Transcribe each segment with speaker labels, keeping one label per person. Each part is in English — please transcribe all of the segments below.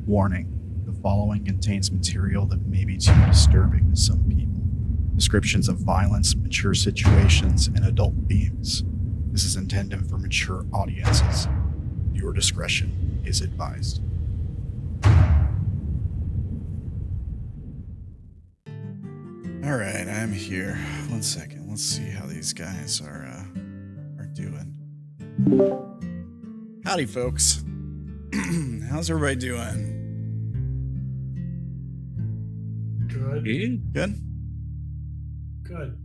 Speaker 1: Warning: the following contains material that may be too disturbing to some people. Descriptions of violence, mature situations, and adult themes. This is intended for mature audiences. Your discretion is advised. All right, I'm here. 1 second. Let's see how these guys are doing. Howdy, folks. How's everybody doing?
Speaker 2: Good.
Speaker 1: Good?
Speaker 2: Good.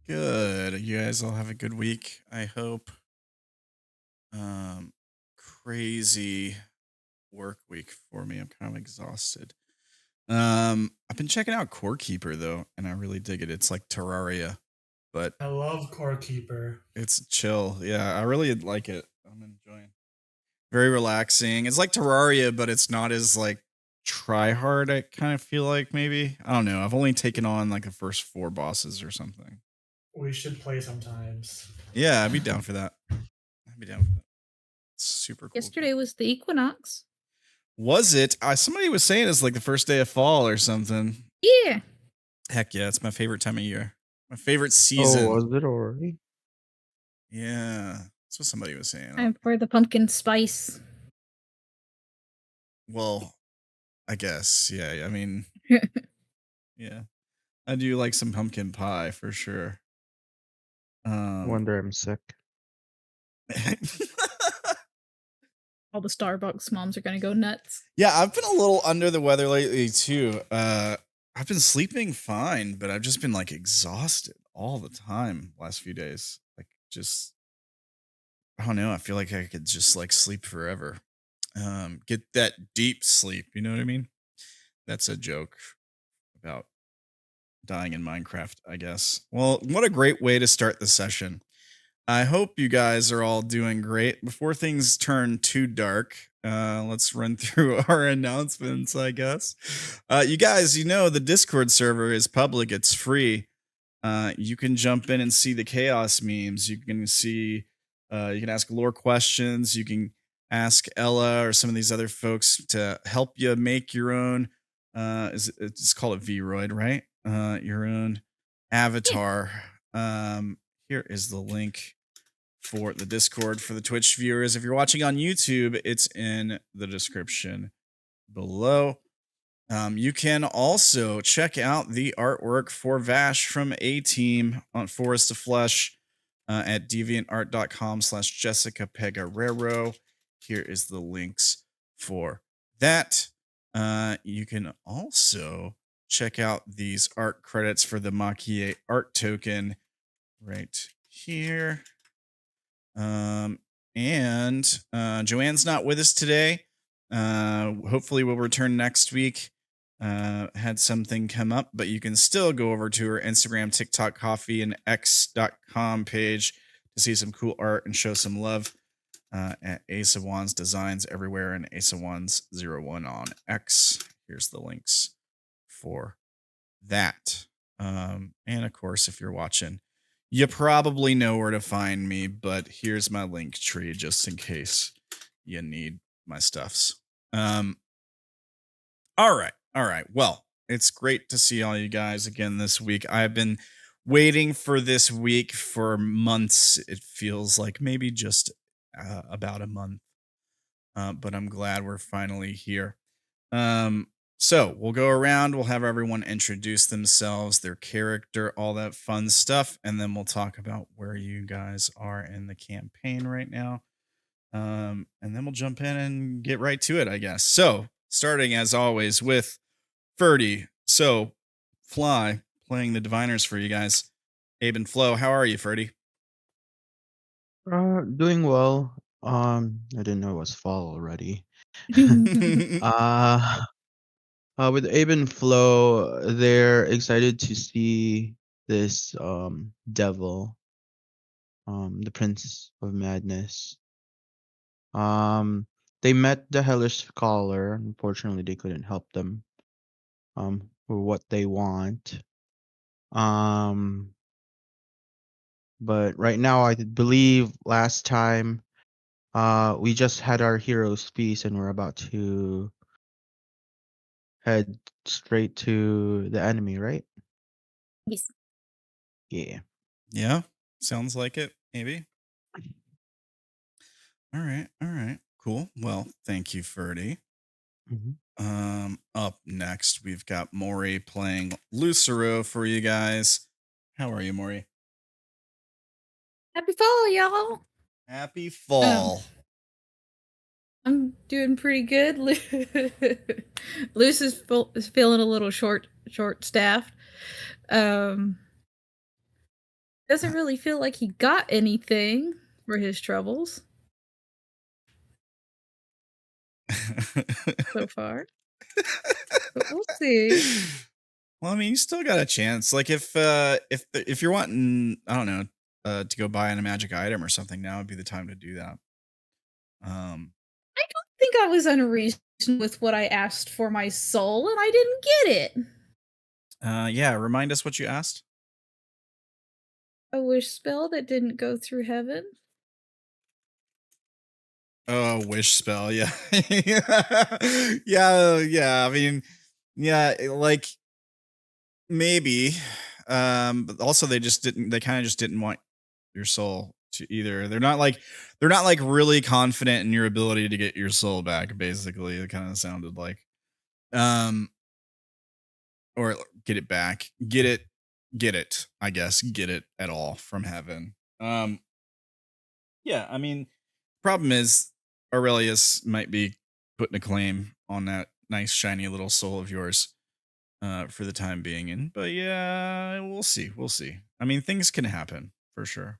Speaker 1: Good. You guys all have a good week, I hope. Crazy work week for me. I'm kind of exhausted. I've been checking out Core Keeper though, and I really dig it. It's like Terraria, but
Speaker 2: I love Core Keeper.
Speaker 1: it's chill. Yeah, I really like it. I'm enjoying. Very relaxing. It's like Terraria, but it's not as like try hard. I kind of feel like maybe. I don't know. I've only taken on like the first 4 bosses or something.
Speaker 2: We should play sometimes.
Speaker 1: Yeah, I'd be down for that. I'd be down for that. It's super cool.
Speaker 3: Yesterday was the equinox.
Speaker 1: Was it? Somebody was saying it's like the first day of fall or something.
Speaker 3: Yeah.
Speaker 1: Heck yeah, it's my favorite time of year. My favorite season.
Speaker 4: Oh, was it already?
Speaker 1: Yeah, that's what somebody was saying.
Speaker 3: Time for the pumpkin spice.
Speaker 1: Well, I guess. Yeah, I mean, yeah. I do like some pumpkin pie for sure.
Speaker 4: Wonder I'm sick.
Speaker 3: All the Starbucks moms are gonna go nuts.
Speaker 1: Yeah, I've been a little under the weather lately too. I've been sleeping fine, but I've just been like exhausted all the time last few days. Like just I don't know, I feel like I could just like sleep forever. Get that deep sleep, you know what I mean? That's a joke about dying in Minecraft, I guess. Well, what a great way to start the session. I hope you guys are all doing great. Before things turn too dark, let's run through our announcements, I guess. You guys, you know, the Discord server is public. It's free. You can jump in and see the chaos memes. You can see, you can ask lore questions. You can ask Ella or some of these other folks to help you make your own, it's called a Vroid, right? Your own avatar. Here is the link for the Discord for the Twitch viewers. If you're watching on YouTube, it's in the description below. You can also check out the artwork for Vash from A-Team on Forest of Flesh at deviantart.com/Jessica Pegarero. Here is the links for that. You can also check out these art credits for the Makie art token right here. And Joanne's not with us today. Hopefully we'll return next week. Had something come up, but you can still go over to her Instagram, TikTok, Coffee, and X.com page to see some cool art and show some love at Ace of Wands Designs everywhere and Ace of Wands 01 on X. Here's the links for that. And of course, if you're watching, you probably know where to find me, but here's my link tree just in case you need my stuffs. All right. Well, it's great to see all you guys again this week. I've been waiting for this week for months. It feels like maybe just about a month, but I'm glad we're finally here. So we'll go around, we'll have everyone introduce themselves, their character, all that fun stuff, and then we'll talk about where you guys are in the campaign right now. And then we'll jump in and get right to it, I guess. So, starting as always with Ferdy. So, Fly, playing the diviners for you guys. Abe and Flo, how are you, Ferdy?
Speaker 4: Doing well. I didn't know it was fall already. With Abe and Flo, they're excited to see this devil the Prince of Madness. They met the Hellish Scholar. Unfortunately, they couldn't help them for what they want. But right now, I believe last time we just had our hero's feast and we're about to head straight to the enemy, right?
Speaker 3: Yes.
Speaker 4: Yeah.
Speaker 1: Yeah, sounds like it. Maybe. All right. All right. Cool. Well, thank you, Ferdy.
Speaker 4: Mhm.
Speaker 1: Up next, we've got Maury playing Lucero for you guys. How are you, Maury?
Speaker 3: Happy fall, y'all.
Speaker 1: Happy
Speaker 3: Um,
Speaker 1: fall.
Speaker 3: I'm doing pretty good. Luce is feeling a little short staffed. Doesn't really feel like he got anything for his troubles so far, but we'll see.
Speaker 1: Well, I mean, you still got a chance. Like if you're wanting, I don't know, to go buy a magic item or something, now would be the time to do that.
Speaker 3: I don't think I was unreasonable with what I asked for my soul, and I didn't get it.
Speaker 1: Yeah, remind us what you asked.
Speaker 3: A wish spell that didn't go through heaven.
Speaker 1: Oh, wish spell. Yeah. Yeah, yeah. I mean, yeah, like maybe. But also they kind of just didn't want your soul to either. They're not like really confident in your ability to get your soul back, basically. It kind of sounded like. Um or get it back. Get it, I guess. Get it at all from heaven. Yeah, I mean, problem is Aurelius might be putting a claim on that nice shiny little soul of yours for the time being. But yeah, we'll see. We'll see. I mean, things can happen for sure.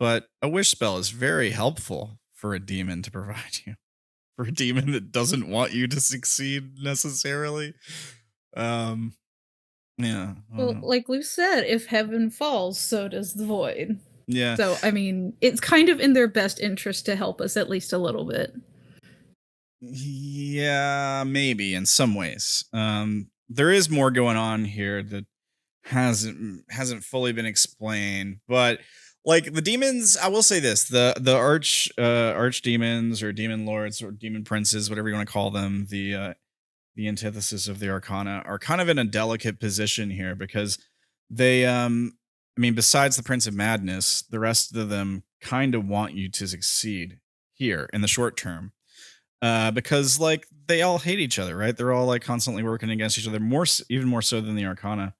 Speaker 1: But a wish spell is very helpful for a demon to provide you. For a demon that doesn't want you to succeed necessarily. Um, yeah, I don't
Speaker 3: Well,
Speaker 1: know.
Speaker 3: like Luce said, if heaven falls, so does the void.
Speaker 1: Yeah,
Speaker 3: So, I mean, it's kind of in their best interest to help us at least a little bit.
Speaker 1: yeah, maybe in some ways. There is more going on here that hasn't fully been explained, but like the demons, I will say this: the arch demons or demon lords or demon princes, whatever you want to call them, the antithesis of the arcana, are kind of in a delicate position here because they I mean, besides the Prince of Madness, the rest of them kind of want you to succeed here in the short term. Because like they all hate each other, right? They're all like constantly working against each other, even more so than the Arcana,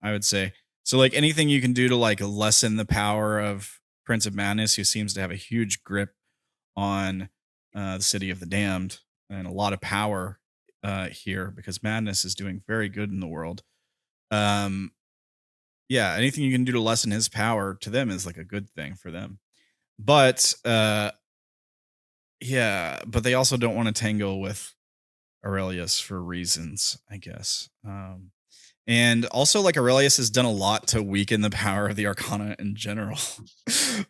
Speaker 1: I would say. So like anything you can do to like lessen the power of Prince of Madness, who seems to have a huge grip on the city of the damned and a lot of power here because Madness is doing very good in the world. Um, yeah, anything you can do to lessen his power to them is like a good thing for them. But yeah, but they also don't want to tangle with Aurelius for reasons, I guess. And also, like Aurelius has done a lot to weaken the power of the Arcana in general.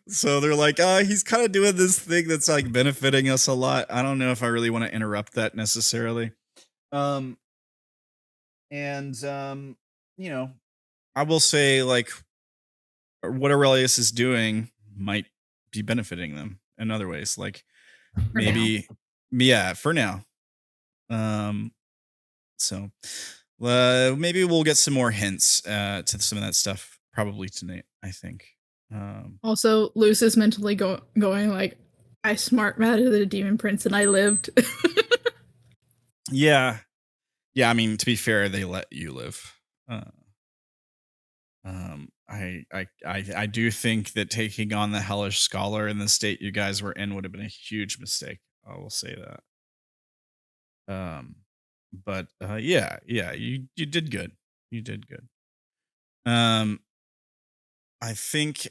Speaker 1: So they're like, he's kind of doing this thing that's like benefiting us a lot. I don't know if I really want to interrupt that necessarily. Um, and you know, I will say like what Aurelius is doing might be benefiting them in other ways. Like
Speaker 3: For now.
Speaker 1: maybe, yeah, for now. Um, So, maybe we'll get some more hints to some of that stuff probably tonight, I think.
Speaker 3: Also, Luce is mentally going like, I smart matted the demon prince and I lived.
Speaker 1: Yeah. Yeah, I mean, to be fair, they let you live. Uh, I do think that taking on the hellish scholar in the state you guys were in would have been a huge mistake. I will say that. But yeah, you did good. You did good. Um, I think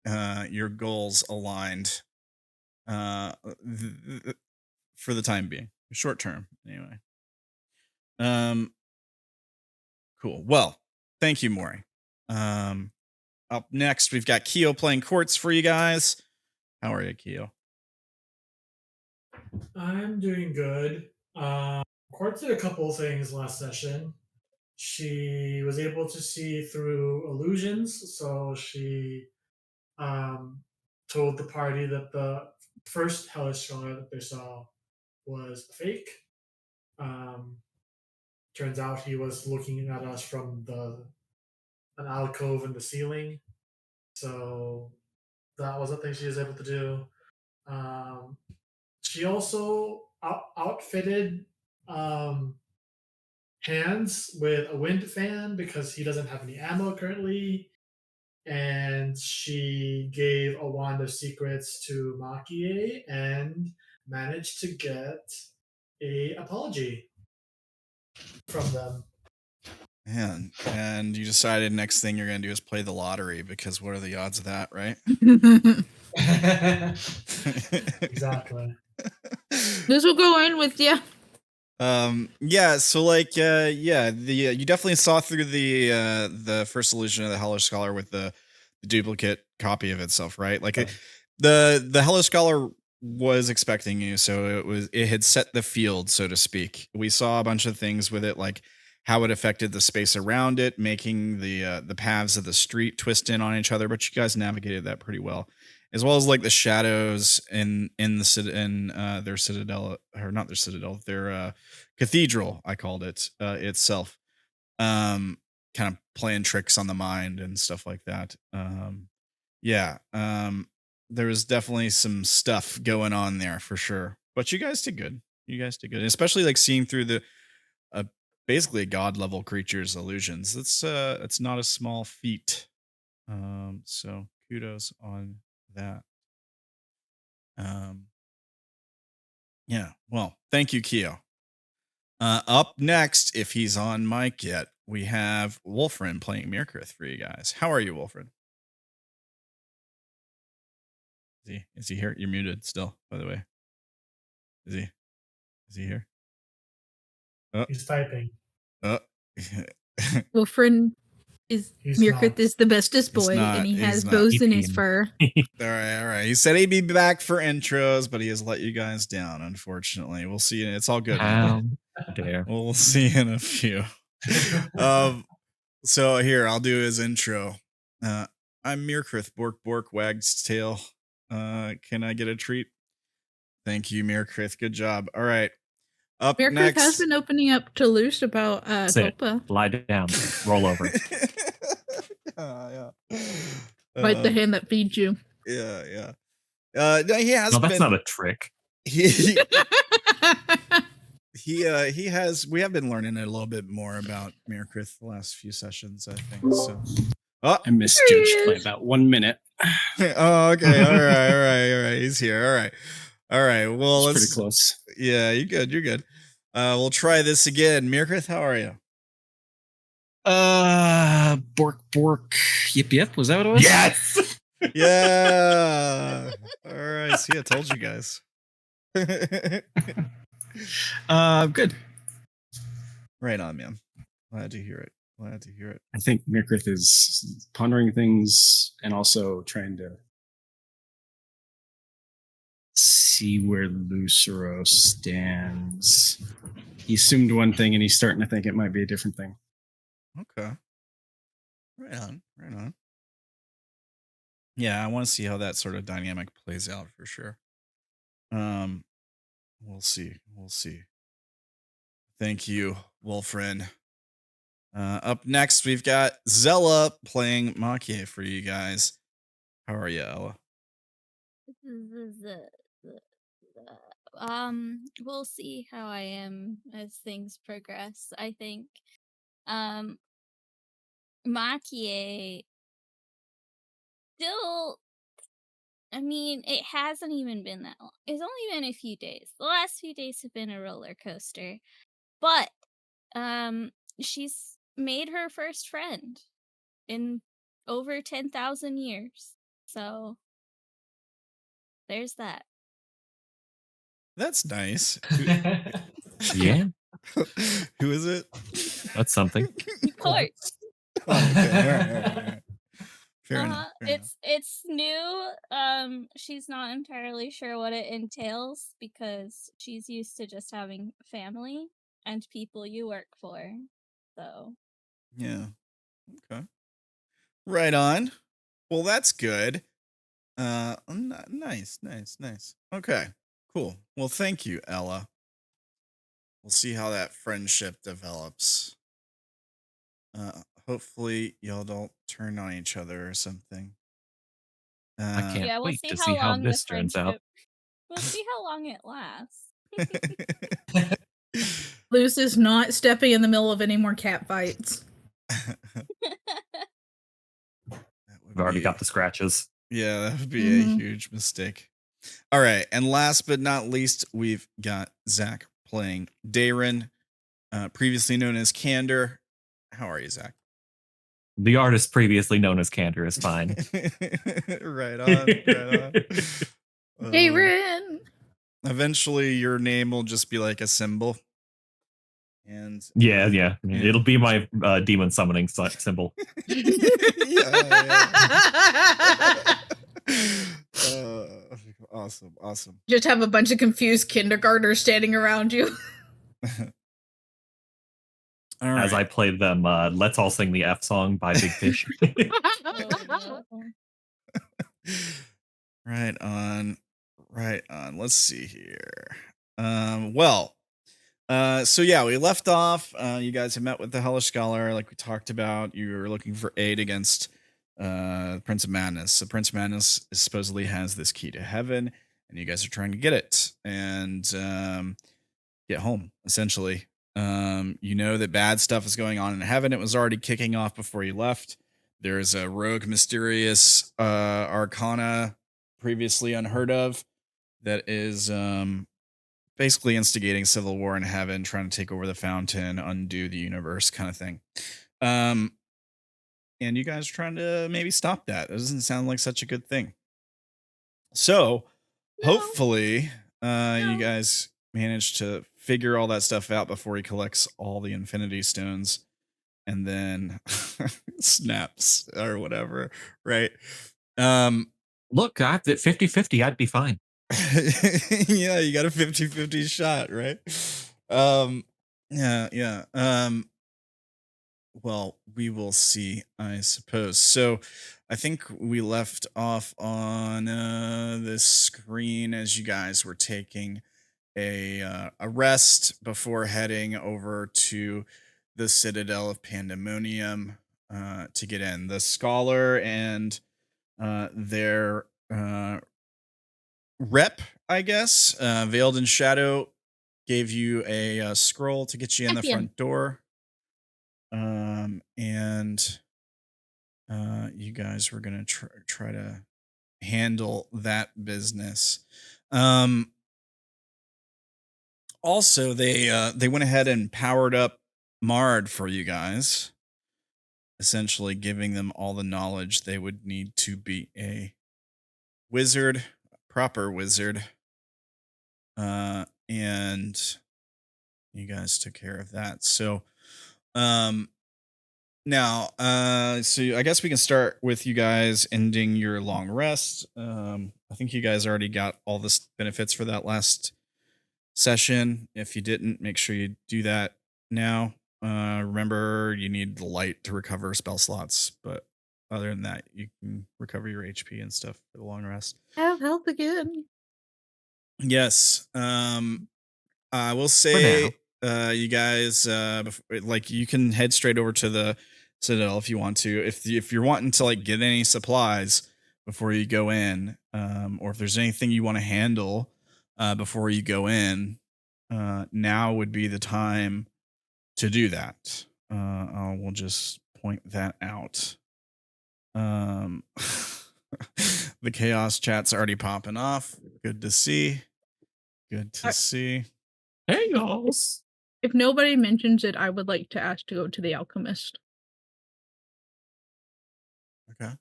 Speaker 1: your goals aligned uh th- th- for the time being, short term anyway. Um, cool. Well, thank you, Maury. Um, Up next, we've got Keo playing Quartz for you guys. How are you, Keo?
Speaker 2: I'm doing good. Quartz did a couple of things last session. She was able to see through illusions, so she told the party that the first hellish scholar that they saw was a fake. Turns out he was looking at us from an alcove in the ceiling. So that was a thing she was able to do. She also outfitted Hands with a wind fan because he doesn't have any ammo currently. And she gave a wand of secrets to Makie and managed to get a apology from them.
Speaker 1: Man, and you decided next thing you're gonna do is play the lottery because what are the odds of that, right?
Speaker 2: Exactly.
Speaker 3: This will go in with you.
Speaker 1: Yeah, so like you definitely saw through the first illusion of the Hellish Scholar with the duplicate copy of itself, right? Like the Hellish Scholar was expecting you, so it had set the field, so to speak. We saw a bunch of things with it, like how it affected the space around it, making the paths of the street twist in on each other, but you guys navigated that pretty well. As well as like the shadows in their citadel, or not their citadel, their cathedral, I called it itself. Kind of playing tricks on the mind and stuff like that. There was definitely some stuff going on there for sure. But you guys did good. Especially like seeing through the basically god level creatures' illusions. It's not a small feat. So kudos on that. Well, thank you, Keo. Up next, if he's on mic yet, we have Wolfrin playing Mirkrith for you guys. How are you, Wolfrin? Is he here? You're muted still, by the way. Is he here?
Speaker 2: He's typing.
Speaker 3: Wolfrin is Mirkrith
Speaker 2: not.
Speaker 3: is the bestest boy, and he has bows in his fur.
Speaker 1: All right. He said he'd be back for intros, but he has let you guys down, unfortunately. We'll see. It's all good.
Speaker 5: How dare.
Speaker 1: We'll see in a few. So here, I'll do his intro. I'm Mirkrith, Bork wags tail. Can I get a treat? Thank you, Mirkrith. Good job. All right. Up
Speaker 3: Mirkrith
Speaker 1: next
Speaker 3: has been opening up to Luce about Tulpa.
Speaker 5: Lie down. Roll over.
Speaker 1: Yeah.
Speaker 3: Bite the hand that feeds you.
Speaker 1: Yeah. No, he has.
Speaker 5: No, that's not a trick.
Speaker 1: He has. We have been learning a little bit more about Mirkrith the last few sessions, I think. So,
Speaker 6: I misjudged by about 1 minute.
Speaker 1: Oh, okay. All right. He's here. All right. Well,
Speaker 6: It's pretty close.
Speaker 1: Yeah, you're good. We'll try this again. Mirkrith, how are you?
Speaker 6: Bork. Yip. Was that what it was?
Speaker 5: Yes.
Speaker 1: Yeah. All right. See, I told you guys.
Speaker 6: Good.
Speaker 1: Right on, man. Glad to hear it.
Speaker 6: I think Mirkrith is pondering things and also trying to see where Lucero stands. He assumed one thing and he's starting to think it might be a different thing.
Speaker 1: Okay. Right on. Yeah, I want to see how that sort of dynamic plays out for sure. We'll see. Thank you, Wolfrin. Up next, we've got Zella playing Makie for you guys. How are you, Ella?
Speaker 7: We'll see how I am as things progress. I think Makie still, I mean, it hasn't even been that long. It's only been a few days. The last few days have been a roller coaster. But she's made her first friend in over 10,000 years. So there's that.
Speaker 1: That's nice.
Speaker 5: Yeah,
Speaker 1: Who is it?
Speaker 5: that's something.
Speaker 7: Of course.
Speaker 1: Okay, all right. Fair enough. Fair enough.
Speaker 7: It's new. She's not entirely sure what it entails because she's used to just having family and people you work for. So
Speaker 1: Yeah. Okay. Right on. Well, that's good. Nice. Okay. Cool. Well, thank you, Ella. We'll see how that friendship develops. Hopefully y'all don't turn on each other or something.
Speaker 5: I can't
Speaker 7: yeah, we'll
Speaker 5: wait
Speaker 7: see
Speaker 5: to
Speaker 7: how
Speaker 5: see how
Speaker 7: long the
Speaker 5: this turns out.
Speaker 7: friendship. We'll see how long it lasts.
Speaker 3: Luce is not stepping in the middle of any more cat fights.
Speaker 5: We've already got the scratches.
Speaker 1: Yeah, that would be a huge mistake. All right, and last but not least, we've got Zach playing Dayron, previously known as Candor. How are you, Zach?
Speaker 5: The artist previously known as Candor is fine.
Speaker 1: Right on.
Speaker 3: Dayron!
Speaker 1: Eventually, your name will just be like a symbol. And
Speaker 5: yeah. It'll be my demon summoning symbol.
Speaker 1: Awesome.
Speaker 3: Just have a bunch of confused kindergartners standing around you.
Speaker 1: All right.
Speaker 5: As I play them, Let's All Sing the F Song by Big Fish.
Speaker 1: Right on. Let's see here. So yeah, we left off. You guys have met with the Hellish Scholar, like we talked about. You were looking for aid against Prince of Madness. So Prince of Madness supposedly has this key to heaven, and you guys are trying to get it and get home, essentially. You know that bad stuff is going on in heaven. It was already kicking off before you left. There's a rogue, mysterious arcana previously unheard of that is basically instigating civil war in heaven, trying to take over the fountain, undo the universe kind of thing. And you guys are trying to maybe stop that. It doesn't sound like such a good thing. So hopefully you guys manage to figure all that stuff out before he collects all the Infinity Stones and then snaps or whatever, right?
Speaker 5: Look, at 50-50, I'd be fine.
Speaker 1: Yeah, you got a 50-50 shot, right? Yeah. Well, we will see, I suppose. So I think we left off on this screen as you guys were taking a rest before heading over to the Citadel of Pandemonium to get in. The Scholar and their rep, I guess, Veiled in Shadow, gave you a scroll to get you in the front door. And you guys were gonna try to handle that business. Also, they went ahead and powered up Mard for you guys, essentially giving them all the knowledge they would need to be a wizard, a proper wizard. And you guys took care of that. So, now, so I guess we can start with you guys ending your long rest. I think you guys already got all the benefits for that last session. If you didn't, make sure you do that now. Remember, you need the light to recover spell slots, but other than that, you can recover your HP and stuff for the long rest.
Speaker 3: Have health again.
Speaker 1: Yes. I will say, you guys, like you can head straight over to the Citadel if you want to. If you're wanting to like get any supplies before you go in, or if there's anything you want to handle before you go in, now would be the time to do that. I will just point that out. The chaos chat's already popping off. Good to see.
Speaker 5: Hey, y'all.
Speaker 3: If nobody mentions it, I would like to ask to go to the Alchemist.
Speaker 1: Okay.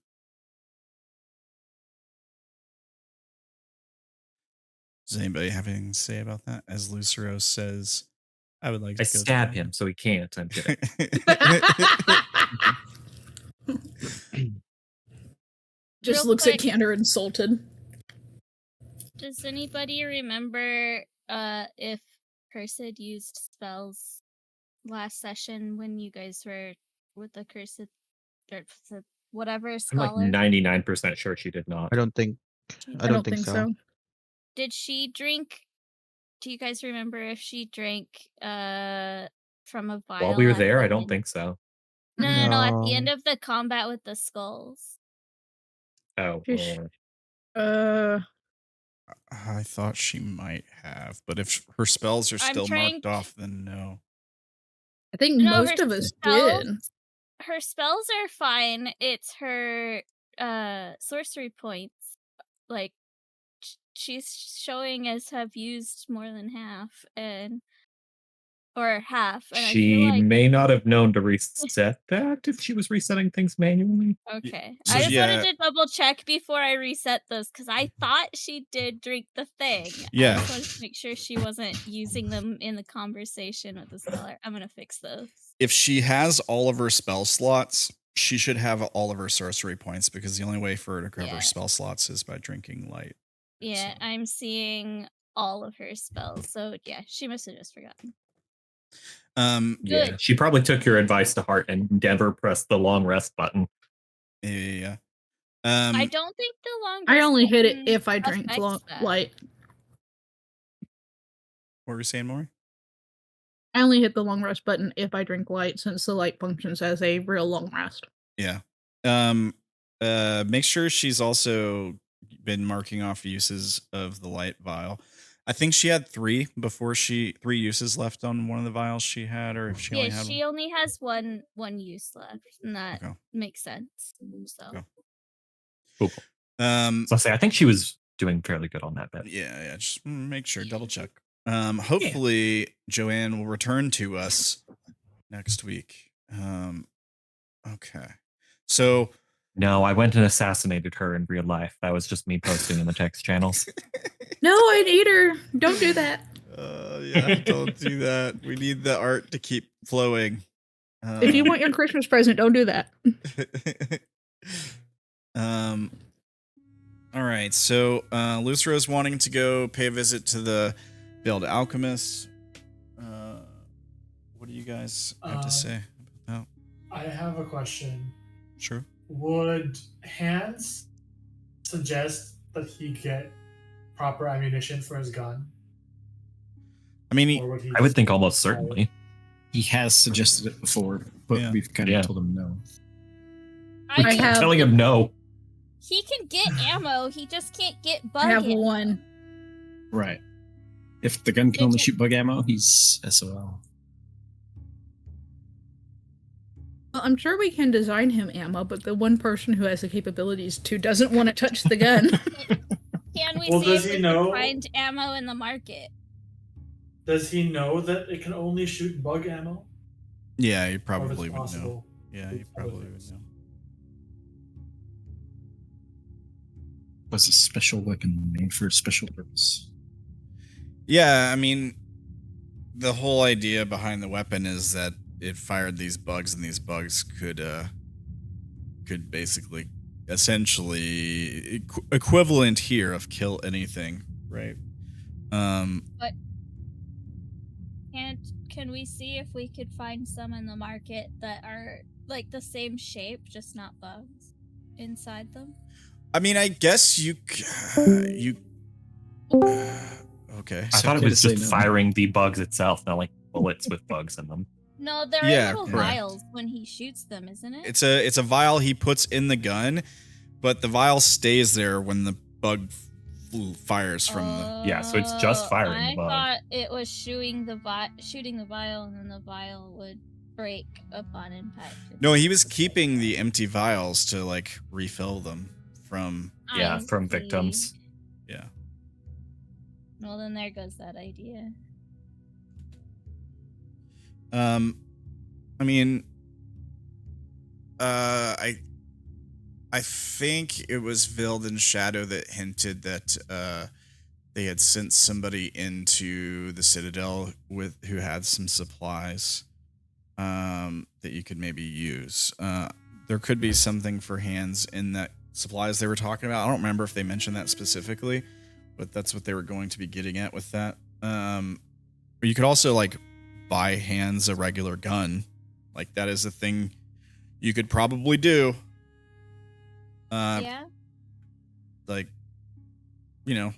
Speaker 1: Does anybody have anything to say about that? As Lucero says, I would like to
Speaker 5: I
Speaker 1: go
Speaker 5: stab
Speaker 1: to
Speaker 5: him so he can't. I'm kidding.
Speaker 3: Just
Speaker 7: Real
Speaker 3: looks
Speaker 7: quick.
Speaker 3: at Cantor insulted.
Speaker 7: Does anybody remember if Cursed used spells last session when you guys were with the Cursed or whatever
Speaker 5: I'm
Speaker 7: scholar?
Speaker 5: like 99% sure she did not.
Speaker 4: I don't think
Speaker 3: I don't think so.
Speaker 7: Did she drink? Do you guys remember if she drank from a vial?
Speaker 5: While we were
Speaker 7: at
Speaker 5: there,
Speaker 7: the
Speaker 5: I don't
Speaker 7: end?
Speaker 5: think so.
Speaker 7: No, at the
Speaker 4: No.
Speaker 7: end of the combat with the skulls.
Speaker 5: Oh,
Speaker 3: Ish.
Speaker 5: well,
Speaker 1: I thought she might have, but if her spells are
Speaker 7: I'm
Speaker 1: still
Speaker 7: trying
Speaker 1: marked off, then no.
Speaker 3: I think
Speaker 7: No,
Speaker 3: most
Speaker 7: her
Speaker 3: of us
Speaker 7: spells-
Speaker 3: did.
Speaker 7: Her spells are fine. It's her sorcery points. Like she's showing as have used more than half or half. And I
Speaker 5: she
Speaker 7: feel like
Speaker 5: may not have known to reset that if she was resetting things manually.
Speaker 7: okay.
Speaker 1: So
Speaker 7: I just
Speaker 1: yeah.
Speaker 7: wanted to double check before I reset those because I thought she did drink the thing.
Speaker 1: Yeah.
Speaker 7: I just wanted to make sure she wasn't using them in the conversation with the scholar. I'm gonna fix those.
Speaker 1: If she has all of her spell slots, she should have all of her sorcery points because the only way for her to cover
Speaker 7: Yeah.
Speaker 1: spell slots is by drinking light.
Speaker 7: Yeah,
Speaker 1: So-
Speaker 7: I'm seeing all of her spells. So yeah, she must have just forgotten.
Speaker 5: Yeah,
Speaker 7: Good.
Speaker 5: she probably took your advice to heart and never pressed the long rest button.
Speaker 1: Yeah.
Speaker 7: I don't think the long.
Speaker 3: I
Speaker 7: rest
Speaker 3: only hit it
Speaker 7: button
Speaker 3: if I drank
Speaker 7: affects that.
Speaker 3: light.
Speaker 1: What were you saying, Maury?
Speaker 3: I only hit the long rest button if I drink light, since the light functions as a real long rest.
Speaker 1: Yeah. Make sure she's also been marking off uses of the light vial. I think she had three uses left on one of the vials she had, or if she only
Speaker 7: Yeah,
Speaker 1: had
Speaker 7: she only has one use left, and that
Speaker 1: Okay.
Speaker 7: makes sense. So
Speaker 1: Okay.
Speaker 5: Cool. So I say I think she was doing fairly good on that bet.
Speaker 1: Yeah, just make sure, double check. Hopefully Joanne will return to us next week. Okay. So
Speaker 5: No, I went and assassinated her in real life. That was just me posting in the text channels.
Speaker 3: No, I'd eat her. Don't do that.
Speaker 1: yeah, don't do that. We need the art to keep flowing.
Speaker 3: If you want your Christmas present, don't do that.
Speaker 1: All right, so Lucero's wanting to go pay a visit to the failed alchemist. What do you guys have to say about
Speaker 2: I have a question.
Speaker 1: that? Sure.
Speaker 2: Would Hans suggest that he get proper ammunition for his gun?
Speaker 1: I mean,
Speaker 2: Or would he
Speaker 5: I would
Speaker 2: just
Speaker 5: think
Speaker 2: get
Speaker 5: almost
Speaker 2: solid?
Speaker 5: certainly.
Speaker 6: He has suggested it before, but
Speaker 1: Yeah.
Speaker 6: we've kind of
Speaker 5: Yeah.
Speaker 6: told him no.
Speaker 7: I
Speaker 3: I
Speaker 7: can,
Speaker 3: have-
Speaker 5: Telling him no.
Speaker 7: he can get ammo. He just can't get bug
Speaker 3: I have
Speaker 7: ammo.
Speaker 3: one.
Speaker 6: Right. If the gun can only shoot bug ammo, he's SOL.
Speaker 3: Well, I'm sure we can design him ammo, but the one person who has the capabilities to doesn't want to touch the gun.
Speaker 7: Can we
Speaker 2: Well,
Speaker 7: see
Speaker 2: does
Speaker 7: if
Speaker 2: he
Speaker 7: we
Speaker 2: know-
Speaker 7: can find ammo in the market?
Speaker 2: Does he know that it can only shoot bug ammo?
Speaker 1: yeah, you
Speaker 2: Or if
Speaker 1: probably
Speaker 2: it's
Speaker 1: would know.
Speaker 2: possible?
Speaker 1: Yeah, you probably would know.
Speaker 6: Was a special weapon made for a special purpose.
Speaker 1: Yeah, I mean, the whole idea behind the weapon is that it fired these bugs, and these bugs could basically, essentially, equivalent here of kill anything, right?
Speaker 7: Can we see if we could find some in the market that are like the same shape, just not bugs inside them?
Speaker 1: I mean, I guess you. Okay.
Speaker 5: I thought it
Speaker 6: okay
Speaker 5: was
Speaker 6: to say
Speaker 5: just
Speaker 6: no.
Speaker 5: firing the bugs itself, not like bullets with bugs in them.
Speaker 7: No, they're
Speaker 1: Yeah,
Speaker 7: in little
Speaker 1: correct.
Speaker 7: vials when he shoots them, isn't it?
Speaker 1: It's a vial he puts in the gun, but the vial stays there when the bug fires from the.
Speaker 5: Yeah, so it's just firing the
Speaker 7: I
Speaker 5: bug.
Speaker 7: thought it was shooting the vial, and then the vial would break upon impact.
Speaker 1: No, he was keeping the empty vials to like refill them from.
Speaker 5: Yeah,
Speaker 7: I
Speaker 5: from
Speaker 7: see.
Speaker 5: victims.
Speaker 1: Yeah.
Speaker 7: Well, then there goes that idea.
Speaker 1: I mean, I think it was Vild and Shadow that hinted that they had sent somebody into the Citadel who had some supplies that you could maybe use. There could be something for Hands in that supplies they were talking about. I don't remember if they mentioned that specifically, but that's what they were going to be getting at with that. Or you could also like buy hands a regular gun. Like that is a thing you could probably do.
Speaker 7: Yeah.
Speaker 1: Like, you know,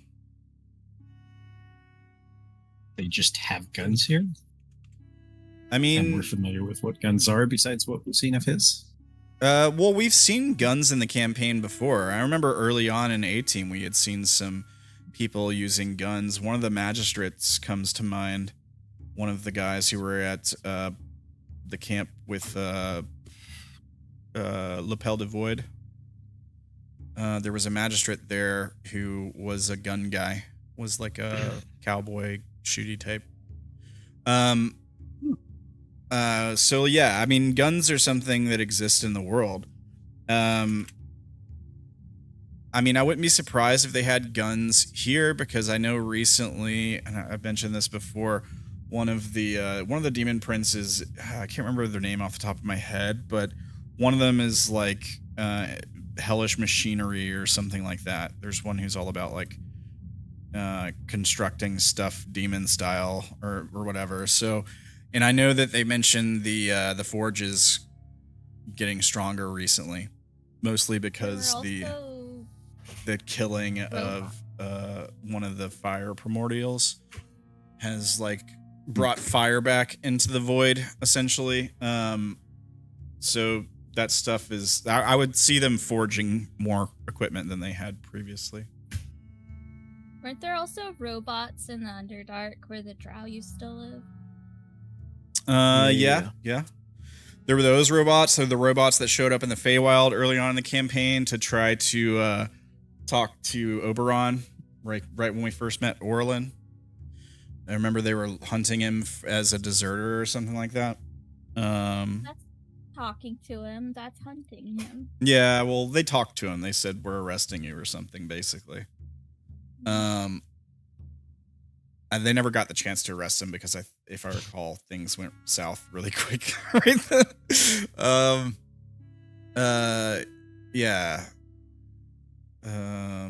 Speaker 6: They just have guns here,
Speaker 1: I
Speaker 6: and
Speaker 1: mean,
Speaker 6: we're familiar with what guns are besides what we've seen of his.
Speaker 1: well, we've seen guns in the campaign before. I remember early on in A-Team, we had seen some people using guns. One of the magistrates comes to mind. One of the guys who were at the camp with Lapel de Void. There was a magistrate there who was a gun guy, was like a cowboy shooty type. So yeah, I mean, guns are something that exist in the world. I mean, I wouldn't be surprised if they had guns here, because I know recently, and I've mentioned this before, one of the demon princes, I can't remember their name off the top of my head, but one of them is like hellish machinery or something like that. There's one who's all about like constructing stuff demon style or whatever. So, and I know that they mentioned the forges getting stronger recently, mostly because the killing of one of the fire primordials has like brought fire back into the void, essentially. So that stuff is, I would see them forging more equipment than they had previously.
Speaker 7: Weren't there also robots in the Underdark where the Drow used to live?
Speaker 1: Yeah. There were those robots. So the robots that showed up in the Feywild early on in the campaign to try to talk to Oberon, right when we first met Orlin. I remember they were hunting him as a deserter or something like that.
Speaker 7: That's talking to him. That's hunting him.
Speaker 1: Yeah, well, they talked to him. They said, we're arresting you or something, basically. And they never got the chance to arrest him because if I recall, things went south really quick right then. Yeah. I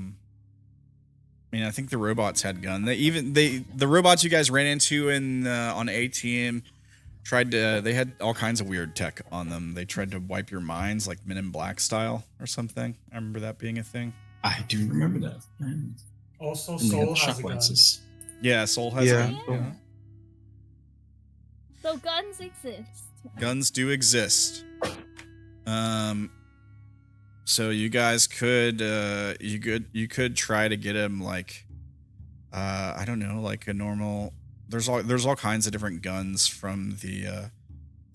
Speaker 1: mean, I think the robots had gun. The robots you guys ran into on A-Team they had all kinds of weird tech on them. They tried to wipe your minds, like Men in Black style or something. I remember that being a thing.
Speaker 6: I do remember that.
Speaker 2: Also,
Speaker 6: And they had
Speaker 2: Soul
Speaker 6: the
Speaker 2: has
Speaker 6: shock
Speaker 2: a gun.
Speaker 6: lenses.
Speaker 1: Yeah, Soul has
Speaker 4: Yeah.
Speaker 1: a gun. Yeah.
Speaker 7: So guns exist.
Speaker 1: Guns do exist. So you guys could you could try to get him like I don't know, like a normal. There's all kinds of different guns from the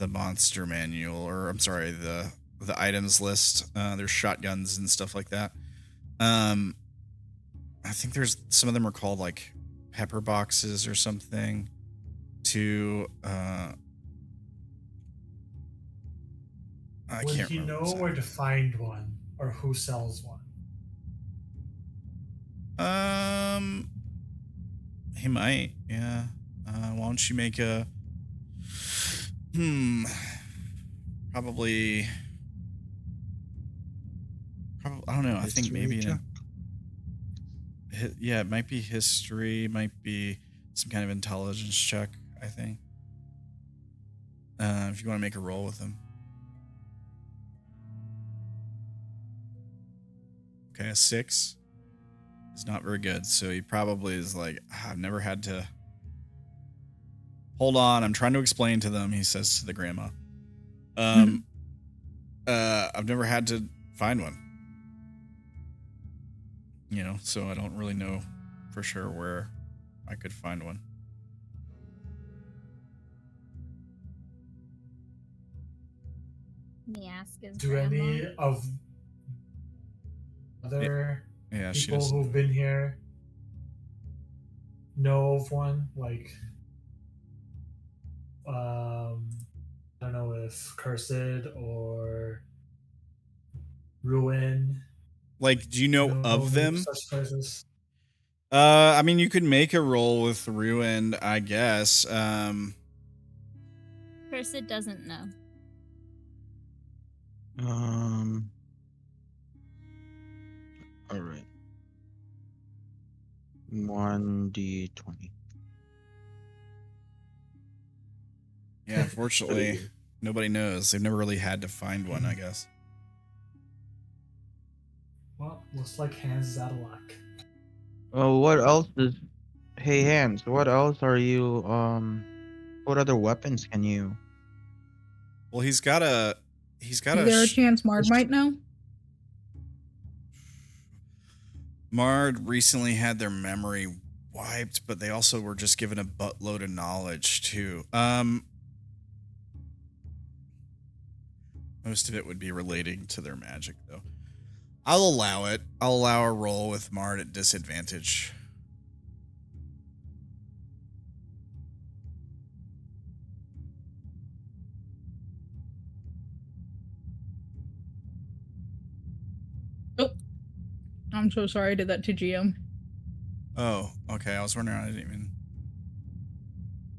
Speaker 1: monster manual, or I'm sorry, the items list. There's shotguns and stuff like that. I think there's some of them are called like pepper boxes or something. I
Speaker 2: Would
Speaker 1: can't
Speaker 2: he
Speaker 1: remember
Speaker 2: know
Speaker 1: exactly.
Speaker 2: where to find one or who sells one?
Speaker 1: He might, yeah. Why don't you make a probably I don't know. I think maybe
Speaker 4: check.
Speaker 1: yeah, it might be history, might be some kind of intelligence check, I think. If you want to make a roll with him. Okay, a 6 is not very good, so he probably is like, I've never had to. Hold on, I'm trying to explain to them, he says to the grandma. I've never had to find one. You know, so I don't really know for sure where I could find one.
Speaker 7: Let me ask his
Speaker 2: Do
Speaker 7: grandma.
Speaker 2: any of other
Speaker 1: Yeah, she
Speaker 2: people
Speaker 1: doesn't.
Speaker 2: who've been here know of one? Like, I don't know if Cursed or Ruin.
Speaker 1: Like, do you know of them?
Speaker 2: Such places.
Speaker 1: I mean, you could make a roll with Ruined, I guess.
Speaker 7: Cursed doesn't know.
Speaker 4: All right. 1d20.
Speaker 1: Yeah, unfortunately, nobody knows. They've never really had to find one, I guess.
Speaker 2: Well, looks like Hans is out of luck.
Speaker 4: Oh, what else is? Hey, Hans. What else are you? What other weapons can you?
Speaker 1: Well, he's got a.
Speaker 3: Is there a chance Mard might know?
Speaker 1: Mard recently had their memory wiped, but they also were just given a buttload of knowledge too. Most of it would be relating to their magic, though. I'll allow it. I'll allow a roll with Mard at disadvantage.
Speaker 3: Oh, I'm so sorry I did that to GM.
Speaker 1: Oh, okay. I was wondering. I didn't even.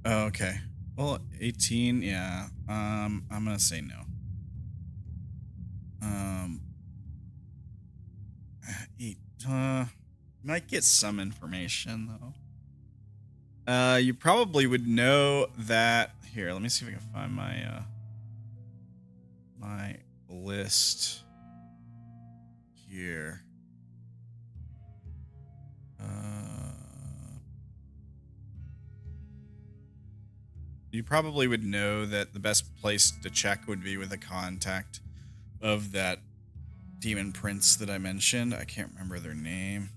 Speaker 1: Oh, okay. Well, 18. Yeah. I'm gonna say no. Eat. Might get some information though. You probably would know that. Here, let me see if I can find my my list here. You probably would know that the best place to check would be with a contact of that demon prince that I mentioned. I can't remember their name.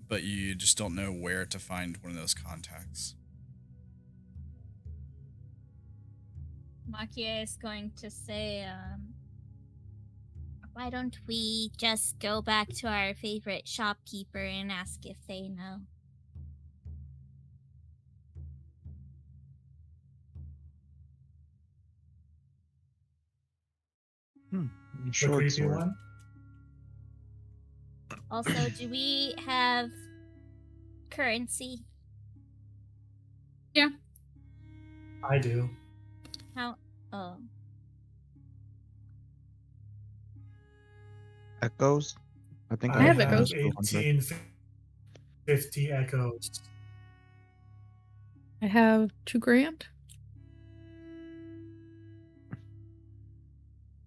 Speaker 1: But you just don't know where to find one of those contacts.
Speaker 7: Makie is going to say, why don't we just go back to our favorite shopkeeper and ask if they know?
Speaker 2: The
Speaker 4: Short
Speaker 2: creepy
Speaker 4: sword.
Speaker 2: one.
Speaker 7: Also, do we have currency?
Speaker 3: Yeah.
Speaker 2: I do.
Speaker 7: How? Oh.
Speaker 4: Echoes. I think
Speaker 2: I
Speaker 3: have
Speaker 2: have
Speaker 3: echoes.
Speaker 2: 1850 echoes.
Speaker 3: I have 2 grand.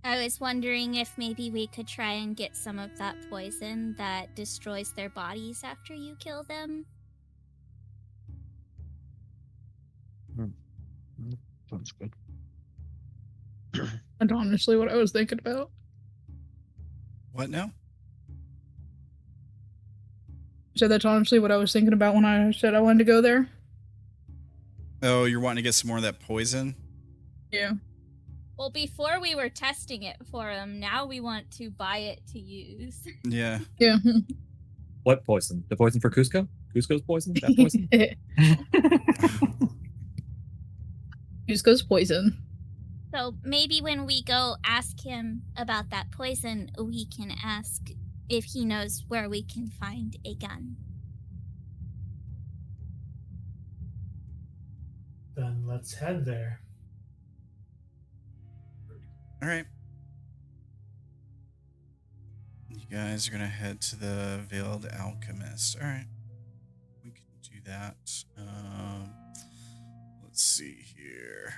Speaker 7: I was wondering if maybe we could try and get some of that poison that destroys their bodies after you kill them.
Speaker 4: Sounds good.
Speaker 3: That's honestly what I was thinking about.
Speaker 1: What now?
Speaker 3: So that's honestly what I was thinking about when I said I wanted to go there.
Speaker 1: Oh, you're wanting to get some more of that poison?
Speaker 3: Yeah.
Speaker 7: Well, before we were testing it for them, now we want to buy it to use.
Speaker 1: Yeah.
Speaker 3: Yeah.
Speaker 5: What poison? The poison for Cusco? Cusco's poison? That poison?
Speaker 3: Cusco's poison.
Speaker 7: So maybe when we go ask him about that poison, we can ask if he knows where we can find a gun.
Speaker 2: Then let's head there.
Speaker 1: All right. You guys are going to head to the Veiled Alchemist. All right. We can do that. Let's see here.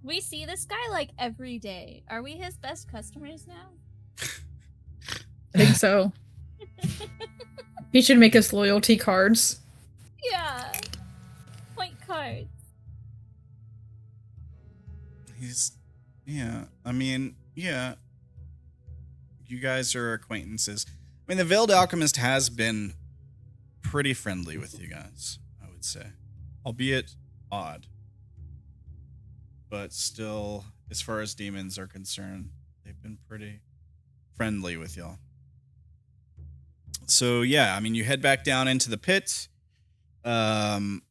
Speaker 7: We see this guy like every day. Are we his best customers now?
Speaker 3: I think so. He should make us loyalty cards.
Speaker 7: Yeah. Point cards.
Speaker 1: Yeah. I mean, yeah. You guys are acquaintances. I mean, the Veiled Alchemist has been pretty friendly with you guys, I would say. Albeit odd. But still, as far as demons are concerned, they've been pretty friendly with y'all. So, yeah, I mean, you head back down into the pit. You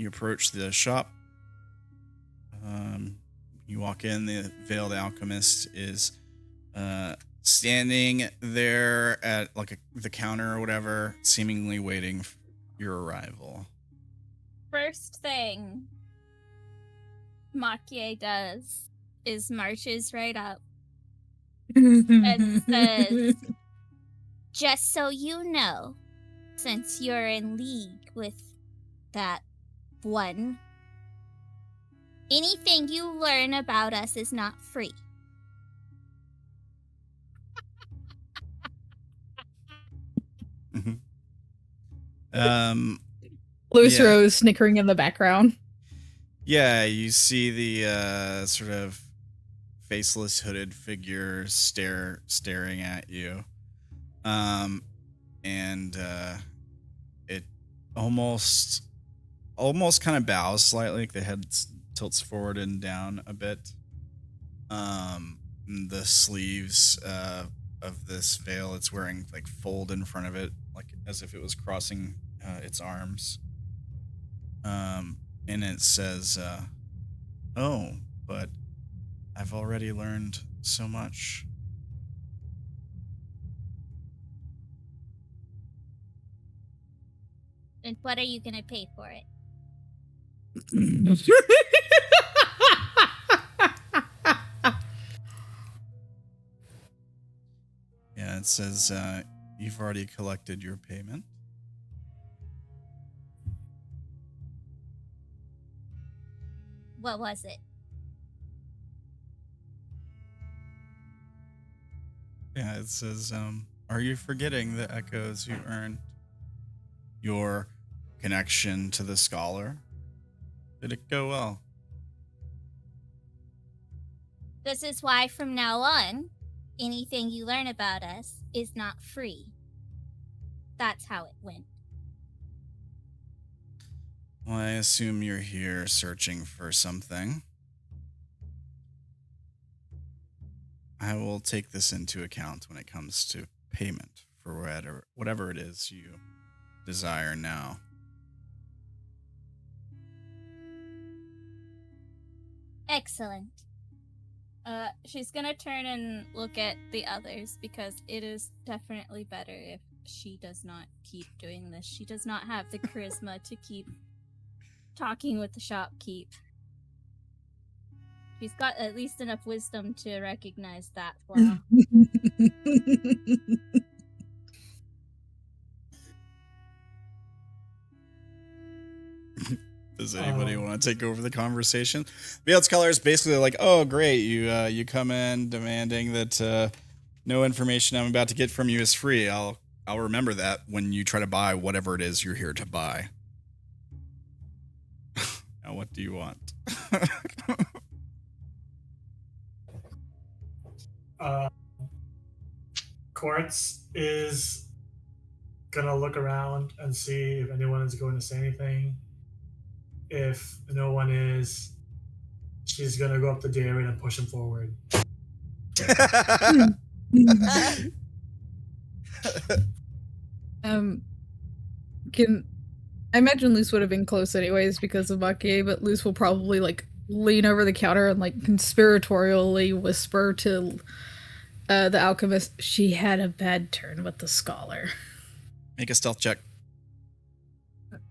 Speaker 1: approach the shop. You walk in, the Veiled Alchemist is standing there at like the counter or whatever, seemingly waiting for your arrival.
Speaker 7: First thing Makie does marches right up and says, "Just so you know, since you're in league with that one, anything you learn about us is not free."
Speaker 3: Lucero is snickering in the background.
Speaker 1: Yeah, you see the sort of faceless hooded figure staring at you. And it almost kind of bows slightly, like the head tilts forward and down a bit. The sleeves of this veil it's wearing like fold in front of it, like as if it was crossing its arms. And it says, "Oh, but I've already learned so much."
Speaker 7: And what are you gonna pay for it?
Speaker 1: Yeah, it says, "You've already collected your payment."
Speaker 7: What was it?
Speaker 1: Yeah, it says, "Are you forgetting the echoes you earned? Your connection to the scholar? Did it go well?"
Speaker 7: This is why from now on, anything you learn about us is not free. That's how it went.
Speaker 1: Well, I assume you're here searching for something. I will take this into account when it comes to payment for whatever it is you desire now.
Speaker 7: Excellent. She's gonna turn and look at the others because it is definitely better if she does not keep doing this. She does not have the charisma to keep talking with the shopkeep. She's got at least enough wisdom to recognize that flaw.
Speaker 1: Does anybody want to take over the conversation? Veiled Scholar is basically like, "Oh, great, you come in demanding that no information I'm about to get from you is free. I'll remember that when you try to buy whatever it is you're here to buy." Now, what do you want?
Speaker 2: Quartz is gonna look around and see if anyone is going to say anything. If no one is, she's gonna go up to Darren and push him forward.
Speaker 3: I imagine Luce would have been close anyways because of Makie, but Luce will probably like lean over the counter and like conspiratorially whisper to the alchemist, "She had a bad turn with the scholar."
Speaker 1: Make a stealth check.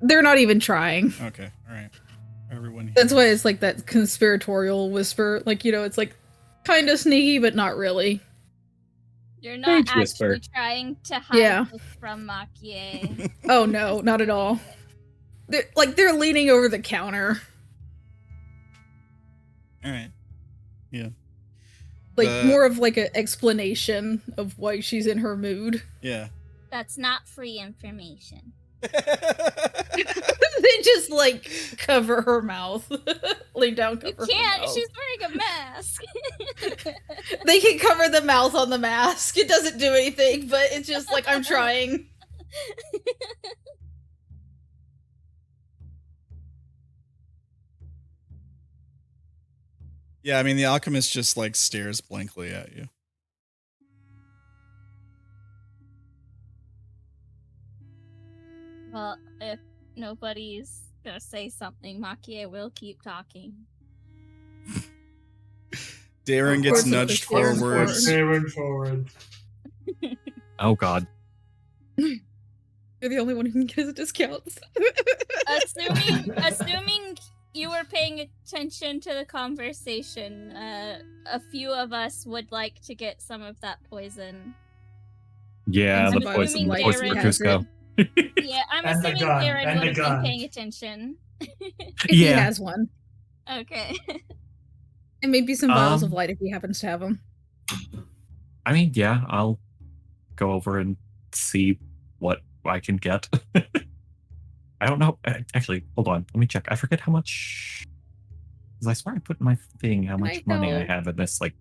Speaker 3: They're not even trying.
Speaker 1: Okay, all right. Everyone here.
Speaker 3: That's why it's like that conspiratorial whisper. Like, you know, it's like kind of sneaky, but not really.
Speaker 7: You're not
Speaker 5: Sage whisper.
Speaker 7: actually trying to hide this from Makie.
Speaker 3: Oh no, not at all. They're leaning over the counter.
Speaker 1: All right. Yeah.
Speaker 3: Like more of like an explanation of why she's in her mood.
Speaker 1: Yeah.
Speaker 7: That's not free information.
Speaker 3: They just like cover her mouth. Lay down, cover
Speaker 7: You can't.
Speaker 3: her mouth.
Speaker 7: She's wearing a mask.
Speaker 3: They can cover the mouth on the mask. It doesn't do anything, but it's just like, I'm trying.
Speaker 1: Yeah, I mean, the alchemist just like stares blankly at you.
Speaker 7: Well, if nobody's gonna say something, Makie will keep talking.
Speaker 1: Darren gets nudged forward.
Speaker 2: Darren forward.
Speaker 5: Oh god.
Speaker 3: You're the only one who can get a discount.
Speaker 7: Assuming you were paying attention to the conversation. A few of us would like to get some of that poison.
Speaker 5: Yeah,
Speaker 3: And
Speaker 5: the
Speaker 3: some
Speaker 5: poison, the
Speaker 3: light
Speaker 5: poison
Speaker 3: if
Speaker 5: for
Speaker 3: he has
Speaker 5: Cusco.
Speaker 7: Yeah, I'm
Speaker 2: And the
Speaker 7: assuming
Speaker 2: gun,
Speaker 7: Darren
Speaker 2: and the
Speaker 7: would have been
Speaker 2: gun.
Speaker 7: paying attention.
Speaker 3: If he
Speaker 5: Yeah.
Speaker 3: has one.
Speaker 7: Okay.
Speaker 3: And maybe some vials of
Speaker 5: Um,
Speaker 3: light if he happens to have them.
Speaker 5: I mean, yeah, I'll go over and see what I can get. I don't know. Actually, hold on. Let me check. I forget how much. Because I swear I put in my thing how
Speaker 3: Can
Speaker 5: much
Speaker 3: I
Speaker 5: money I
Speaker 3: help?
Speaker 5: have in this, like,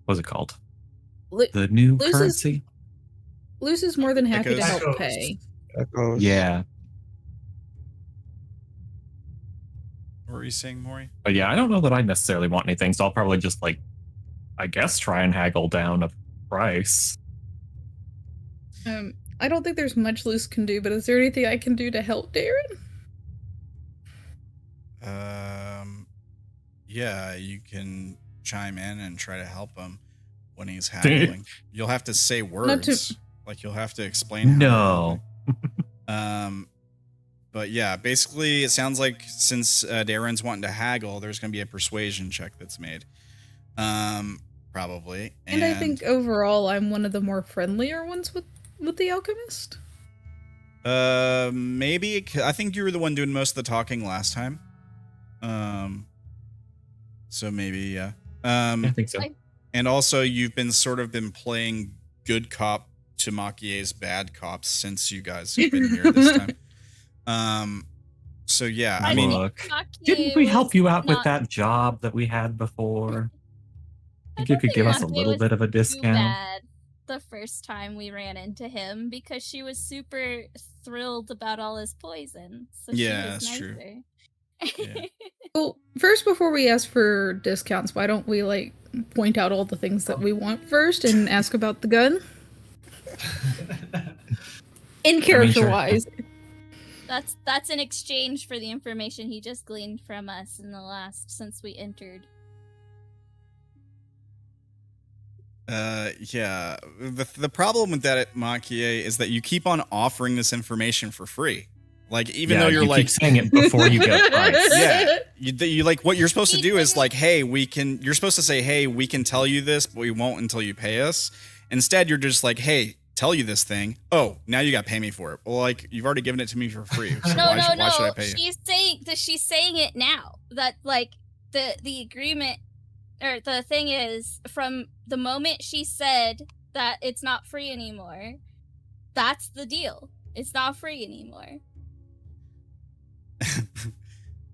Speaker 5: what's it called?
Speaker 3: Lu-
Speaker 5: The new
Speaker 3: Luce is-
Speaker 5: currency?
Speaker 3: Luce is more than happy to
Speaker 1: Echoes.
Speaker 3: help
Speaker 2: Echoes.
Speaker 3: pay.
Speaker 4: Echoes.
Speaker 5: Yeah.
Speaker 1: What were you saying, Maury?
Speaker 5: But yeah, I don't know that I necessarily want anything, so I'll probably just, like, I guess try and haggle down a price.
Speaker 3: I don't think there's much Luce can do, but is there anything I can do to help Darren?
Speaker 1: Yeah, you can chime in and try to help him when he's haggling. You'll have to say words. Like, you'll have to explain how
Speaker 5: No.
Speaker 1: you're helping. But yeah, basically, it sounds like since Darren's wanting to haggle, there's going to be a persuasion check that's made. Probably.
Speaker 3: And I think overall I'm one of the more friendlier ones with the alchemist.
Speaker 1: Maybe. I think you were the one doing most of the talking last time. So maybe, yeah.
Speaker 5: I think so.
Speaker 1: And also, you've been playing good cop to Makie's bad cops since you guys have been here this time. So yeah, I mean,
Speaker 5: Look,
Speaker 7: Makie
Speaker 5: didn't we help
Speaker 7: was
Speaker 5: you out with
Speaker 7: not-
Speaker 5: that job that we had before?
Speaker 7: I
Speaker 5: Think you
Speaker 7: don't
Speaker 5: could
Speaker 7: think
Speaker 5: give us a
Speaker 7: Makie
Speaker 5: little
Speaker 7: was
Speaker 5: bit of a
Speaker 7: too
Speaker 5: discount?
Speaker 7: bad the first time we ran into him because she was super thrilled about all his poison. So
Speaker 1: Yeah,
Speaker 7: she was
Speaker 1: that's true.
Speaker 7: nicer.
Speaker 1: Yeah.
Speaker 3: Well, first, before we ask for discounts, why don't we, like, point out all the things that we want first and ask about the gun? In character-wise.
Speaker 7: That's in exchange for the information he just gleaned from us in the last since we entered.
Speaker 1: Yeah. The problem with that, Makie, is that you keep on offering this information for free. Like, even though you're
Speaker 5: you
Speaker 1: like
Speaker 5: keep saying it before you get a price.
Speaker 1: yeah, you like what you're supposed to do is like, hey, you're supposed to say, hey, we can tell you this, but we won't until you pay us. Instead, you're just like, hey, tell you this thing. Oh, now you got to pay me for it. Well, like, you've already given it to me for free. So
Speaker 7: No.
Speaker 1: why should I pay you?
Speaker 7: She's saying it now. That, like, the agreement or the thing is, from the moment she said that it's not free anymore, that's the deal. It's not free anymore.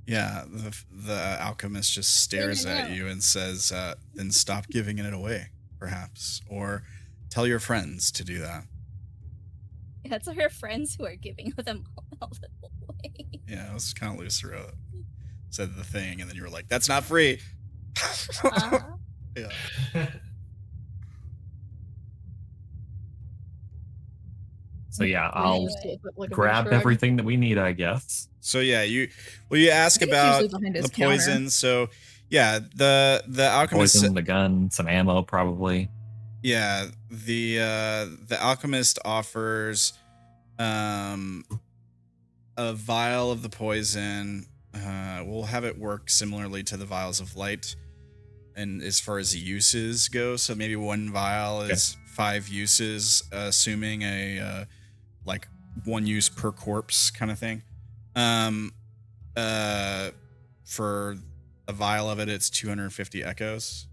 Speaker 1: Yeah, the alchemist just stares at you and says, then stop giving it away, perhaps. Or tell your friends to do that.
Speaker 7: That's her friends who are giving them all the way.
Speaker 1: Yeah, it was kind of loose throughout. Said the thing, and then you were like, that's not free. Yeah.
Speaker 5: So yeah, I'll
Speaker 3: Like a
Speaker 5: grab
Speaker 3: big shrug.
Speaker 5: everything that we need, I guess.
Speaker 1: So yeah, you ask
Speaker 3: I think it's
Speaker 1: about
Speaker 3: usually behind his
Speaker 1: the poison.
Speaker 3: counter.
Speaker 1: So yeah, the alchemist.
Speaker 5: Poison, the gun, some ammo, probably.
Speaker 1: Yeah, the alchemist offers a vial of the poison. We'll have it work similarly to the vials of light, and as far as the uses go, so maybe one vial is 5 uses, assuming a like 1 use per corpse kind of thing. For a vial of it, it's 250 echoes.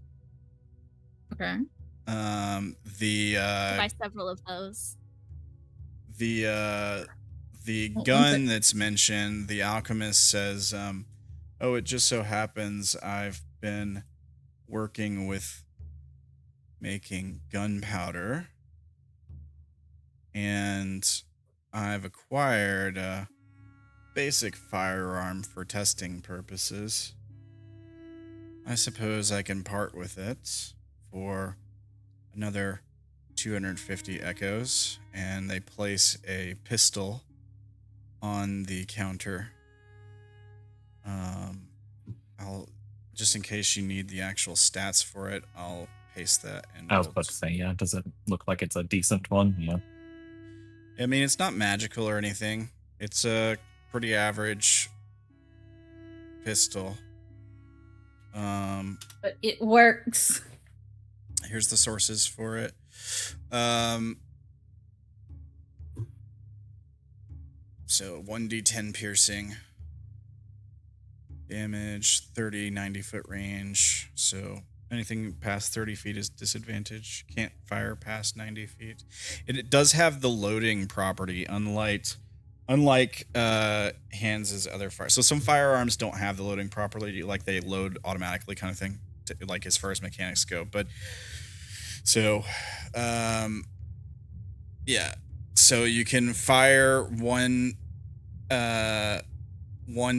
Speaker 3: Okay.
Speaker 7: Buy several of those.
Speaker 1: The
Speaker 3: Well,
Speaker 1: gun that's mentioned, the alchemist says, oh, it just so happens I've been working with making gunpowder, and I've acquired a basic firearm for testing purposes. I suppose I can part with it for another 250 echoes, and they place a pistol on the counter. I'll, just in case you need the actual stats for it, I'll paste that in.
Speaker 5: I was about to say, yeah, does it look like it's a decent one? Yeah.
Speaker 1: I mean, it's not magical or anything. It's a pretty average pistol.
Speaker 3: But it works.
Speaker 1: Here's the sources for it. So 1d10 piercing damage, 30, 90-foot range. So anything past 30 feet is disadvantage. Can't fire past 90 feet. It does have the loading property, unlike Hans's other fire. So some firearms don't have the loading property, like they load automatically kind of thing, like as far as mechanics go. But so, yeah. So you can fire one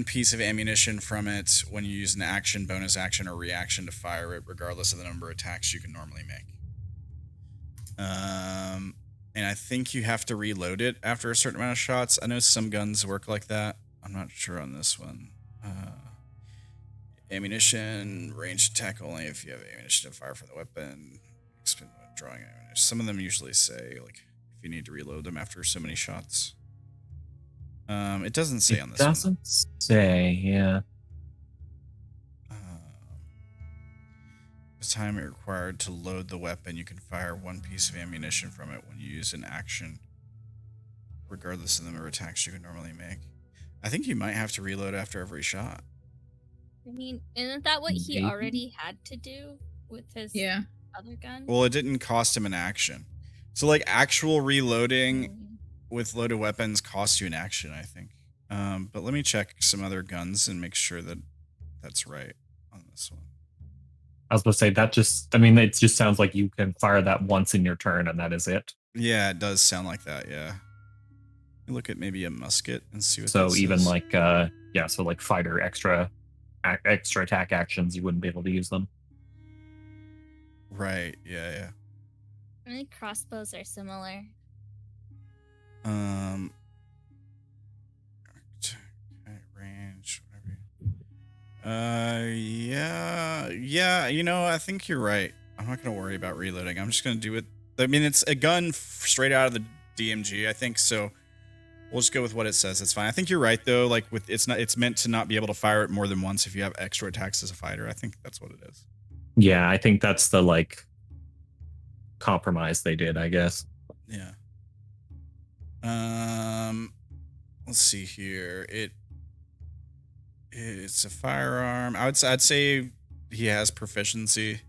Speaker 1: piece of ammunition from it when you use an action, bonus action, or reaction to fire it, regardless of the number of attacks you can normally make. And I think you have to reload it after a certain amount of shots. I know some guns work like that. I'm not sure on this one. Ammunition, ranged attack only if you have ammunition to fire from the weapon. Expend when drawing ammunition. Some of them usually say, like, if you need to reload them after so many shots. It doesn't say on this one.
Speaker 5: It doesn't say, yeah.
Speaker 1: The time it required to load the weapon, you can fire one piece of ammunition from it when you use an action, regardless of the number of attacks you can normally make. I think you might have to reload after every shot.
Speaker 7: I mean, isn't that what he
Speaker 5: Maybe.
Speaker 7: already had to do with his other gun?
Speaker 1: Well, it didn't cost him an action. So, like, actual reloading with loaded weapons costs you an action, I think. But let me check some other guns and make sure that that's right on this one.
Speaker 5: I was going to say, that just, I mean, it just sounds like you can fire that once in your turn and that is it.
Speaker 1: Yeah, it does sound like that, yeah. You look at maybe a musket and see what
Speaker 5: So
Speaker 1: that
Speaker 5: even
Speaker 1: says.
Speaker 5: like, so like fighter extra attack actions, you wouldn't be able to use them.
Speaker 1: Right, yeah.
Speaker 7: I think crossbows are similar.
Speaker 1: Range, whatever. Yeah, you know, I think you're right. I'm not going to worry about reloading. I'm just going to do it. I mean, it's a gun straight out of the DMG, I think, so we'll just go with what it says. It's fine. I think you're right, though. Like, it's meant to not be able to fire it more than once if you have extra attacks as a fighter. I think that's what it is.
Speaker 5: Yeah, I think that's the, like, compromise they did, I guess.
Speaker 1: Yeah. Let's see here. It's a firearm. I'd say he has proficiency.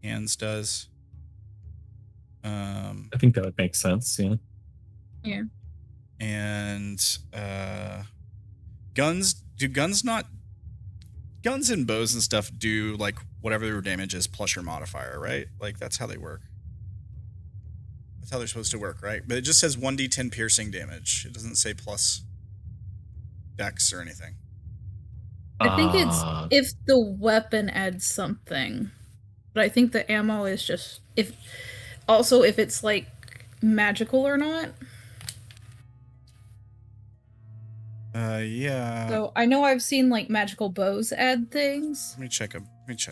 Speaker 1: Hans does.
Speaker 5: I think that would make sense, yeah.
Speaker 3: Yeah.
Speaker 1: And guns and bows and stuff do like whatever their damage is plus your modifier, right? Like that's how they work. That's how they're supposed to work, right? But it just says 1d10 piercing damage. It doesn't say plus dex or anything.
Speaker 3: I think it's if the weapon adds something. But I think the ammo is just if it's like magical or not.
Speaker 1: Yeah.
Speaker 3: So I know I've seen like magical bows add things.
Speaker 1: Let me check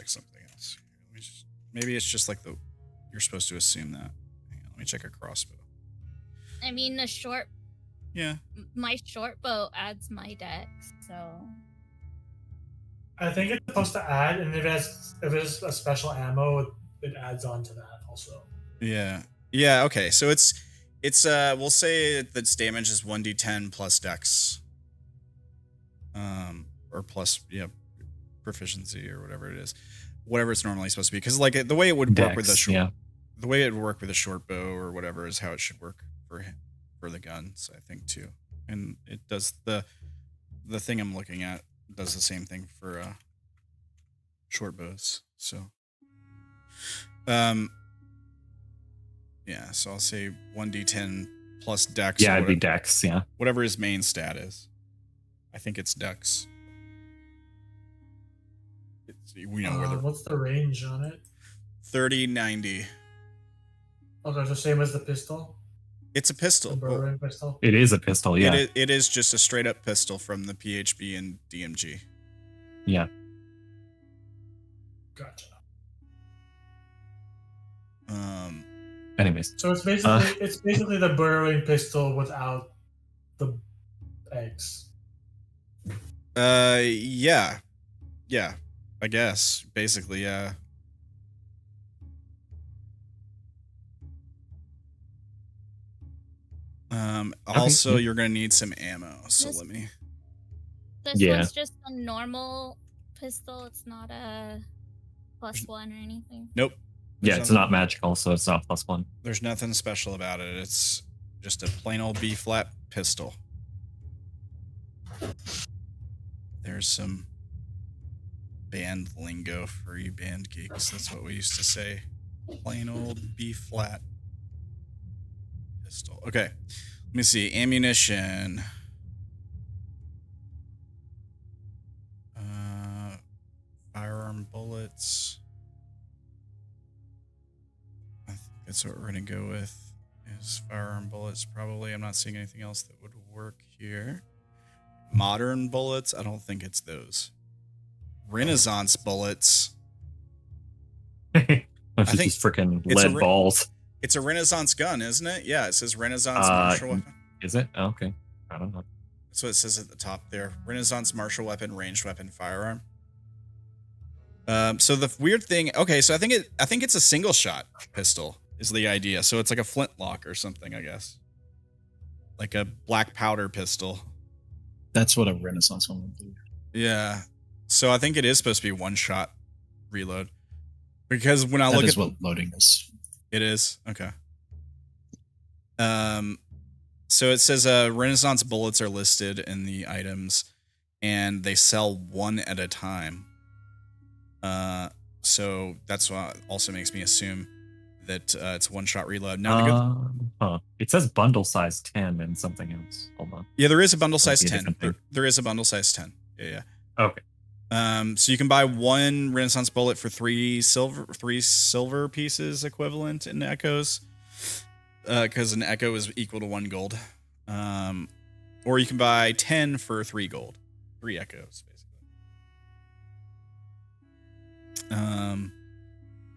Speaker 1: something else. Maybe it's just like you're supposed to assume that. Hang on, let me check a crossbow.
Speaker 7: I mean, my short bow adds my dex, so
Speaker 2: I think it's supposed to add, and if it's a special ammo, it adds on to that also.
Speaker 1: Yeah. Yeah, okay. So it's we'll say that its damage is 1d10 plus dex. Or plus proficiency or whatever it is. Whatever it's normally supposed to be. Because like the way it would work with a short the way it would work with a short bow or whatever is how it should work for the guns, I think too. And it does the thing I'm looking at does the same thing for short bows. So so I'll say 1d10 plus dex.
Speaker 5: Yeah, it'd be dex, yeah.
Speaker 1: Whatever his main stat is. I think it's dex. We know where
Speaker 2: what's the range on it?
Speaker 1: 30, 90.
Speaker 2: Okay, so same as the pistol?
Speaker 1: It's a pistol.
Speaker 2: The burrowing pistol?
Speaker 5: It is a pistol, yeah.
Speaker 1: It is just a straight up pistol from the PHB and DMG.
Speaker 5: Yeah.
Speaker 2: Gotcha.
Speaker 5: Anyways.
Speaker 2: So it's basically the burrowing pistol without the egg. points.
Speaker 1: Yeah. Yeah. I guess. Basically, yeah. Also,
Speaker 5: yeah.
Speaker 1: you're gonna need some ammo, so
Speaker 7: This-
Speaker 1: let me.
Speaker 7: This
Speaker 5: Yeah.
Speaker 7: one's just a normal pistol. It's not a +1 or anything.
Speaker 1: Nope.
Speaker 5: Yeah,
Speaker 1: There's
Speaker 5: it's
Speaker 1: nothing-
Speaker 5: not magical, so it's not +1.
Speaker 1: There's nothing special about it. It's just a plain old B flat pistol. There's some band lingo for you band geeks. That's what we used to say. Plain old B flat pistol. Okay. Let me see. Ammunition. Firearm bullets. I think that's what we're gonna go with. Is firearm bullets probably. I'm not seeing anything else that would work here. Modern bullets. I don't think it's those. Renaissance bullets.
Speaker 5: I
Speaker 1: think
Speaker 5: think freaking
Speaker 1: it's a
Speaker 5: lead balls.
Speaker 1: It's a Renaissance gun, isn't it? Yeah, it says Renaissance martial weapon.
Speaker 5: Is it? Oh, okay. I don't know.
Speaker 1: That's what it says at the top there. Renaissance martial weapon, ranged weapon, firearm. So the weird thing. Okay, so I think it's a single shot pistol is the idea. So it's like a flintlock or something, I guess. Like a black powder pistol.
Speaker 6: That's what a Renaissance one would be.
Speaker 1: Yeah. So I think it is supposed to be one shot reload. Because when I
Speaker 6: That
Speaker 1: look
Speaker 6: is
Speaker 1: at
Speaker 6: what loading is.
Speaker 1: It is? Okay. So it says Renaissance bullets are listed in the items and they sell one at a time. So that's what also makes me assume that it's one shot reload. Now,
Speaker 5: It says bundle size 10 and something else. Hold on.
Speaker 1: yeah, there is a bundle size
Speaker 5: Might be a
Speaker 1: 10.
Speaker 5: different thing.
Speaker 1: There is a bundle size 10. Yeah.
Speaker 5: Okay.
Speaker 1: So you can buy one Renaissance bullet for three silver pieces equivalent in echoes. Because an echo is equal to 1 gold. Or you can buy 10 for 3 gold. 3 echoes, basically.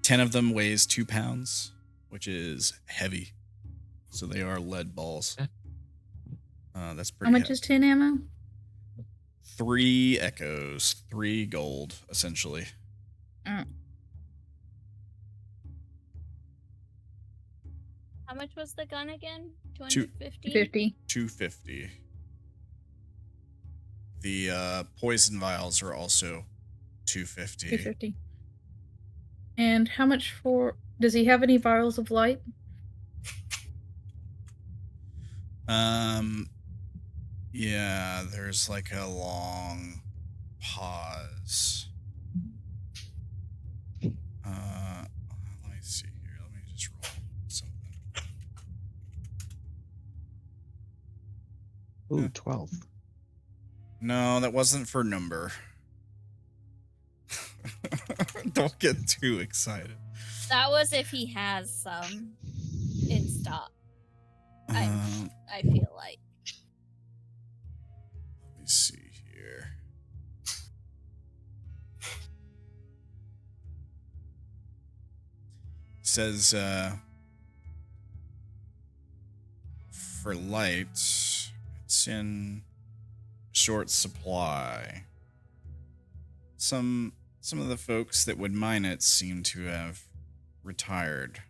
Speaker 1: 10 of them weighs 2 pounds, which is heavy. So they are lead balls. That's pretty
Speaker 3: How much
Speaker 1: heavy.
Speaker 3: is 10 ammo?
Speaker 1: 3 echoes, 3 gold, essentially.
Speaker 3: Oh.
Speaker 7: How much was the gun again?
Speaker 1: 250.
Speaker 7: 250?
Speaker 3: 50.
Speaker 1: 250. The poison vials are also 250.
Speaker 3: 250. And how much for... Does he have any vials of light?
Speaker 1: Yeah, there's like a long pause. Let me see here. Let me just roll something.
Speaker 4: Ooh, 12.
Speaker 1: No, that wasn't for number. Don't get too excited.
Speaker 7: That was if he has some in stock,
Speaker 1: Um,
Speaker 7: I feel like.
Speaker 1: Let me see here. Says for light, it's in short supply. Some of the folks that would mine it seem to have retired.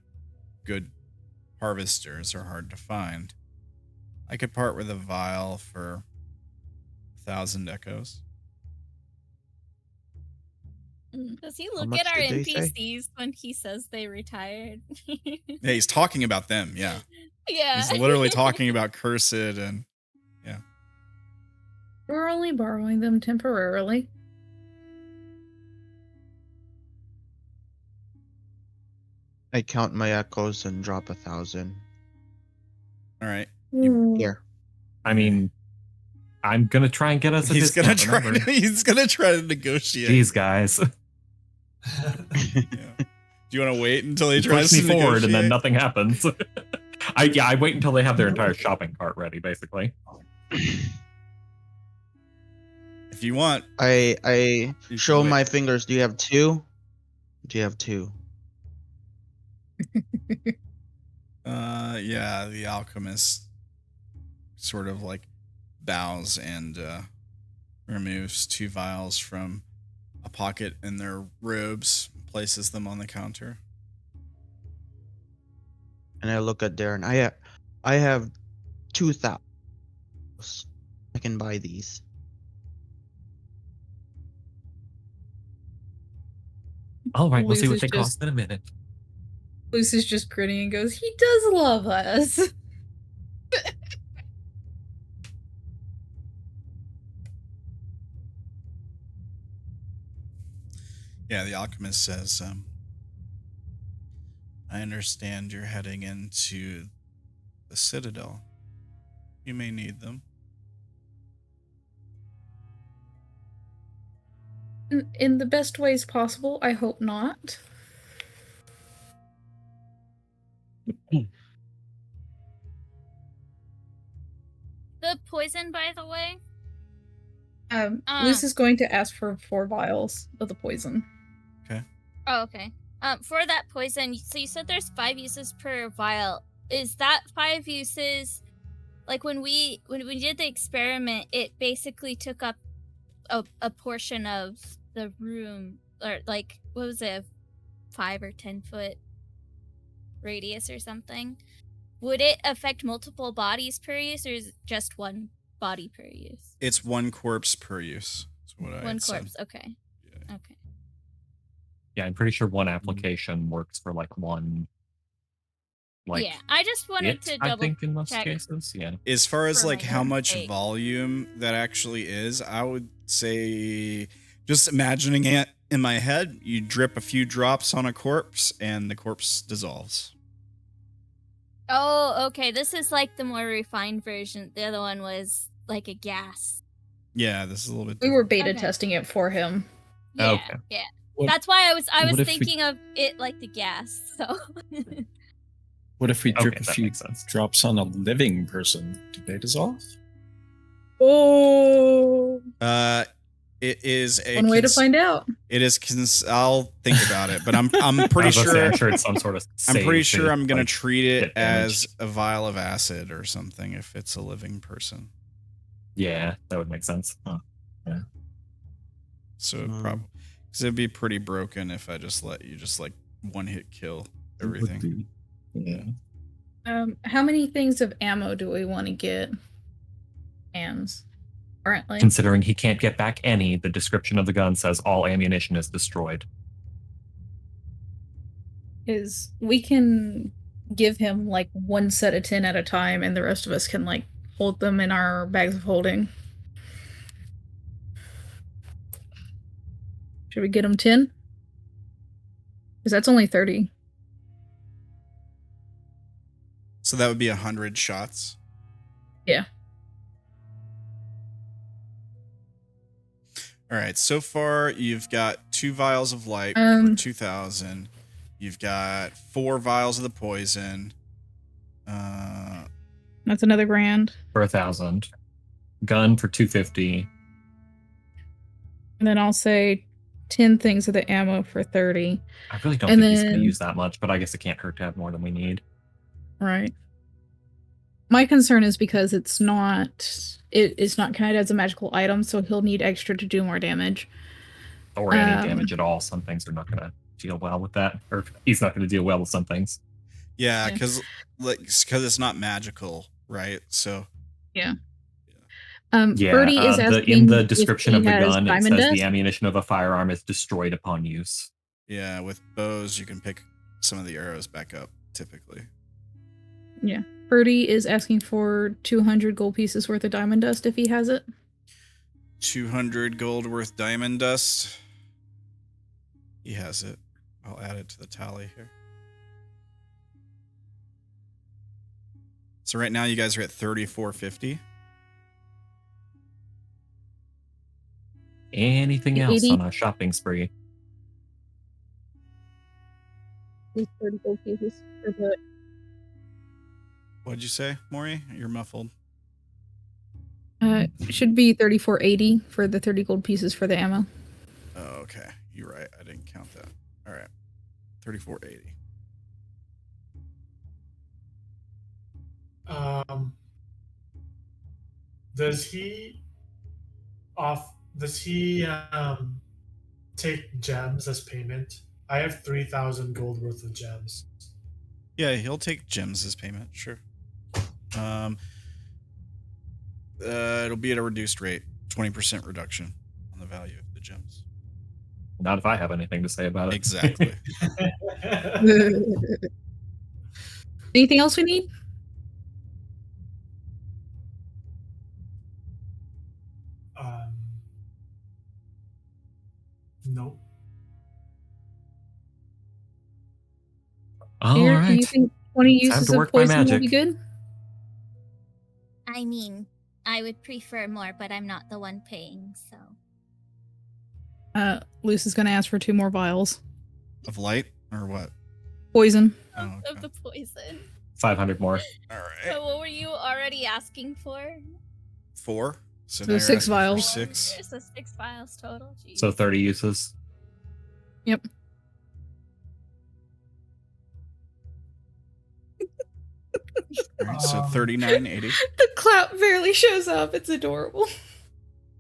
Speaker 1: Good harvesters are hard to find. I could part with a vial for 1,000 echoes.
Speaker 7: Does he
Speaker 4: How
Speaker 7: look
Speaker 4: much
Speaker 7: at our
Speaker 4: did they say?
Speaker 7: NPCs when he says they retired?
Speaker 1: Yeah, he's talking about them, yeah.
Speaker 7: Yeah.
Speaker 1: He's literally talking about Cursed and
Speaker 3: We're only borrowing them temporarily.
Speaker 4: I count my echoes and drop 1,000.
Speaker 1: all right.
Speaker 4: Here.
Speaker 5: I mean, I'm gonna try and get us a
Speaker 1: He's gonna
Speaker 5: discount.
Speaker 1: try.
Speaker 5: Remember.
Speaker 1: He's gonna try to negotiate.
Speaker 5: Jeez, guys.
Speaker 1: Yeah. Do you want to wait until he
Speaker 5: He
Speaker 1: tries
Speaker 5: pushes
Speaker 1: to
Speaker 5: me forward and then
Speaker 1: negotiate?
Speaker 5: nothing happens. I wait until they have their entire shopping cart ready, basically.
Speaker 1: If you want,
Speaker 4: I
Speaker 1: You
Speaker 4: show
Speaker 1: can
Speaker 4: my
Speaker 1: wait.
Speaker 4: fingers. Do you have 2? Do you have 2?
Speaker 1: yeah, the alchemist sort of like bows and removes 2 vials from a pocket in their robes, places them on the counter.
Speaker 4: And I look at Darren. I have 2,000. I can buy these.
Speaker 5: All right, we'll see what
Speaker 3: Lucy's
Speaker 5: they
Speaker 3: just-
Speaker 5: cost in a minute.
Speaker 3: Lucy's just grinning and goes, "He does love us."
Speaker 1: Yeah, the alchemist says, I understand you're heading into the Citadel. You may need them.
Speaker 3: In the best ways possible, I hope not.
Speaker 7: The poison, by the way.
Speaker 3: Lucy's going to ask for 4 vials of the poison.
Speaker 7: Oh, okay. For that poison, so you said there's 5 uses per vial. Is that 5 uses? Like when we did the experiment, it basically took up a portion of the room, or like what was it, 5 or 10 foot radius or something. Would it affect multiple bodies per use, or is it just one body per use?
Speaker 1: It's 1 corpse per use. That's what I
Speaker 7: One
Speaker 1: had said.
Speaker 7: corpse. Okay.
Speaker 1: Yeah.
Speaker 7: Okay.
Speaker 5: Yeah, I'm pretty sure one application works for like one. Like,
Speaker 7: yeah, I just wanted to double
Speaker 5: I think in most
Speaker 7: check.
Speaker 5: cases, yeah.
Speaker 1: As far as
Speaker 7: For
Speaker 1: like
Speaker 7: my
Speaker 1: how
Speaker 7: own
Speaker 1: much
Speaker 7: sake.
Speaker 1: volume that actually is, I would say, just imagining it in my head, you drip a few drops on a corpse and the corpse dissolves.
Speaker 7: Oh, okay. This is like the more refined version. The other one was like a gas.
Speaker 1: Yeah, this is a little bit
Speaker 3: We were
Speaker 1: different.
Speaker 3: beta
Speaker 7: Okay.
Speaker 3: testing it for him.
Speaker 7: Yeah,
Speaker 5: Okay.
Speaker 7: yeah.
Speaker 6: What-
Speaker 7: That's why I was
Speaker 6: what if we-
Speaker 7: thinking of it like the gas. So
Speaker 6: What if we drip
Speaker 5: Okay,
Speaker 6: a
Speaker 5: that
Speaker 6: few
Speaker 5: makes sense.
Speaker 6: drops on a living person? Do they dissolve?
Speaker 3: Oh,
Speaker 1: It is a
Speaker 3: one way to find out.
Speaker 1: It is. I'll think about it, but I'm
Speaker 5: I
Speaker 1: pretty
Speaker 5: was about to say,
Speaker 1: sure.
Speaker 5: I'm sure it's some sort of.
Speaker 1: I'm pretty
Speaker 5: save
Speaker 1: sure
Speaker 5: to,
Speaker 1: I'm gonna
Speaker 5: like,
Speaker 1: treat it
Speaker 5: get damage.
Speaker 1: as a vial of acid or something if it's a living person.
Speaker 5: Yeah, that would make sense. Huh.
Speaker 1: So
Speaker 4: Hmm.
Speaker 1: probably because it'd be pretty broken if I just let you just like one hit kill everything.
Speaker 6: Yeah.
Speaker 3: How many things of ammo do we want to get? Hands. Currently.
Speaker 5: Considering he can't get back any, the description of the gun says all ammunition is destroyed.
Speaker 3: Is we can give him like 1 set of 10 at a time, and the rest of us can like hold them in our bags of holding. Should we get him 10? Because that's only 30.
Speaker 1: So that would be 100 shots.
Speaker 3: Yeah.
Speaker 1: All right. So far, you've got 2 vials of light for 2,000. You've got 4 vials of the poison.
Speaker 3: That's another grand.
Speaker 5: For 1,000. Gun for 250.
Speaker 3: And then I'll say 10 things of the ammo for 30.
Speaker 5: I really don't
Speaker 3: And
Speaker 5: think he's going to
Speaker 3: then-
Speaker 5: use that much, but I guess it can't hurt to have more than we need.
Speaker 3: Right. My concern is because it's not counted as a magical item, so he'll need extra to do more damage.
Speaker 5: Or any damage at all. Some things are not going to deal well with that. Or he's not going to deal well with some things.
Speaker 1: Yeah,
Speaker 3: Yeah.
Speaker 1: because it's not magical, right? So
Speaker 5: Yeah,
Speaker 3: Birdie is asking
Speaker 5: in the
Speaker 3: if
Speaker 5: description
Speaker 3: he
Speaker 5: of the
Speaker 3: has
Speaker 5: gun, it
Speaker 3: diamond
Speaker 5: says
Speaker 3: dust.
Speaker 5: the ammunition of a firearm is destroyed upon use.
Speaker 1: yeah, with bows you can pick some of the arrows back up typically.
Speaker 3: Birdie is asking for 200 gold pieces worth of diamond dust if he has it.
Speaker 1: 200 gold worth diamond dust. He has it. I'll add it to the tally here. So right now you guys are at 3450.
Speaker 5: Anything else
Speaker 3: 80.
Speaker 5: on a shopping spree?
Speaker 3: These 30 gold pieces for the
Speaker 1: What'd you say, Maury? You're muffled.
Speaker 3: it should be 3480 for the 30 gold pieces for the ammo.
Speaker 1: Oh, okay. You're right. I didn't count that. All right. 3480.
Speaker 2: Does he take gems as payment? I have 3,000 gold worth of gems.
Speaker 1: Yeah, he'll take gems as payment. Sure. It'll be at a reduced rate, 20% reduction on the value of the gems.
Speaker 5: Not if I have anything to say about it.
Speaker 1: Exactly.
Speaker 3: Anything else we need?
Speaker 2: No.
Speaker 5: All
Speaker 3: Do
Speaker 5: right.
Speaker 3: you think 20
Speaker 5: Time
Speaker 3: uses
Speaker 5: to
Speaker 3: of
Speaker 5: work my
Speaker 3: poison will be
Speaker 5: magic.
Speaker 3: good?
Speaker 7: I mean, I would prefer more, but I'm not the one paying, so.
Speaker 3: Luce is going to ask for 2 more vials.
Speaker 1: Of light or what?
Speaker 3: Poison.
Speaker 1: Oh, okay.
Speaker 7: Of the poison.
Speaker 5: 500 more.
Speaker 1: All right.
Speaker 7: So what were you already asking for?
Speaker 1: 4. So,
Speaker 3: So
Speaker 1: now you're
Speaker 3: 6
Speaker 1: asking for
Speaker 3: vials.
Speaker 1: 6.
Speaker 7: There's a 6 vials total. Jeez.
Speaker 5: So 30 uses.
Speaker 3: Yep.
Speaker 1: All right, so 39.80.
Speaker 3: The clap barely shows up. It's adorable.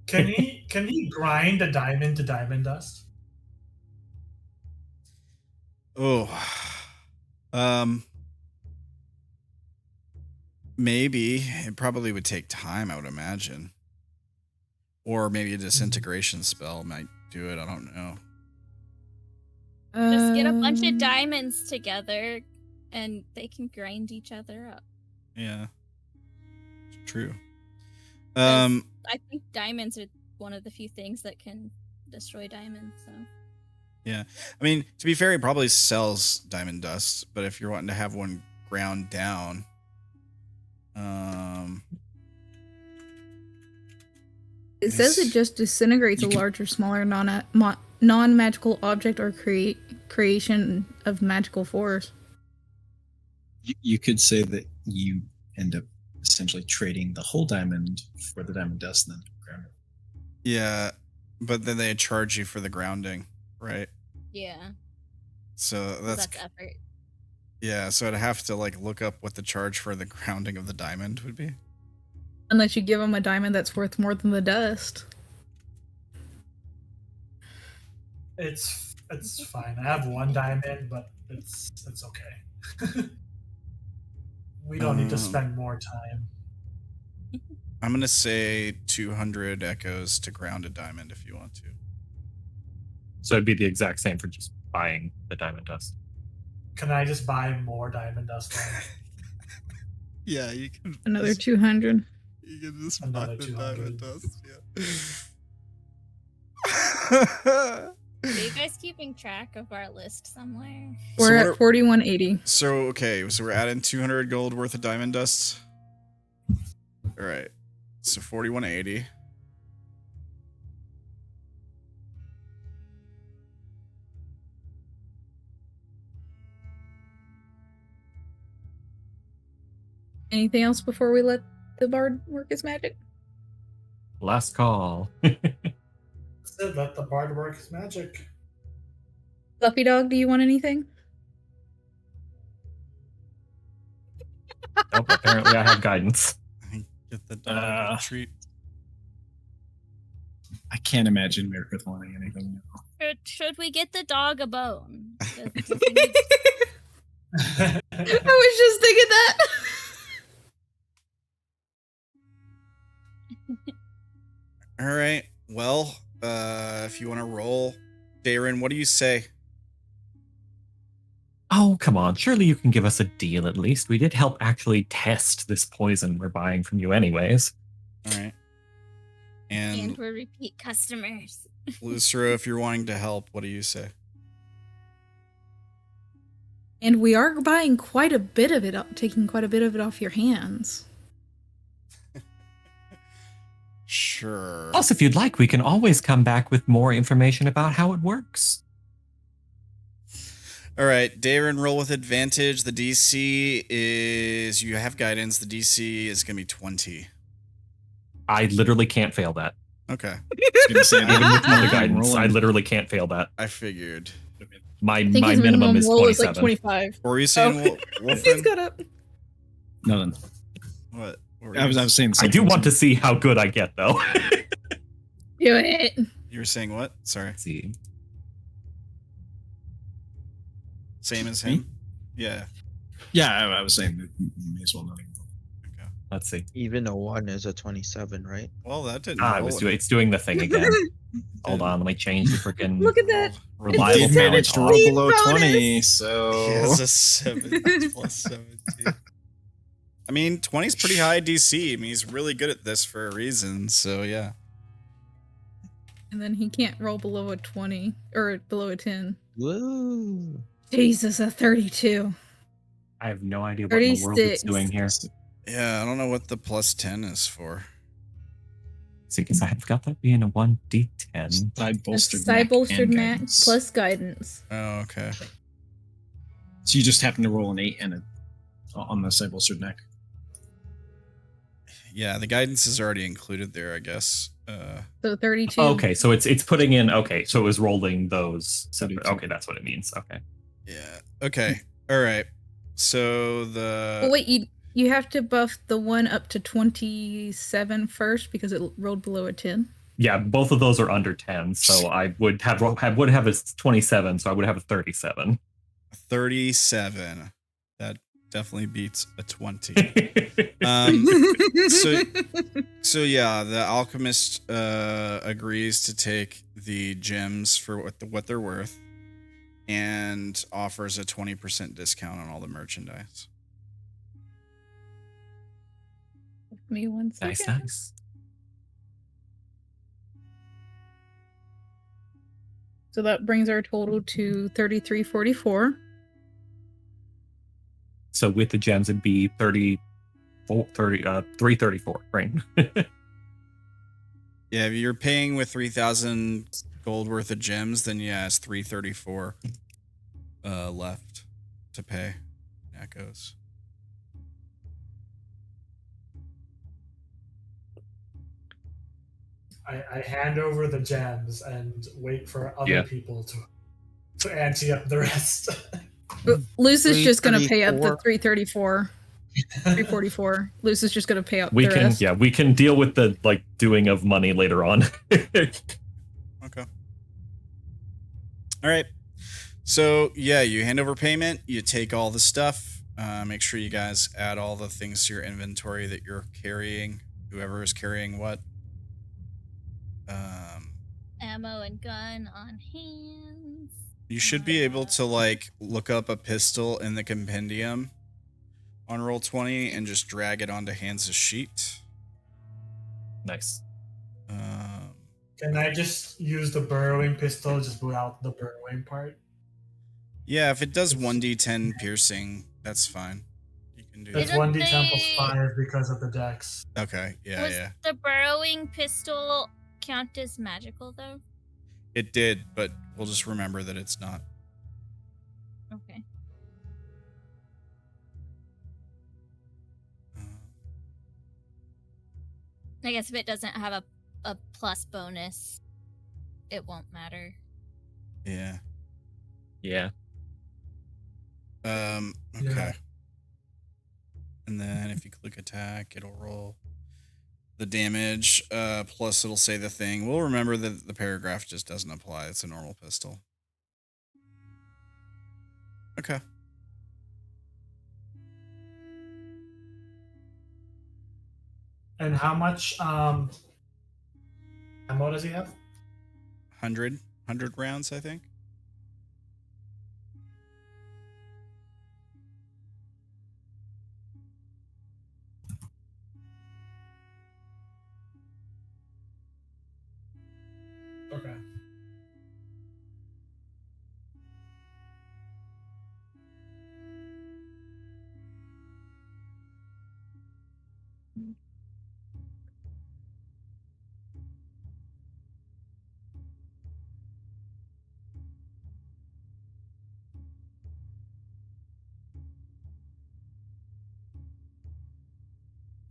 Speaker 2: Can he grind a diamond to diamond dust?
Speaker 1: Oh. Maybe. It probably would take time, I would imagine. Or maybe a disintegration spell might do it. I don't know.
Speaker 7: Just get a bunch of diamonds together, and they can grind each other up.
Speaker 1: Yeah. True.
Speaker 7: I think diamonds are one of the few things that can destroy diamonds. So.
Speaker 1: Yeah. I mean, to be fair, he probably sells diamond dust, but if you're wanting to have one ground down,
Speaker 3: It says it just disintegrates a large or smaller non-magical object or creation of magical force.
Speaker 6: You could say that you end up essentially trading the whole diamond for the diamond dust and then ground it.
Speaker 1: yeah, but then they charge you for the grounding, right?
Speaker 7: Yeah.
Speaker 1: So that's
Speaker 7: effort.
Speaker 1: yeah. So I'd have to like look up what the charge for the grounding of the diamond would be.
Speaker 3: Unless you give them a diamond that's worth more than the dust.
Speaker 2: It's fine. I have 1 diamond, but it's okay. We don't need to spend more time.
Speaker 1: I'm gonna say 200 echoes to ground a diamond if you want to.
Speaker 5: So it'd be the exact same for just buying the diamond dust.
Speaker 2: Can I just buy more diamond dust then?
Speaker 1: Yeah, you can.
Speaker 3: Another 200.
Speaker 1: You can just
Speaker 2: Another
Speaker 1: buy the
Speaker 2: 200.
Speaker 1: diamond dust. Yeah.
Speaker 7: Are you guys keeping track of our list somewhere?
Speaker 3: We're at 4180.
Speaker 1: So okay, so we're adding 200 gold worth of diamond dust. All right, so 4180.
Speaker 3: Anything else before we let the bard work his magic?
Speaker 5: Last call.
Speaker 2: That's it. Let the bard work his magic.
Speaker 3: Fluffy dog, do you want anything?
Speaker 5: Nope, apparently I have guidance.
Speaker 1: Get the dog a treat.
Speaker 6: I can't imagine Mirkith wanting anything now.
Speaker 7: Should we get the dog a bone?
Speaker 3: I was just thinking that.
Speaker 1: All right. Well, if you want to roll, Darren, what do you say?
Speaker 5: Oh, come on. Surely you can give us a deal at least. We did help actually test this poison we're buying from you anyways.
Speaker 1: All right.
Speaker 7: And
Speaker 1: And
Speaker 7: we're repeat customers.
Speaker 1: Lucero, if you're wanting to help, what do you say?
Speaker 3: And we are buying quite a bit of it, taking quite a bit of it off your hands.
Speaker 1: Sure.
Speaker 5: Plus, if you'd like, we can always come back with more information about how it works.
Speaker 1: All right, Darren, roll with advantage. The DC is, you have guidance. The DC is going to be 20.
Speaker 5: I literally can't fail that.
Speaker 1: Okay.
Speaker 5: Even with the guidance, I literally can't fail that.
Speaker 1: I figured.
Speaker 5: My
Speaker 3: I think his
Speaker 5: minimum is
Speaker 3: roll
Speaker 5: 27.
Speaker 3: is like 25.
Speaker 1: What were you saying,
Speaker 3: He's
Speaker 1: Wolfen?
Speaker 3: got up.
Speaker 6: Nothing.
Speaker 1: What
Speaker 6: I was saying.
Speaker 5: I do want to see how good I get, though.
Speaker 3: Do it.
Speaker 1: You were saying what? Sorry.
Speaker 5: Let's see.
Speaker 1: Same as
Speaker 6: Me?
Speaker 1: him? Yeah.
Speaker 6: Yeah, I was saying that you may as well not even.
Speaker 1: Okay.
Speaker 5: Let's see.
Speaker 4: Even a 1 is a 27, right?
Speaker 1: Well, that didn't.
Speaker 5: Ah, it's doing the thing again. Hold on, let me change the freaking
Speaker 3: Look at that.
Speaker 5: reliable
Speaker 6: Dave managed to roll
Speaker 3: Speed
Speaker 6: below
Speaker 3: bonus.
Speaker 6: 20, so
Speaker 1: He has a 7 plus 17. I mean, 20 is pretty high DC. I mean, he's really good at this for a reason. So yeah.
Speaker 3: And then he can't roll below a 20 or below a 10.
Speaker 4: Woo!
Speaker 3: Jesus, a 32.
Speaker 5: I have no idea what in the world it's
Speaker 3: 36.
Speaker 5: doing here.
Speaker 1: Yeah, I don't know what the plus 10 is for.
Speaker 5: See, because I have got that being a 1d10.
Speaker 6: side bolstered
Speaker 3: Side bolstered
Speaker 6: and
Speaker 3: max
Speaker 6: guidance.
Speaker 3: plus guidance.
Speaker 1: Oh, okay.
Speaker 6: So you just happen to roll an 8 and on the side bolstered neck.
Speaker 1: Yeah, the guidance is already included there, I guess.
Speaker 3: So 32.
Speaker 5: Okay, so it's putting in. Okay, so it was rolling those. So,
Speaker 6: 32.
Speaker 5: okay, that's what it means. Okay.
Speaker 1: Yeah. Okay. All right. So
Speaker 3: Well, wait, you have to buff the one up to 27 first because it rolled below a 10.
Speaker 5: Yeah, both of those are under 10, so I would have a 27, so I would have a 37.
Speaker 1: 37. That definitely beats a 20. So yeah, the alchemist agrees to take the gems for what they're worth and offers a 20% discount on all the merchandise.
Speaker 3: Give me 1 second.
Speaker 5: Nice, nice.
Speaker 3: So that brings our total to 33.44.
Speaker 5: So with the gems, it'd be 334, right?
Speaker 1: Yeah, if you're paying with 3,000 gold worth of gems, then yeah, it's 334 left to pay. That goes.
Speaker 2: I hand over the gems and wait for other
Speaker 5: Yeah.
Speaker 2: people to ante up the rest.
Speaker 3: Luce is just going to pay up the
Speaker 4: 334.
Speaker 3: 344. Luce is just going to pay up
Speaker 5: We
Speaker 3: the
Speaker 5: can,
Speaker 3: rest.
Speaker 5: yeah, we can deal with the doing of money later on.
Speaker 1: Okay. All right. So yeah, you hand over payment. You take all the stuff. Make sure you guys add all the things to your inventory that you're carrying. Whoever is carrying what.
Speaker 7: Ammo and gun on hands.
Speaker 1: You should be able to look up a pistol in the compendium on Roll20 and just drag it onto Hans' sheet.
Speaker 5: Nice.
Speaker 2: Can I just use the burrowing pistol just without the burrowing part?
Speaker 1: Yeah, if it does 1d10 piercing, that's fine. You can do
Speaker 2: It's
Speaker 1: that.
Speaker 2: 1d10 plus 5 because of the dex.
Speaker 1: Okay, yeah,
Speaker 7: Was
Speaker 1: yeah.
Speaker 7: the burrowing pistol count as magical though?
Speaker 1: It did, but we'll just remember that it's not.
Speaker 7: Okay. I guess if it doesn't have a plus bonus, it won't matter.
Speaker 1: Yeah.
Speaker 5: Yeah.
Speaker 1: Okay.
Speaker 2: Yeah.
Speaker 1: And then if you click attack, it'll roll the damage. Plus it'll say the thing. We'll remember that the paragraph just doesn't apply. It's a normal pistol. Okay.
Speaker 2: And how much ammo does he have?
Speaker 1: 100 rounds, I think.
Speaker 2: Okay.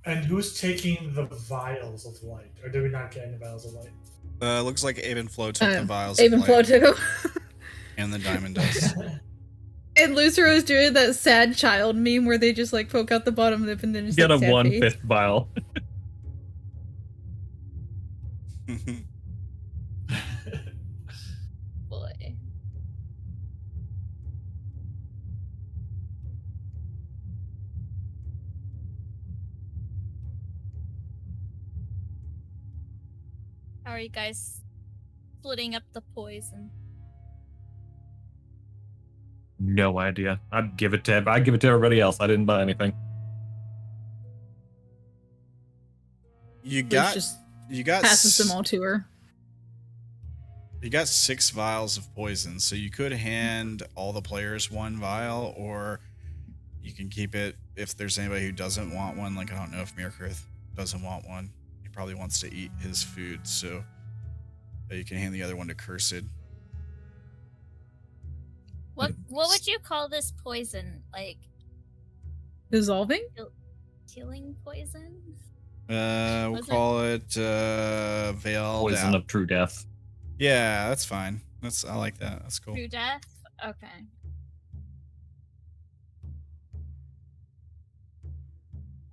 Speaker 2: And who's taking the vials of light? Or do we not get any vials of light?
Speaker 1: Looks like Abe and Flo took the vials.
Speaker 3: Abe and
Speaker 1: of
Speaker 3: Flo
Speaker 1: light
Speaker 3: took 'em.
Speaker 1: and the diamond dust.
Speaker 3: And Lucero's doing that sad child meme where they just like poke out the bottom lip and then just
Speaker 5: Get
Speaker 3: like,
Speaker 5: a
Speaker 3: sad
Speaker 5: 1/5
Speaker 3: face.
Speaker 5: vial.
Speaker 7: Boy. How are you guys splitting up the poison?
Speaker 5: No idea. I'd give it to everybody else. I didn't buy anything.
Speaker 1: You
Speaker 3: Luce
Speaker 1: got
Speaker 3: just
Speaker 1: you got
Speaker 3: passes them
Speaker 1: s-
Speaker 3: all to her.
Speaker 1: You got 6 vials of poison, so you could hand all the players 1 vial, or you can keep it if there's anybody who doesn't want one. Like, I don't know if Mirkrith doesn't want one. He probably wants to eat his food, so you can hand the other one to Cursed.
Speaker 7: What would you call this poison? Like
Speaker 3: Dissolving?
Speaker 7: killing poison?
Speaker 1: We'll
Speaker 7: Was it-
Speaker 1: call it Veiled
Speaker 5: Poison
Speaker 1: Out.
Speaker 5: of true death.
Speaker 1: Yeah, that's fine. I like that. That's cool.
Speaker 7: True death? Okay.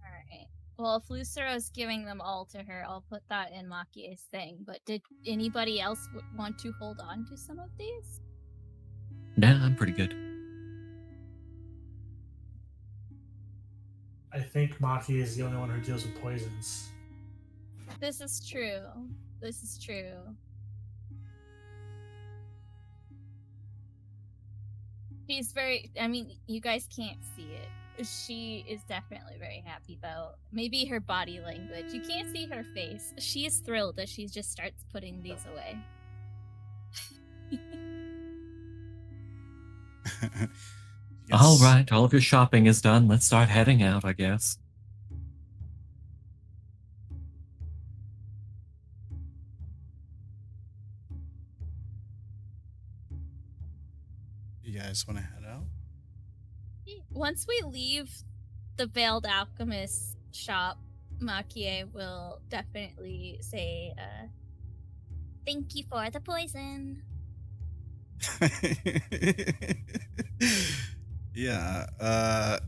Speaker 7: Alright. Well, if Lucero's giving them all to her, I'll put that in Makie's thing. But did anybody else want to hold on to some of these?
Speaker 5: Nah, I'm pretty good.
Speaker 2: I think Maki is the only one who deals with poisons.
Speaker 7: This is true. This is true. She's very, I mean, you guys can't see it. She is definitely very happy, though. Maybe her body language. You can't see her face. She is thrilled as she just starts putting these away.
Speaker 5: All right, all of your shopping is done. Let's start heading out, I guess.
Speaker 1: You guys want to head out?
Speaker 7: Once we leave the Veiled Alchemist shop, Makie will definitely say, thank you for the poison.
Speaker 1: Yeah.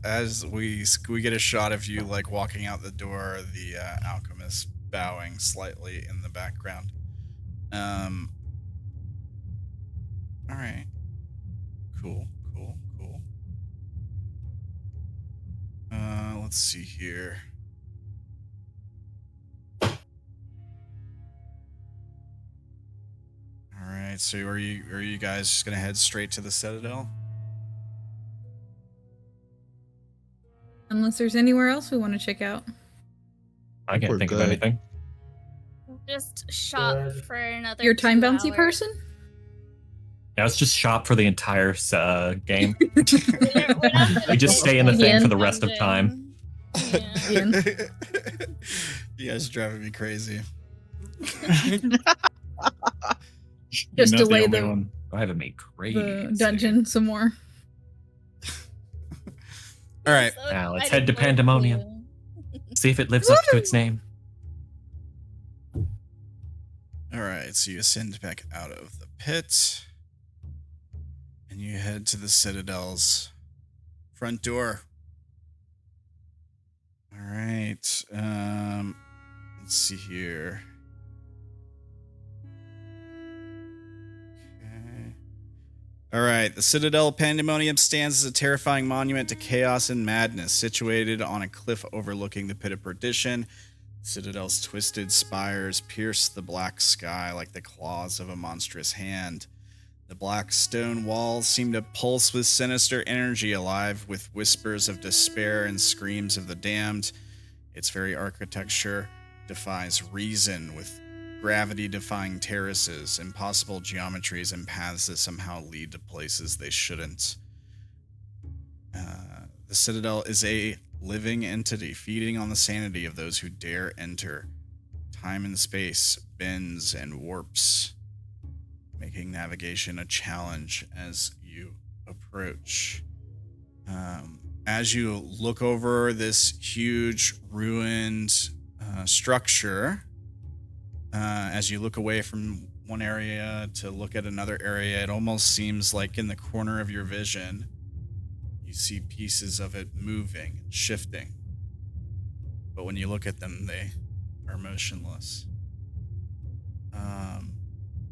Speaker 1: As we get a shot of you like walking out the door, the alchemist bowing slightly in the background. All right. Cool. Let's see here. All right. So are you guys just gonna head straight to the Citadel?
Speaker 3: Unless there's anywhere else we want to check out.
Speaker 5: I can't
Speaker 4: We're
Speaker 5: think of
Speaker 4: good.
Speaker 5: anything.
Speaker 7: Just shop
Speaker 2: Good.
Speaker 7: for another
Speaker 3: Your time
Speaker 7: 2
Speaker 3: bouncy
Speaker 7: hours.
Speaker 3: person?
Speaker 5: Yeah, let's just shop for the entire game.
Speaker 7: We're not gonna
Speaker 5: We just
Speaker 7: get
Speaker 5: stay in the thing
Speaker 3: Ian.
Speaker 5: for the rest of time.
Speaker 7: Yeah.
Speaker 3: Ian.
Speaker 1: You guys are driving me crazy.
Speaker 6: You're
Speaker 3: Just
Speaker 6: not the
Speaker 3: delay
Speaker 6: only
Speaker 3: the-
Speaker 6: one.
Speaker 5: Driving me crazy.
Speaker 3: The dungeon some more.
Speaker 1: All right.
Speaker 7: So
Speaker 5: Now, let's
Speaker 7: excited
Speaker 5: head to
Speaker 7: for
Speaker 5: Pandemonium.
Speaker 7: you.
Speaker 5: See if it lives up to its name.
Speaker 1: All right, so you ascend back out of the pit, and you head to the Citadel's front door. All right, let's see here. Okay. All right, the Citadel of Pandemonium stands as a terrifying monument to chaos and madness, situated on a cliff overlooking the pit of perdition. Citadel's twisted spires pierce the black sky like the claws of a monstrous hand. The black stone walls seem to pulse with sinister energy, alive with whispers of despair and screams of the damned. Its very architecture defies reason, with gravity-defying terraces, impossible geometries, and paths that somehow lead to places they shouldn't. The Citadel is a living entity feeding on the sanity of those who dare enter. Time and space bends and warps, making navigation a challenge as you approach. As you look over this huge ruined structure, as you look away from one area to look at another area, it almost seems like in the corner of your vision, You see pieces of it moving and shifting. But when you look at them, they are motionless.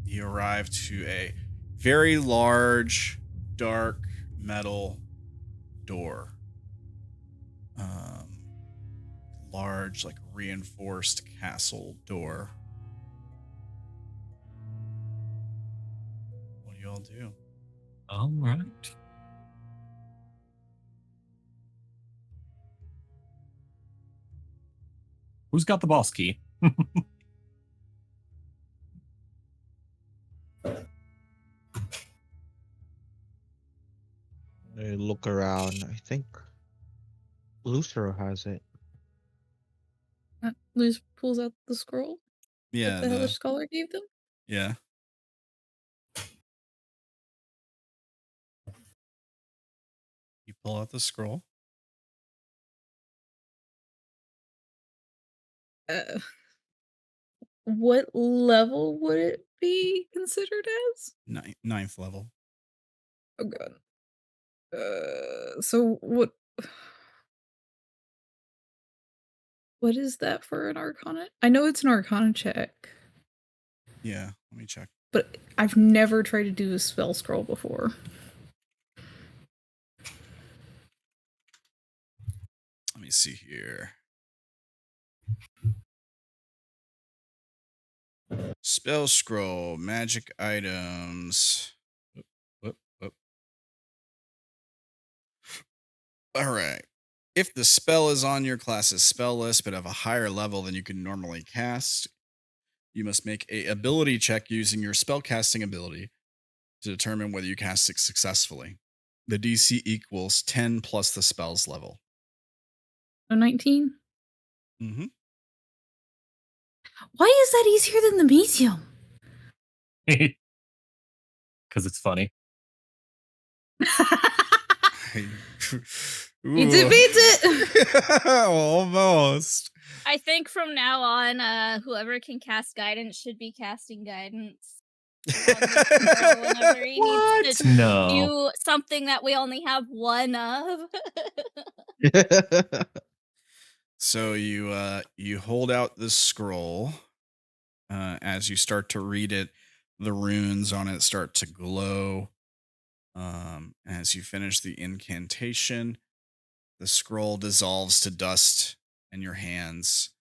Speaker 1: You arrive to a very large, dark metal door. Large, like reinforced castle door. What do y'all do?
Speaker 5: All right. Who's got the boss key?
Speaker 4: I look around. I think Lucero has it.
Speaker 3: Luz pulls out the scroll
Speaker 1: Yeah,
Speaker 3: that the Hellish Scholar gave them.
Speaker 1: yeah. You pull out the scroll.
Speaker 3: What level would it be considered as?
Speaker 1: Ninth level.
Speaker 3: Oh god. So what? What is that for an Arcana? I know it's an Arcana check,
Speaker 1: Yeah, let me check.
Speaker 3: but I've never tried to do a spell scroll before.
Speaker 1: Let me see here. Spell scroll, magic items. Whoop. All right. If the spell is on your class's spell list but of a higher level than you can normally cast, you must make a ability check using your spellcasting ability to determine whether you cast it successfully. The DC equals 10 plus the spell's level.
Speaker 3: A 19?
Speaker 1: Mm-hmm.
Speaker 3: Why is that easier than the medium?
Speaker 5: Because it's funny.
Speaker 3: Beats it.
Speaker 1: Almost.
Speaker 7: I think from now on, whoever can cast guidance should be casting guidance. Whenever he needs to
Speaker 5: No.
Speaker 7: do something that we only have one of.
Speaker 1: So you hold out the scroll. As you start to read it, the runes on it start to glow. As you finish the incantation, the scroll dissolves to dust in your hands.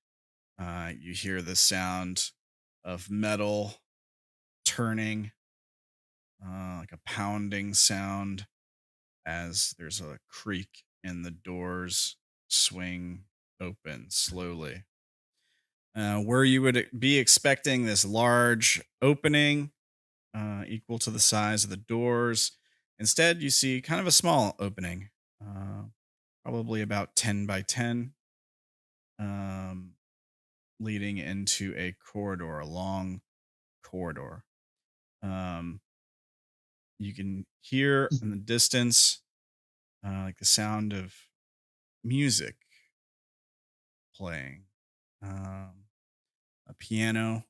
Speaker 1: You hear the sound of metal turning, like a pounding sound, as there's a creak and the doors swing open slowly. Where you would be expecting this large opening equal to the size of the doors, instead you see kind of a small opening, probably about 10 by 10, leading into a corridor, a long corridor. You can hear in the distance like the sound of music playing, a piano.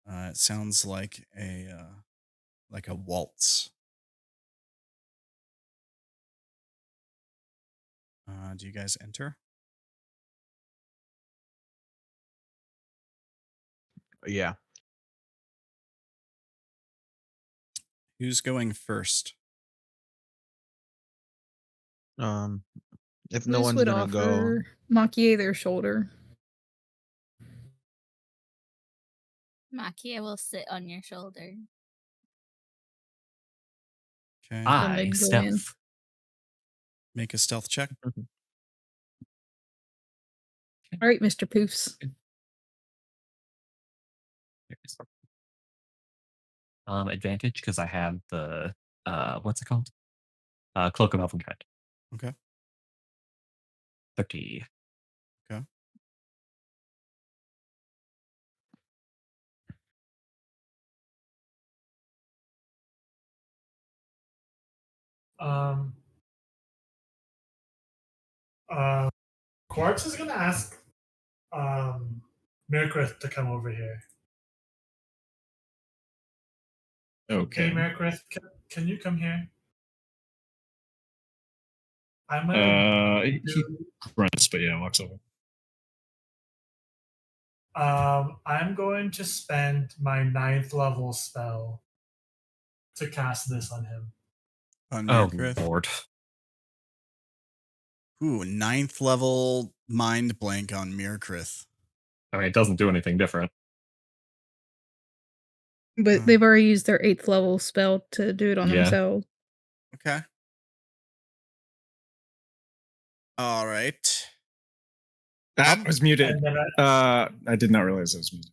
Speaker 1: It sounds like a waltz. Do you guys enter?
Speaker 4: Yeah.
Speaker 1: Who's going first?
Speaker 4: If no
Speaker 3: Luz
Speaker 4: one's
Speaker 3: would
Speaker 4: gonna go,
Speaker 3: offer Makie their shoulder.
Speaker 7: Makia will sit on your shoulder.
Speaker 1: Okay.
Speaker 3: Then they'd go in.
Speaker 5: Stealth.
Speaker 1: Make a stealth check.
Speaker 3: All right, Mr. Poofs.
Speaker 5: Advantage because I have the what's it called? Cloak of Elven Dread.
Speaker 1: Okay.
Speaker 5: 30.
Speaker 1: Okay.
Speaker 2: Quartz is gonna ask Mirkrith to come over here.
Speaker 6: Okay.
Speaker 2: Hey, Mirkrith, can you come here? I'm gonna
Speaker 6: He
Speaker 2: do.
Speaker 6: grunts, but yeah, walks over.
Speaker 2: I'm going to spend my 9th level spell to cast this on him.
Speaker 1: On
Speaker 5: Oh
Speaker 1: Mirkrith.
Speaker 5: lord.
Speaker 1: Ooh, 9th level mind blank on Mirkrith.
Speaker 5: I mean, it doesn't do anything different.
Speaker 3: But they've already used their 8th level spell to do it on
Speaker 5: Yeah.
Speaker 3: themselves.
Speaker 1: Okay. All right.
Speaker 6: That was muted.
Speaker 2: And then
Speaker 6: I did not realize it was muted.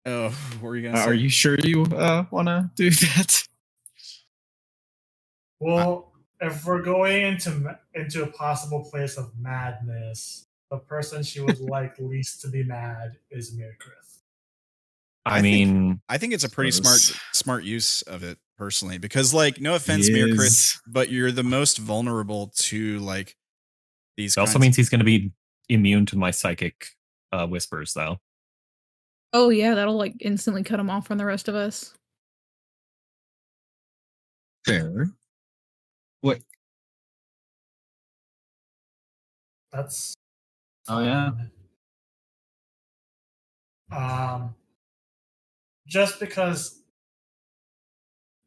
Speaker 1: Oh, what were you gonna say?
Speaker 6: Are you sure you want to do that?
Speaker 2: well, if we're going into a possible place of madness, the person she would like least to be mad is Mirkrith.
Speaker 5: I mean,
Speaker 1: I think it's a pretty
Speaker 6: Suppose.
Speaker 1: smart use of it personally, because like, no offense,
Speaker 6: He
Speaker 1: Mirkrith,
Speaker 6: is.
Speaker 1: but you're the most vulnerable to like these.
Speaker 5: it also means he's going to be immune to my psychic whispers, though.
Speaker 3: Oh yeah, that'll like instantly cut him off from the rest of us.
Speaker 6: Fair. What?
Speaker 2: That's
Speaker 6: Oh yeah.
Speaker 2: Just because,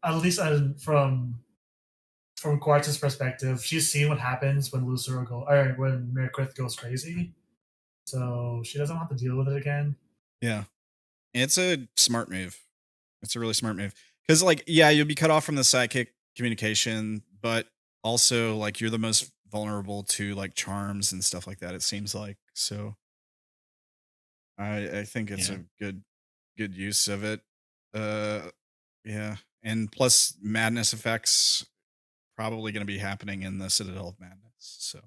Speaker 2: at least from Quartz's perspective, she's seen what happens when when Mirkrith goes crazy, so she doesn't have to deal with it again.
Speaker 1: Yeah, it's a smart move. It's a really smart move because, like, yeah, you'll be cut off from the psychic communication, but also like you're the most vulnerable to like charms and stuff like that. It seems like so. I think it's
Speaker 6: Yeah.
Speaker 1: a good use of it. Yeah, and plus madness effects probably going to be happening in the Citadel of Madness. So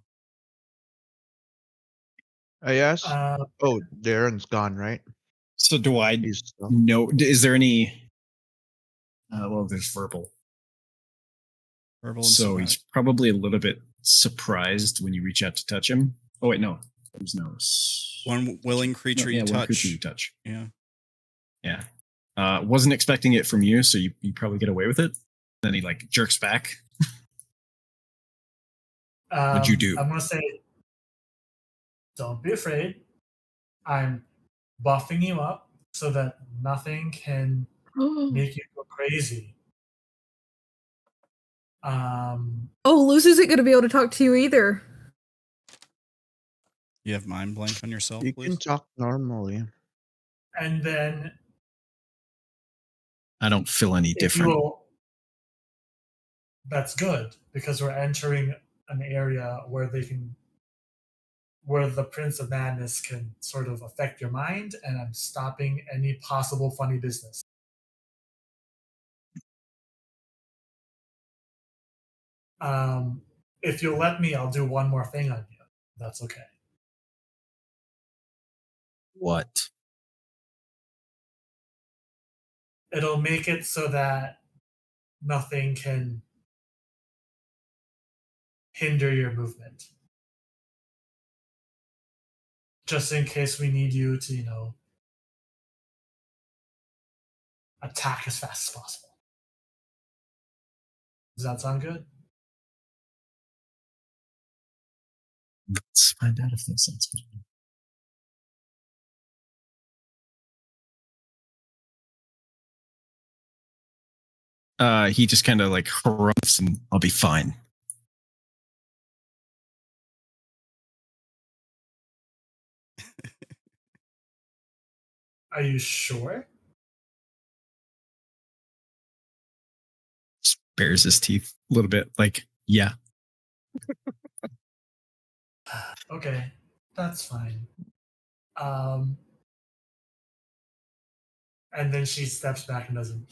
Speaker 4: Yes.
Speaker 2: Uh,
Speaker 4: Oh, Darren's gone, right?
Speaker 6: So do I
Speaker 4: He's still.
Speaker 6: know? Is there any? Well, there's verbal.
Speaker 1: verbal and
Speaker 6: So
Speaker 1: somatic.
Speaker 6: he's probably a little bit surprised when you reach out to touch him. Oh wait, no. There's no.
Speaker 1: One willing creature you
Speaker 6: One
Speaker 1: touch.
Speaker 6: creature you touch.
Speaker 1: Yeah.
Speaker 6: Yeah. Wasn't expecting it from you, so you probably get away with it. Then he like jerks back. What'd you do?
Speaker 2: I'm gonna say, don't be afraid. I'm buffing you up so that nothing can make you go crazy.
Speaker 3: Oh, Luce isn't going to be able to talk to you either.
Speaker 1: You have mind blank on yourself,
Speaker 4: You
Speaker 1: please?
Speaker 4: can talk normally.
Speaker 2: And then
Speaker 6: I don't feel any
Speaker 2: if
Speaker 6: different.
Speaker 2: you will, that's good because we're entering an area where the Prince of Madness can sort of affect your mind, and I'm stopping any possible funny business. If you'll let me, I'll do one more thing on you. That's okay.
Speaker 6: What?
Speaker 2: It'll make it so that nothing can hinder your movement. Just in case we need you to, attack as fast as possible. Does that sound good?
Speaker 6: Let's find out if that sounds good. He just kind of like harumphs and I'll be fine.
Speaker 2: Are you sure?
Speaker 6: Bares his teeth a little bit, like, yeah.
Speaker 2: Okay, that's fine. And then she steps back and doesn't.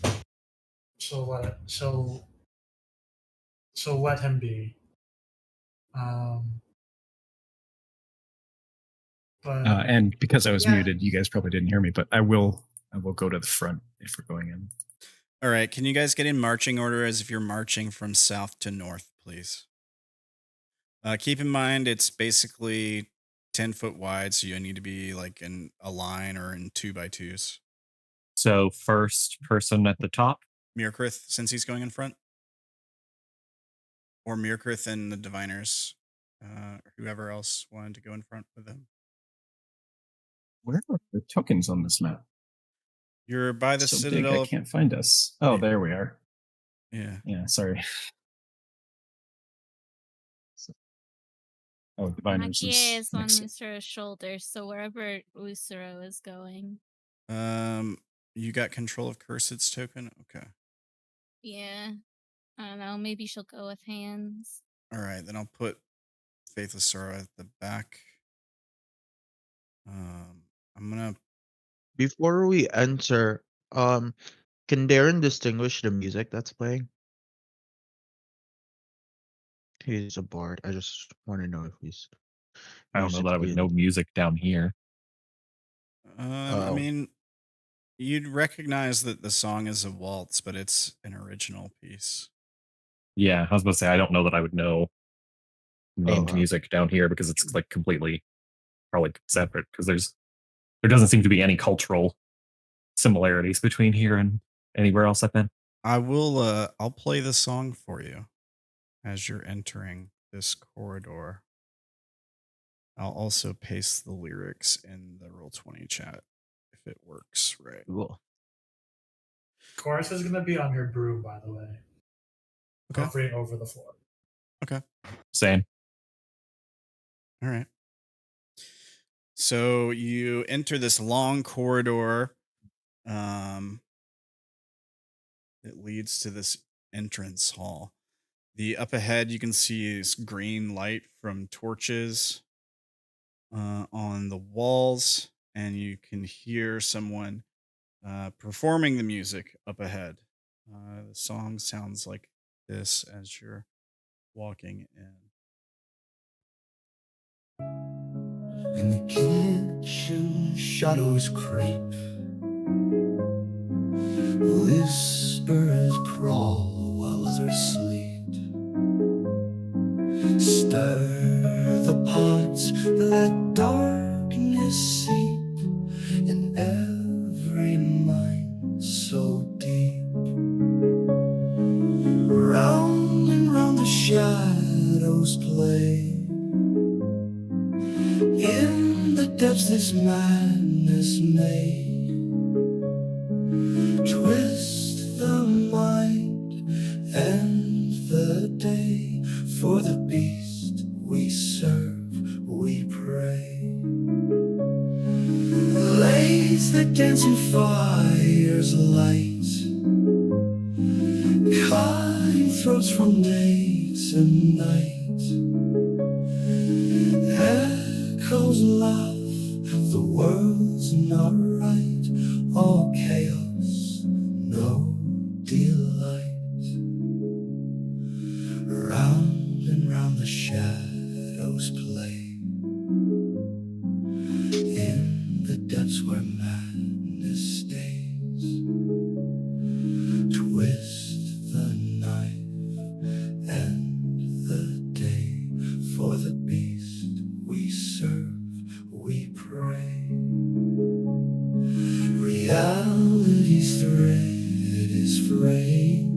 Speaker 2: She'll let him be. But
Speaker 6: And because I was
Speaker 2: Yeah.
Speaker 6: muted, you guys probably didn't hear me, but I will go to the front if we're going in.
Speaker 1: All right. Can you guys get in marching order as if you're marching from south to north, please? Keep in mind, it's basically 10 foot wide, so you need to be like in a line or in 2x2s.
Speaker 5: So first person at the top.
Speaker 1: Mirkrith, since he's going in front. Or Mirkrith and the diviners whoever else wanted to go in front with him.
Speaker 6: Where are the tokens on this map?
Speaker 1: You're by the
Speaker 6: So big,
Speaker 1: Citadel
Speaker 6: I
Speaker 1: of
Speaker 6: can't find us. Oh, there we are.
Speaker 1: Yeah.
Speaker 6: Yeah, sorry. Oh, diviners
Speaker 7: Makie is on
Speaker 6: next.
Speaker 7: Lucero's shoulder, so wherever Lucero is going.
Speaker 1: You got control of Cursed's token? Okay.
Speaker 7: Yeah. I don't know. Maybe she'll go with hands.
Speaker 1: All right, then I'll put Faithless Sorrow at the back. I'm gonna.
Speaker 4: Before we enter, can Darren distinguish the music that's playing? He's a bard. I just want to know if he's
Speaker 5: I don't know that I would know music down here.
Speaker 1: I mean, you'd recognize that the song is a waltz, but it's an original piece.
Speaker 5: Yeah, I was about to say I don't know that I would know named music down here because it's like completely probably separate because there doesn't seem to be any cultural similarities between here and anywhere else I've been.
Speaker 1: I'll play the song for you as you're entering this corridor. I'll also paste the lyrics in the Roll20 chat if it works right.
Speaker 4: Cool.
Speaker 2: Chorus is going to be on her broom, by the way.
Speaker 1: Okay.
Speaker 2: Hovering over the floor.
Speaker 1: Okay.
Speaker 5: Same.
Speaker 1: All right. So you enter this long corridor. It leads to this entrance hall. Up ahead, you can see this green light from torches on the walls, and you can hear someone performing the music up ahead. The song sounds like this as you're walking in.
Speaker 8: In the kitchen, shadows creep. Whispers crawl while others sleep. Stir the pots, let darkness seep in every mind so deep. Round and round the shadows play. In the depths this madness may twist the mind and the day. For the beast we serve, we pray. Lays the dancing fires light, cutting throats from day to night. Echoes laugh, the world's not right. All chaos, no delight. Round and round the shadows play. In the depths where madness stays. Twist the knife and the day. For the beast we serve, we pray. Reality's thread is frayed.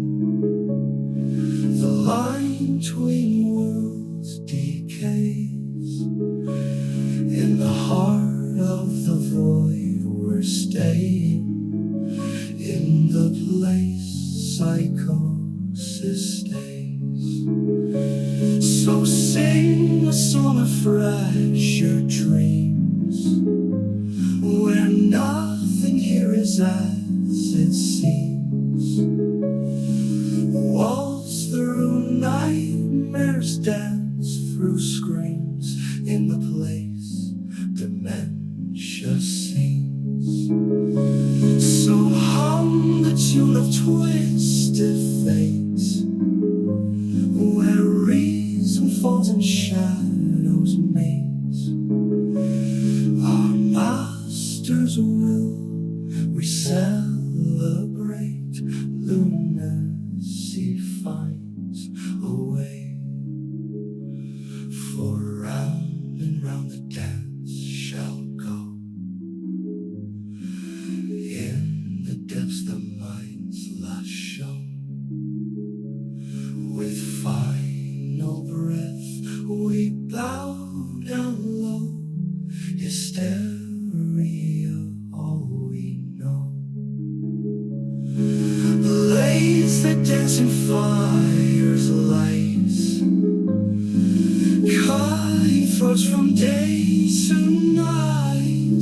Speaker 8: The line between worlds decays. In the heart of the void we're staying. In the place psychosis stays. So sing a song of fractured dreams, where nothing here is as it seems. Waltz through nightmares, dance through screams. In the place dementia sings. So hum the tune of twisted fates, where reason falls in shadows maze. Our master's will we celebrate. Lunacy finds a way. For round and round the dance shall go. In the depths the mind's last show. With final breath we bow floats from day to night,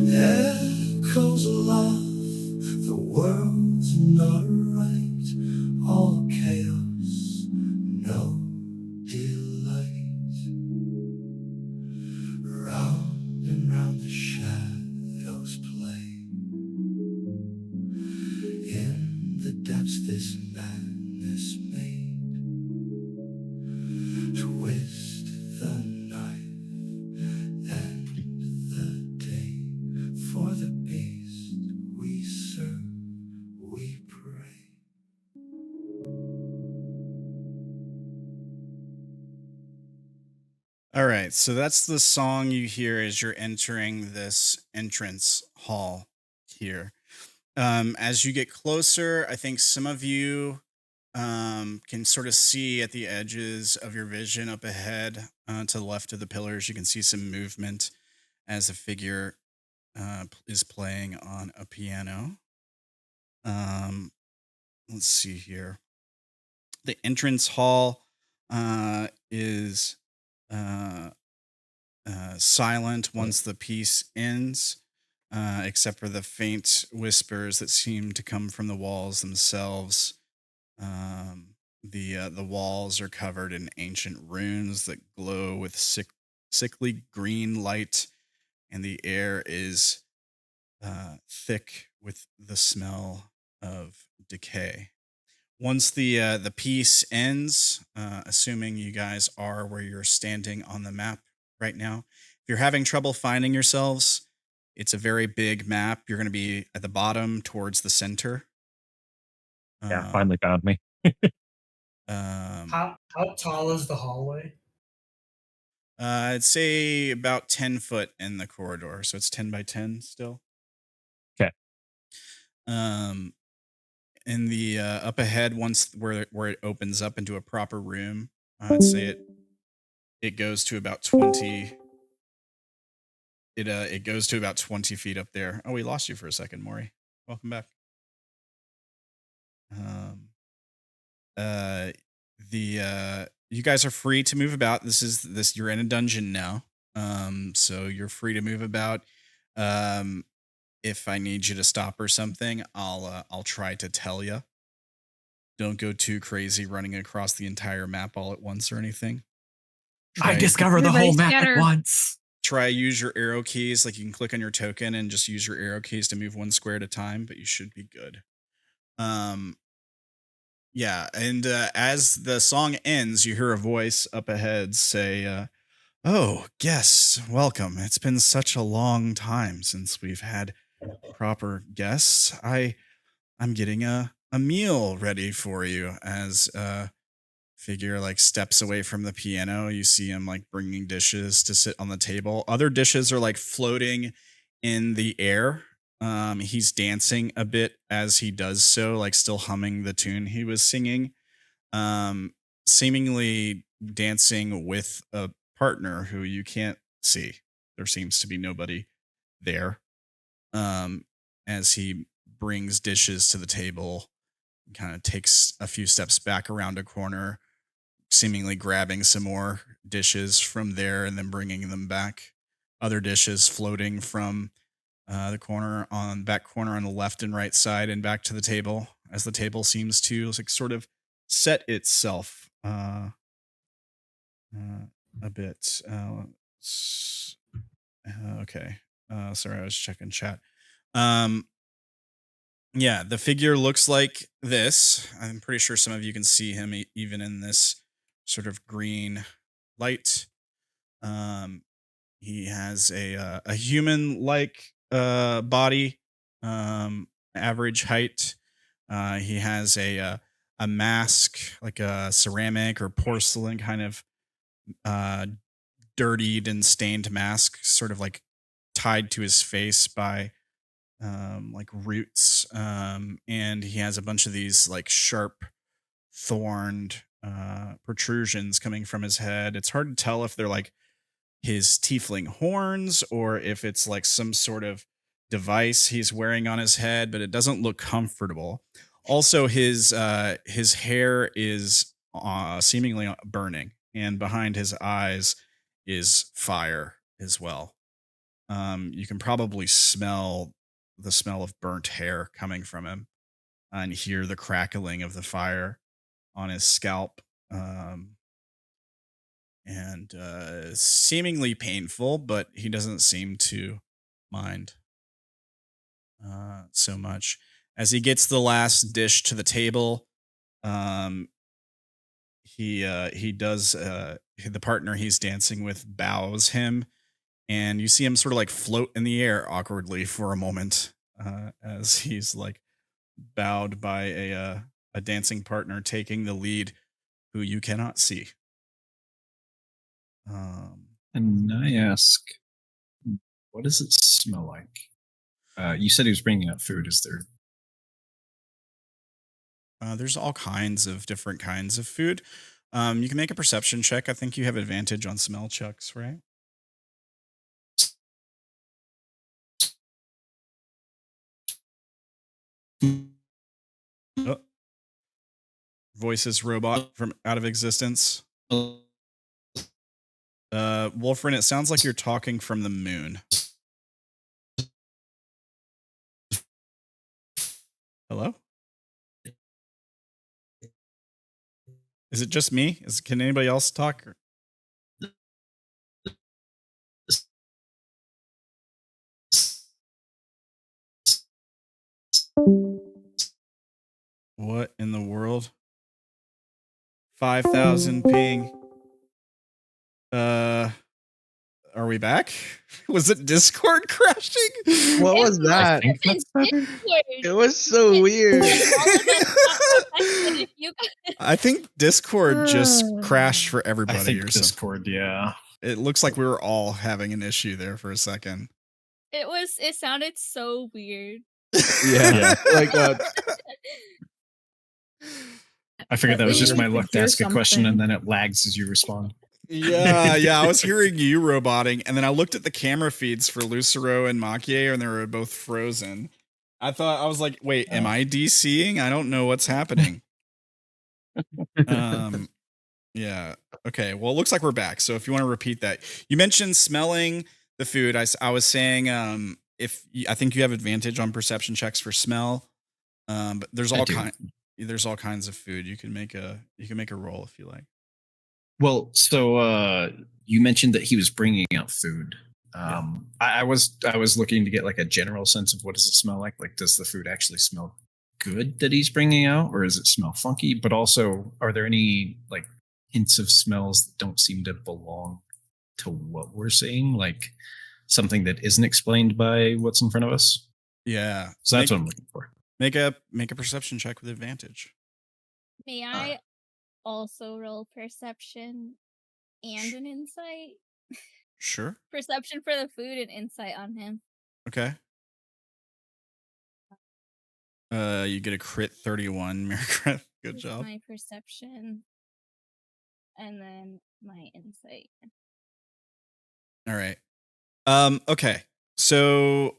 Speaker 8: echoes love, the world's not right, all chaos, no delight. Round and round the shadows play, in the depths this madness made. Twist the knife, end the day, for the beast we serve, we pray.
Speaker 1: All right, so that's the song you hear as you're entering this entrance hall here. As you get closer, I think some of you can sort of see at the edges of your vision up ahead to the left of the pillars. You can see some movement as a figure is playing on a piano. Let's see here. The entrance hall is silent once the piece ends, except for the faint whispers that seem to come from the walls themselves. The walls are covered in ancient runes that glow with sickly green light, and the air is thick with the smell of decay. Once the piece ends, assuming you guys are where you're standing on the map right now, if you're having trouble finding yourselves, it's a very big map. You're going to be at the bottom towards the center.
Speaker 5: Yeah, finally found me.
Speaker 2: How tall is the hallway?
Speaker 1: I'd say about 10 foot in the corridor, so it's 10 by 10 still.
Speaker 5: Okay.
Speaker 1: In the up ahead, once where it opens up into a proper room, I'd say it goes to about 20. It goes to about 20 feet up there. Oh, we lost you for a second, Maury. Welcome back. You guys are free to move about. You're in a dungeon now. So you're free to move about. If I need you to stop or something, I'll try to tell you. Don't go too crazy running across the entire map all at once or anything.
Speaker 5: I discover the whole map at once.
Speaker 1: Try use your arrow keys. Like you can click on your token and just use your arrow keys to move one square at a time, but you should be good. Yeah, and as the song ends, you hear a voice up ahead say, "Oh, guests, welcome. It's been such a long time since we've had proper guests. I'm getting a meal ready for you." As figure like steps away from the piano, you see him like bringing dishes to sit on the table. Other dishes are like floating in the air. He's dancing a bit as he does so, like still humming the tune he was singing, seemingly dancing with a partner who you can't see. There seems to be nobody there. As he brings dishes to the table, kind of takes a few steps back around a corner, seemingly grabbing some more dishes from there and then bringing them back. Other dishes floating from the back corner on the left and right side and back to the table, as the table seems to like sort of set itself a bit. Okay. Sorry, I was checking chat. Yeah, the figure looks like this. I'm pretty sure some of you can see him even in this sort of green light. He has a human-like body, average height. He has a mask, like a ceramic or porcelain kind of dirtied and stained mask, sort of like tied to his face by like roots. And he has a bunch of these like sharp, thorned protrusions coming from his head. It's hard to tell if they're like his tiefling horns or if it's like some sort of device he's wearing on his head, but it doesn't look comfortable. Also, his hair is seemingly burning and behind his eyes is fire as well. You can probably smell the smell of burnt hair coming from him and hear the crackling of the fire on his scalp. And seemingly painful, but he doesn't seem to mind so much. As he gets the last dish to the table, he does the partner he's dancing with bows him, and you see him sort of like float in the air awkwardly for a moment as he's like bowed by a dancing partner taking the lead who you cannot see.
Speaker 6: And I ask, what does it smell like? You said he was bringing up food. Is there?
Speaker 1: There's all kinds of different kinds of food. You can make a perception check. I think you have advantage on smell checks, right? Oh. Voices robot from out of existence. Wolfrin, it sounds like you're talking from the moon. Hello? Is it just me? Can anybody else talk? What in the world? 5,000 ping. Are we back? Was it Discord crashing?
Speaker 4: What was that?
Speaker 5: I think that's better.
Speaker 4: It was so weird.
Speaker 1: I think Discord just crashed for everybody
Speaker 6: I think
Speaker 1: or something.
Speaker 6: Discord, yeah.
Speaker 1: It looks like we were all having an issue there for a second.
Speaker 7: It sounded so weird.
Speaker 4: Yeah. Like
Speaker 6: I figured that was just my luck to
Speaker 3: hear
Speaker 6: ask a question
Speaker 3: something.
Speaker 6: and then it lags as you respond.
Speaker 1: Yeah. I was hearing you roboting, and then I looked at the camera feeds for Lucero and Makie, and they were both frozen. I was like, wait, am I DCing? I don't know what's happening. Yeah. Okay. Well, it looks like we're back. So if you want to repeat that, you mentioned smelling the food. I was saying, I think you have advantage on perception checks for smell. But there's all kinds of food. You can make a roll if you like.
Speaker 6: Well, so you mentioned that he was bringing out food. I was looking to get like a general sense of what does it smell like? Like, does the food actually smell good that he's bringing out, or does it smell funky? But also, are there any like hints of smells that don't seem to belong to what we're seeing? Like something that isn't explained by what's in front of us?
Speaker 1: Yeah.
Speaker 6: So that's what I'm looking for.
Speaker 1: Make a perception check with advantage.
Speaker 7: May I also roll perception and an insight?
Speaker 1: Sure.
Speaker 7: Perception for the food and insight on him.
Speaker 1: Okay. You get a crit 31, Miracreth. Good job.
Speaker 7: My perception and then my insight.
Speaker 1: All right. Okay. So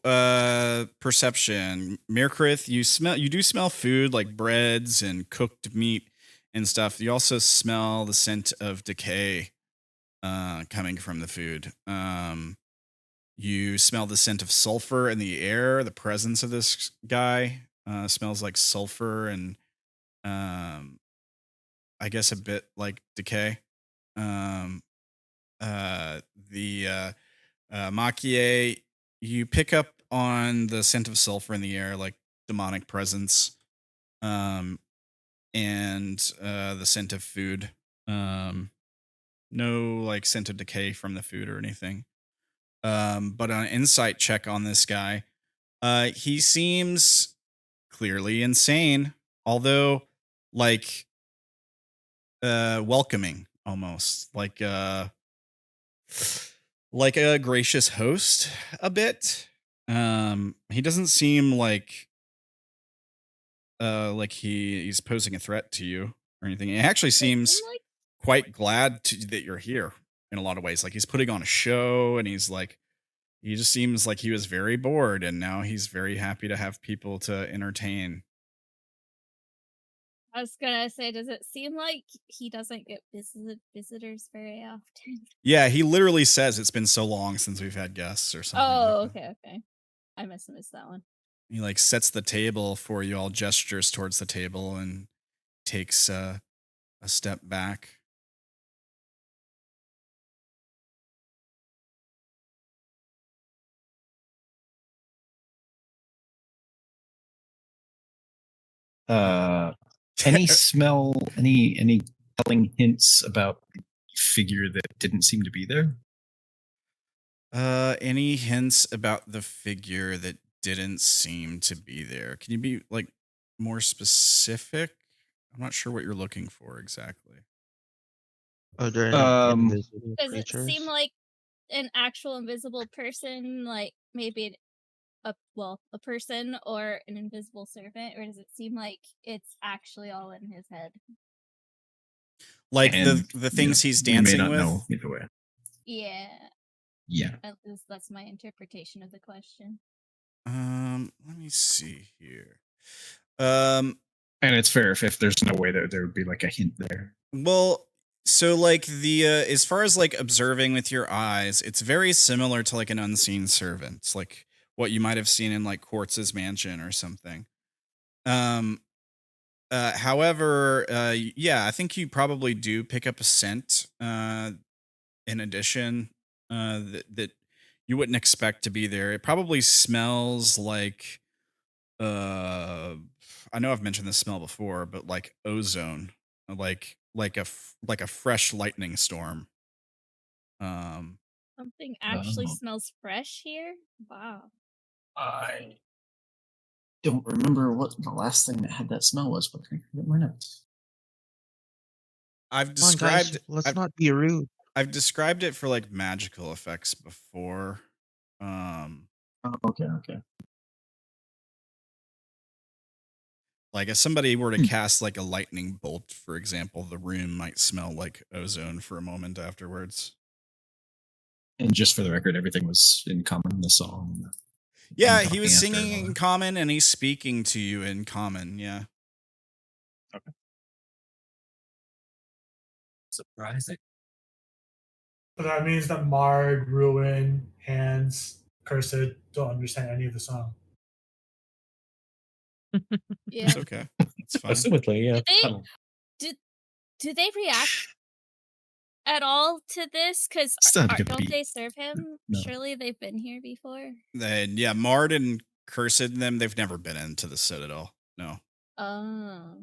Speaker 1: perception. Miracreth, you do smell food like breads and cooked meat and stuff. You also smell the scent of decay coming from the food. You smell the scent of sulfur in the air. The presence of this guy smells like sulfur and I guess a bit like decay. Makie, you pick up on the scent of sulfur in the air, like demonic presence, and the scent of food. No like scent of decay from the food or anything. But on an insight check on this guy, he seems clearly insane, although like welcoming almost, like a gracious host a bit. He doesn't seem like he's posing a threat to you or anything. It actually seems quite glad that you're here in a lot of ways. Like he's putting on a show, and he just seems like he was very bored, and now he's very happy to have people to entertain.
Speaker 7: I was gonna say, does it seem like he doesn't get visitors very often?
Speaker 1: Yeah, he literally says it's been so long since we've had guests or something
Speaker 7: Oh,
Speaker 1: like that.
Speaker 7: okay. I must have missed that one.
Speaker 1: He like sets the table for you all, gestures towards the table, and takes a step back.
Speaker 6: Any smell, any telling hints about the figure that didn't seem to be there?
Speaker 1: Any hints about the figure that didn't seem to be there? Can you be like more specific? I'm not sure what you're looking for exactly.
Speaker 4: Are there any invisible
Speaker 7: Does it
Speaker 4: creatures?
Speaker 7: seem like an actual invisible person, like maybe a person or an invisible servant, or does it seem like it's actually all in his head?
Speaker 1: Like
Speaker 6: And,
Speaker 1: the things he's
Speaker 6: we may
Speaker 1: dancing
Speaker 6: not
Speaker 1: with.
Speaker 6: know either way.
Speaker 7: Yeah,
Speaker 6: Yeah.
Speaker 7: at least that's my interpretation of the question.
Speaker 1: Let me see here.
Speaker 6: And it's fair if there's no way that there would be like a hint there.
Speaker 1: Well, so like the as far as like observing with your eyes, it's very similar to like an unseen servant. It's like what you might have seen in like Quartz's mansion or something. However, yeah, I think you probably do pick up a scent in addition that you wouldn't expect to be there. It probably smells like I know I've mentioned this smell before, but like ozone, like a fresh lightning storm.
Speaker 7: Something actually
Speaker 6: Oh.
Speaker 7: smells fresh here. Wow.
Speaker 6: I don't remember what the last thing that had that smell was, but I can get my notes.
Speaker 1: I've
Speaker 4: Come on, guys,
Speaker 1: described
Speaker 4: let's not be rude.
Speaker 1: I've described it for like magical effects before.
Speaker 6: Oh, okay.
Speaker 1: Like if somebody were to cast like a lightning bolt, for example, the room might smell like ozone for a moment afterwards.
Speaker 6: And just for the record, everything was in common, the song.
Speaker 1: Yeah,
Speaker 6: I'm
Speaker 1: he was
Speaker 6: talking after
Speaker 1: singing
Speaker 6: and all
Speaker 1: in
Speaker 6: that.
Speaker 1: common and he's speaking to you in common. Yeah.
Speaker 6: Okay.
Speaker 5: Surprising.
Speaker 2: So that means that Marg, Ruin, Hands, Cursed don't understand any of the song.
Speaker 7: Yeah.
Speaker 1: It's okay. It's fine.
Speaker 5: Assumedly, yeah.
Speaker 7: Do they react at all to this? Because
Speaker 6: Still had a good
Speaker 7: don't
Speaker 6: beat.
Speaker 7: they serve him?
Speaker 6: No.
Speaker 7: Surely they've been here before.
Speaker 1: Then yeah, Mard and Cursed and them, they've never been into the Citadel. No.
Speaker 7: Oh.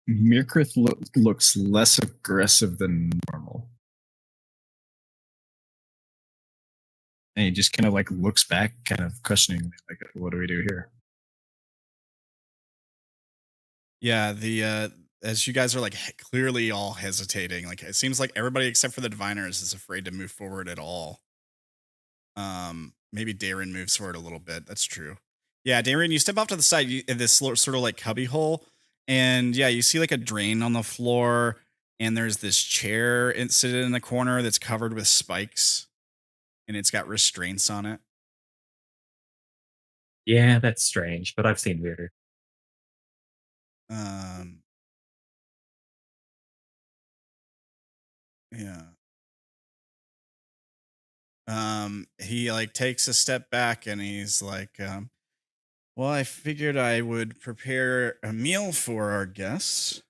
Speaker 6: Mirkrith looks less aggressive than normal. And he just kind of like looks back, kind of questioning, like, what do we do here?
Speaker 1: Yeah, the as you guys are like clearly all hesitating, like it seems like everybody except for the diviners is afraid to move forward at all. Maybe Darren moves forward a little bit. That's true. Yeah, Darren, you step off to the side in this sort of like cubby hole, and yeah, you see like a drain on the floor, and there's this chair sitting in the corner that's covered with spikes, and it's got restraints on it.
Speaker 5: Yeah, that's strange, but I've seen weirder.
Speaker 1: Yeah. He like takes a step back and he's like, well, I figured I would prepare a meal for our guests.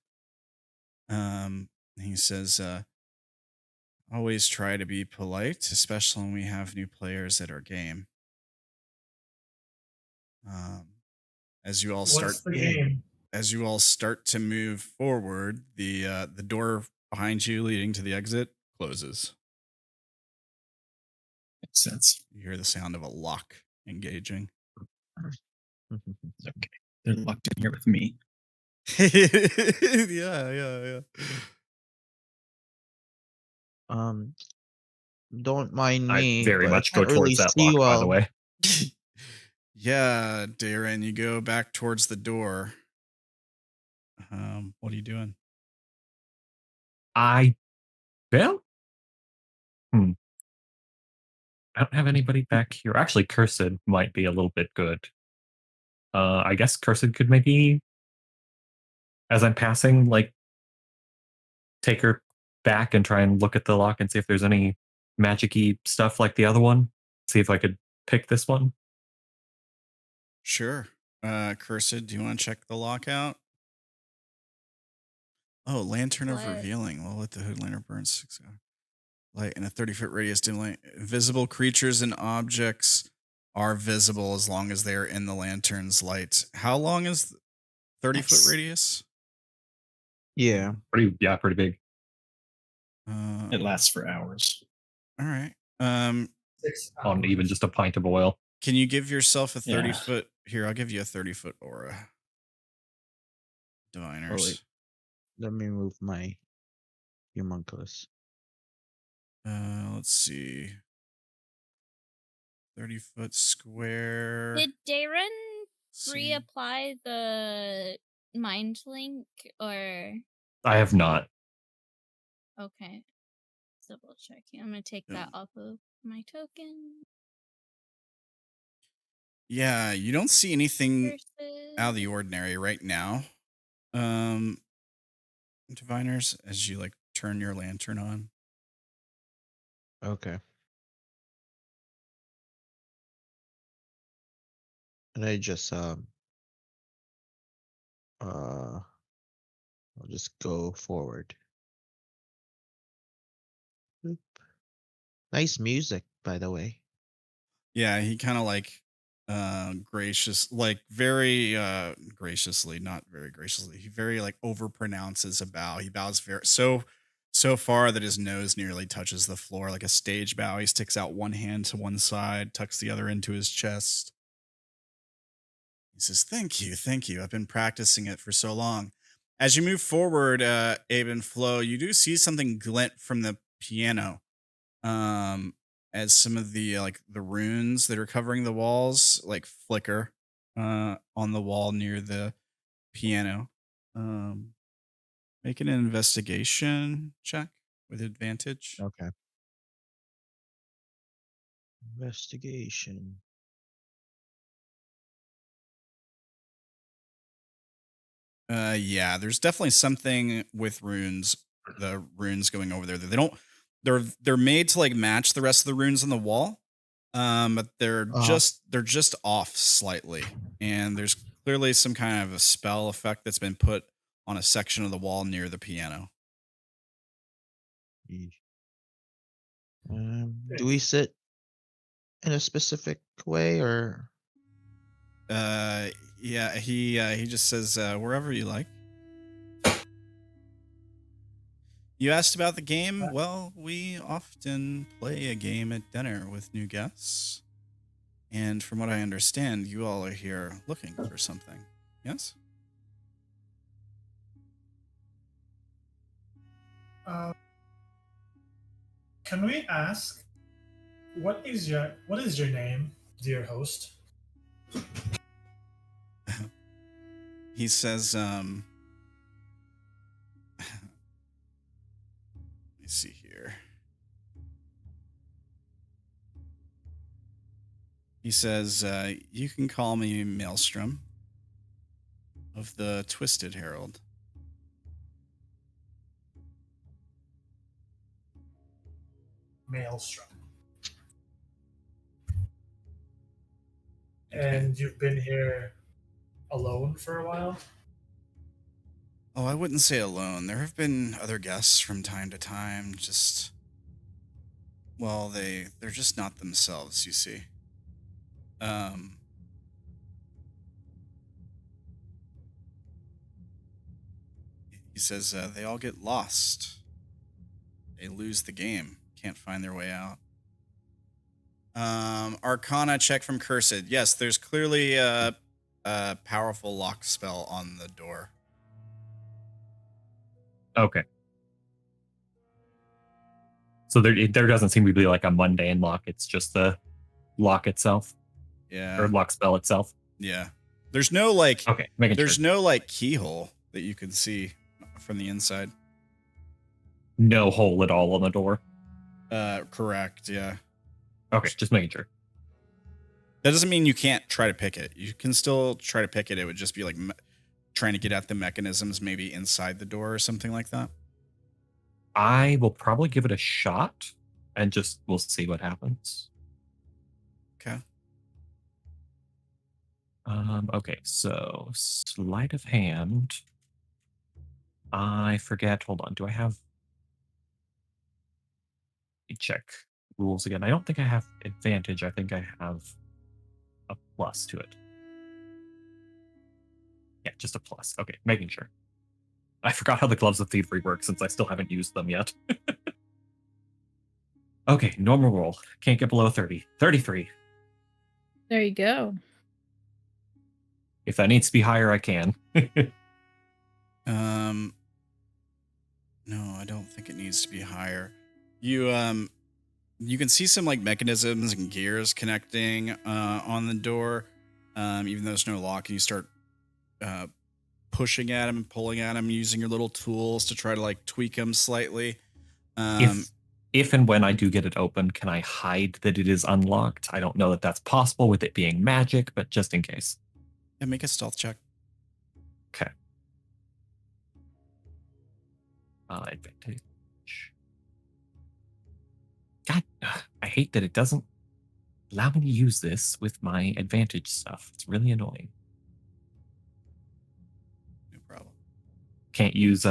Speaker 1: He says, always try to be polite, especially when we have new players at our game. As you all start
Speaker 2: What's the game?
Speaker 1: As you all start to move forward, the door behind you leading to the exit closes.
Speaker 6: Makes sense.
Speaker 1: You hear the sound of a lock engaging.
Speaker 6: Okay. They're locked in here with me.
Speaker 1: Yeah.
Speaker 4: Don't mind
Speaker 5: I
Speaker 4: me,
Speaker 5: very
Speaker 4: but
Speaker 5: much
Speaker 4: I
Speaker 5: go
Speaker 4: can't really
Speaker 5: towards that
Speaker 4: see
Speaker 5: lock, by
Speaker 4: well.
Speaker 5: the way.
Speaker 1: Yeah, Darren, you go back towards the door. What are you doing?
Speaker 5: I don't have anybody back here. Actually, Cursed might be a little bit good. I guess Cursed could maybe, as I'm passing, like take her back and try and look at the lock and see if there's any magic-y stuff like the other one. See if I could pick this one.
Speaker 1: Sure. Cursed, do you want to check the lockout? Oh, Lantern of
Speaker 7: What?
Speaker 1: Revealing. Well, let the hood lantern burn 6 hours. Light in a 30-foot radius dim light. Visible creatures and objects are visible as long as they are in the lantern's light. How long is 30-foot
Speaker 6: Nice.
Speaker 1: radius?
Speaker 4: Yeah.
Speaker 5: Pretty big.
Speaker 6: It lasts for hours.
Speaker 1: All right.
Speaker 2: 6
Speaker 5: On even
Speaker 2: hours.
Speaker 5: just a pint of oil.
Speaker 1: Can you give yourself a
Speaker 6: Yeah.
Speaker 1: 30-foot? Here, I'll give you a 30-foot aura. Diviners.
Speaker 4: wait. Let me move my homunculus.
Speaker 1: Let's see. 30-foot square.
Speaker 7: Did Darren
Speaker 1: See.
Speaker 7: reapply the mind link or
Speaker 5: I have not.
Speaker 7: okay? Double checking. I'm gonna take
Speaker 1: Yeah.
Speaker 7: that off of my token.
Speaker 1: Yeah, you don't see anything out of the
Speaker 7: Versus
Speaker 1: ordinary right now. Diviners, as you like turn your lantern on.
Speaker 4: Okay. And I just I'll just go forward. Boop. Nice music, by the way.
Speaker 1: Yeah, he kind of like gracious, like very graciously, not very graciously. He very like overpronounces a bow. He bows very so far that his nose nearly touches the floor, like a stage bow. He sticks out one hand to one side, tucks the other into his chest. He says, thank you. I've been practicing it for so long. As you move forward, Abe and Flo, you do see something glint from the piano. As some of the like the runes that are covering the walls like flicker on the wall near the piano. Make an investigation check with advantage.
Speaker 4: Okay. Investigation.
Speaker 1: Yeah, there's definitely something with runes, the runes going over there. They don't they're made to like match the rest of the runes on the wall. But they're just off slightly. And there's clearly some kind of a spell effect that's been put on a section of the wall near the piano.
Speaker 4: Yeesh. Do we sit in a specific way or?
Speaker 1: Yeah, he just says wherever you like. You asked about the game? Well, we often play a game at dinner with new guests. And from what I understand, you all are here looking for something. Yes?
Speaker 2: Can we ask what is your name, dear host?
Speaker 1: He says, let me see here. He says, you can call me Maelstrom of the Twisted Herald.
Speaker 2: Maelstrom. And you've been here alone for a while?
Speaker 1: Oh, I wouldn't say alone. There have been other guests from time to time. Just, well, they're just not themselves, you see. He says they all get lost. They lose the game. Can't find their way out. Arcana check from Cursed. Yes, there's clearly a powerful lock spell on the door.
Speaker 5: Okay. So there doesn't seem to be like a mundane lock. It's just the lock itself.
Speaker 1: Yeah.
Speaker 5: Or lock spell itself.
Speaker 1: Yeah. There's no like.
Speaker 5: Okay.
Speaker 1: There's no like keyhole that you can see from the inside.
Speaker 5: No hole at all on the door.
Speaker 1: Correct. Yeah.
Speaker 5: Okay, just making sure.
Speaker 1: That doesn't mean you can't try to pick it. You can still try to pick it. It would just be like trying to get at the mechanisms maybe inside the door or something like that.
Speaker 5: I will probably give it a shot and just we'll see what happens.
Speaker 1: Okay.
Speaker 5: Okay, so sleight of hand. I forget. Hold on. Do I have? Let me check rules again. I don't think I have advantage. I think I have a plus to it. Yeah, just a plus. Okay, making sure. I forgot how the gloves of thievery work since I still haven't used them yet. Okay, normal roll. Can't get below 30. 33.
Speaker 3: There you go.
Speaker 5: If that needs to be higher, I can.
Speaker 1: No, I don't think it needs to be higher. You can see some like mechanisms and gears connecting on the door, even though there's no lock, and you start pushing at them and pulling at them using your little tools to try to like tweak them slightly.
Speaker 5: If and when I do get it open, can I hide that it is unlocked? I don't know that that's possible with it being magic, but just in case.
Speaker 1: Yeah, make a stealth check.
Speaker 5: Okay. Advantage. God, I hate that it doesn't allow me to use this with my advantage stuff. It's really annoying.
Speaker 1: No problem.
Speaker 5: Can't use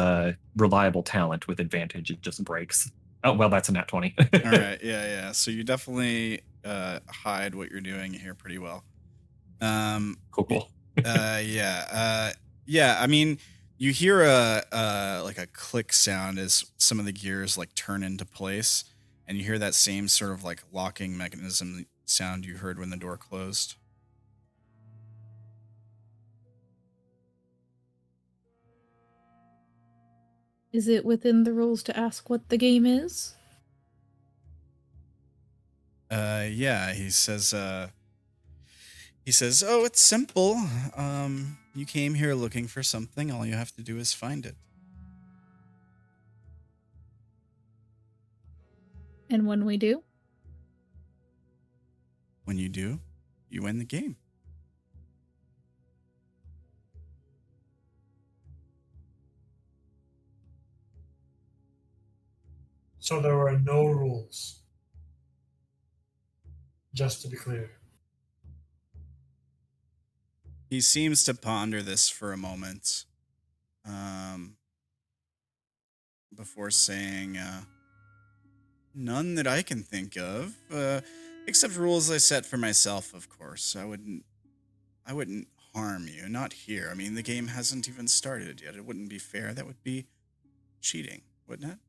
Speaker 5: reliable talent with advantage. It just breaks. Oh, well, that's a nat 20.
Speaker 1: All right. Yeah. So you definitely hide what you're doing here pretty well.
Speaker 5: Cool.
Speaker 1: Yeah. I mean, you hear a like a click sound as some of the gears like turn into place, and you hear that same sort of like locking mechanism sound you heard when the door closed.
Speaker 3: Is it within the rules to ask what the game is?
Speaker 1: Yeah, he says, "Oh, it's simple. You came here looking for something. All you have to do is find it."
Speaker 3: And when we do?
Speaker 1: When you do, you win the game.
Speaker 2: So there were no rules. Just to be clear.
Speaker 1: He seems to ponder this for a moment, before saying, "None that I can think of, except rules I set for myself. Of course, I wouldn't harm you. Not here. I mean, the game hasn't even started yet. It wouldn't be fair. That would be cheating, wouldn't it?"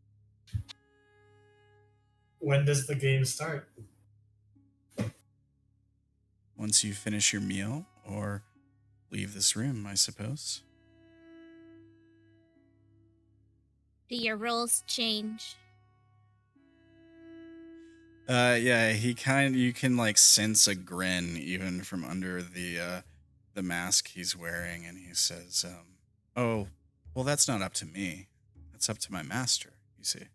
Speaker 2: When does the game start?
Speaker 1: Once you finish your meal or leave this room, I suppose.
Speaker 7: Do your rules change?
Speaker 1: Yeah, you can like sense a grin even from under the mask he's wearing, and he says, "Oh, well, that's not up to me. That's up to my master, you see."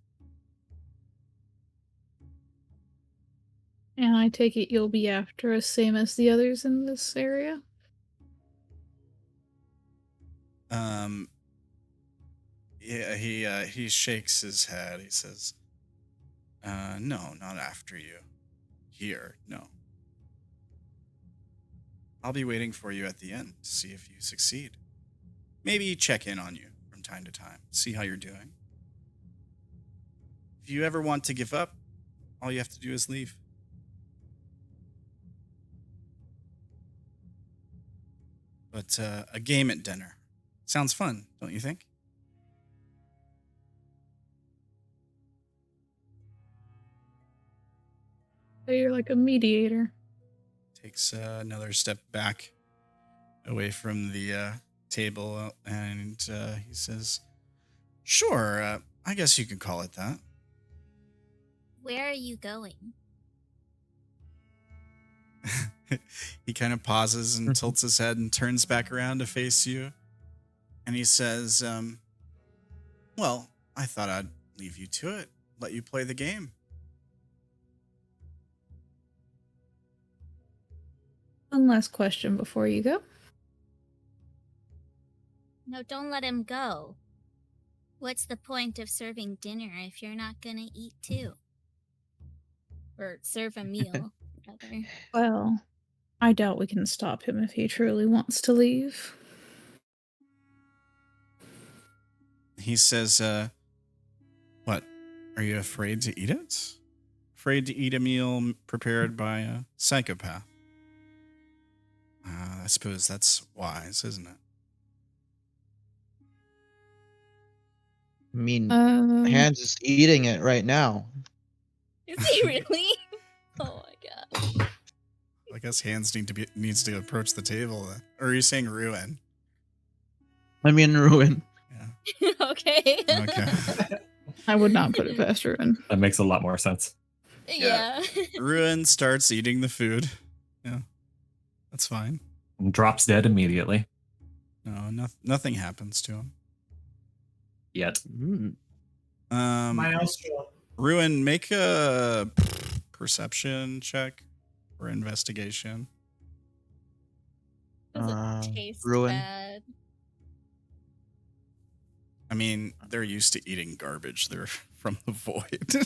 Speaker 3: And I take it you'll be after us, same as the others in this area?
Speaker 1: Yeah, he shakes his head. He says, "No, not after you. Here, no. I'll be waiting for you at the end to see if you succeed. Maybe check in on you from time to time, see how you're doing. If you ever want to give up, all you have to do is leave." But a game at dinner sounds fun, don't you think?
Speaker 3: So you're like a mediator.
Speaker 1: Takes another step back away from the table, and he says, "Sure, I guess you could call it that."
Speaker 7: Where are you going?
Speaker 1: He kind of pauses and tilts his head and turns back around to face you. And he says, "Well, I thought I'd leave you to it, let you play the game."
Speaker 3: One last question before you go.
Speaker 7: No, don't let him go. What's the point of serving dinner if you're not gonna eat too? Or serve a meal, rather.
Speaker 3: Well, I doubt we can stop him if he truly wants to leave.
Speaker 1: He says, what? Are you afraid to eat it? Afraid to eat a meal prepared by a psychopath? I suppose that's wise, isn't it?
Speaker 4: I mean,
Speaker 3: Um,
Speaker 4: Hans is eating it right now.
Speaker 7: Is he really? Oh my god.
Speaker 1: I guess Hans needs to approach the table. Or are you saying Ruin?
Speaker 4: I mean, Ruin.
Speaker 1: Yeah.
Speaker 7: Okay.
Speaker 1: Okay.
Speaker 3: I would not put it past Ruin.
Speaker 5: That makes a lot more sense.
Speaker 7: Yeah.
Speaker 1: Ruin starts eating the food. Yeah. That's fine.
Speaker 5: And drops dead immediately.
Speaker 1: No, nothing happens to him.
Speaker 5: Yet.
Speaker 2: Maelstrom.
Speaker 1: Ruin, make a perception check or investigation.
Speaker 7: Does it taste
Speaker 4: Ruin.
Speaker 7: bad?
Speaker 1: I mean, they're used to eating garbage. They're from the void. They're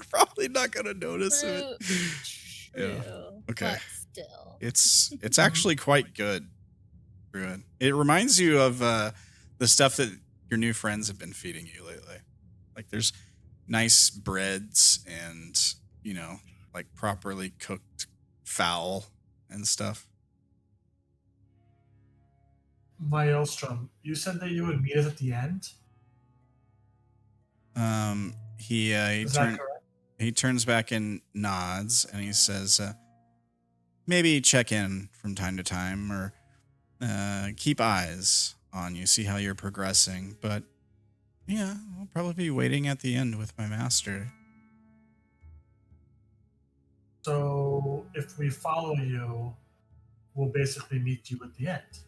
Speaker 1: probably not gonna notice it.
Speaker 7: True.
Speaker 1: Okay.
Speaker 7: But still.
Speaker 1: It's actually quite good, Ruin. It reminds you of the stuff that your new friends have been feeding you lately. Like there's nice breads and, like properly cooked fowl and stuff.
Speaker 2: Maelstrom, you said that you would meet us at the end?
Speaker 1: He turns back and nods, and he says, maybe check in from time to time, or keep eyes on you, see how you're progressing. But yeah, I'll probably be waiting at the end with my master.
Speaker 2: So if we follow you, we'll basically meet you at the end.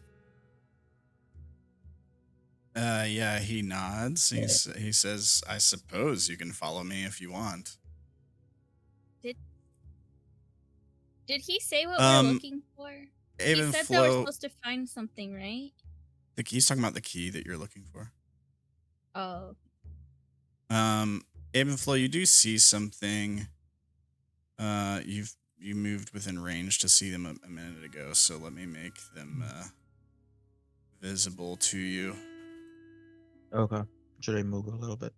Speaker 1: Yeah, he nods. He says, I suppose you can follow me if you want.
Speaker 7: Did he say what we're looking for? He said that we're supposed to find something, right?
Speaker 1: He's talking about the key that you're looking for.
Speaker 7: Oh.
Speaker 1: Abenflow, you do see something. You moved within range to see them a minute ago, so let me make them visible to you.
Speaker 4: Okay. Should I move a little bit?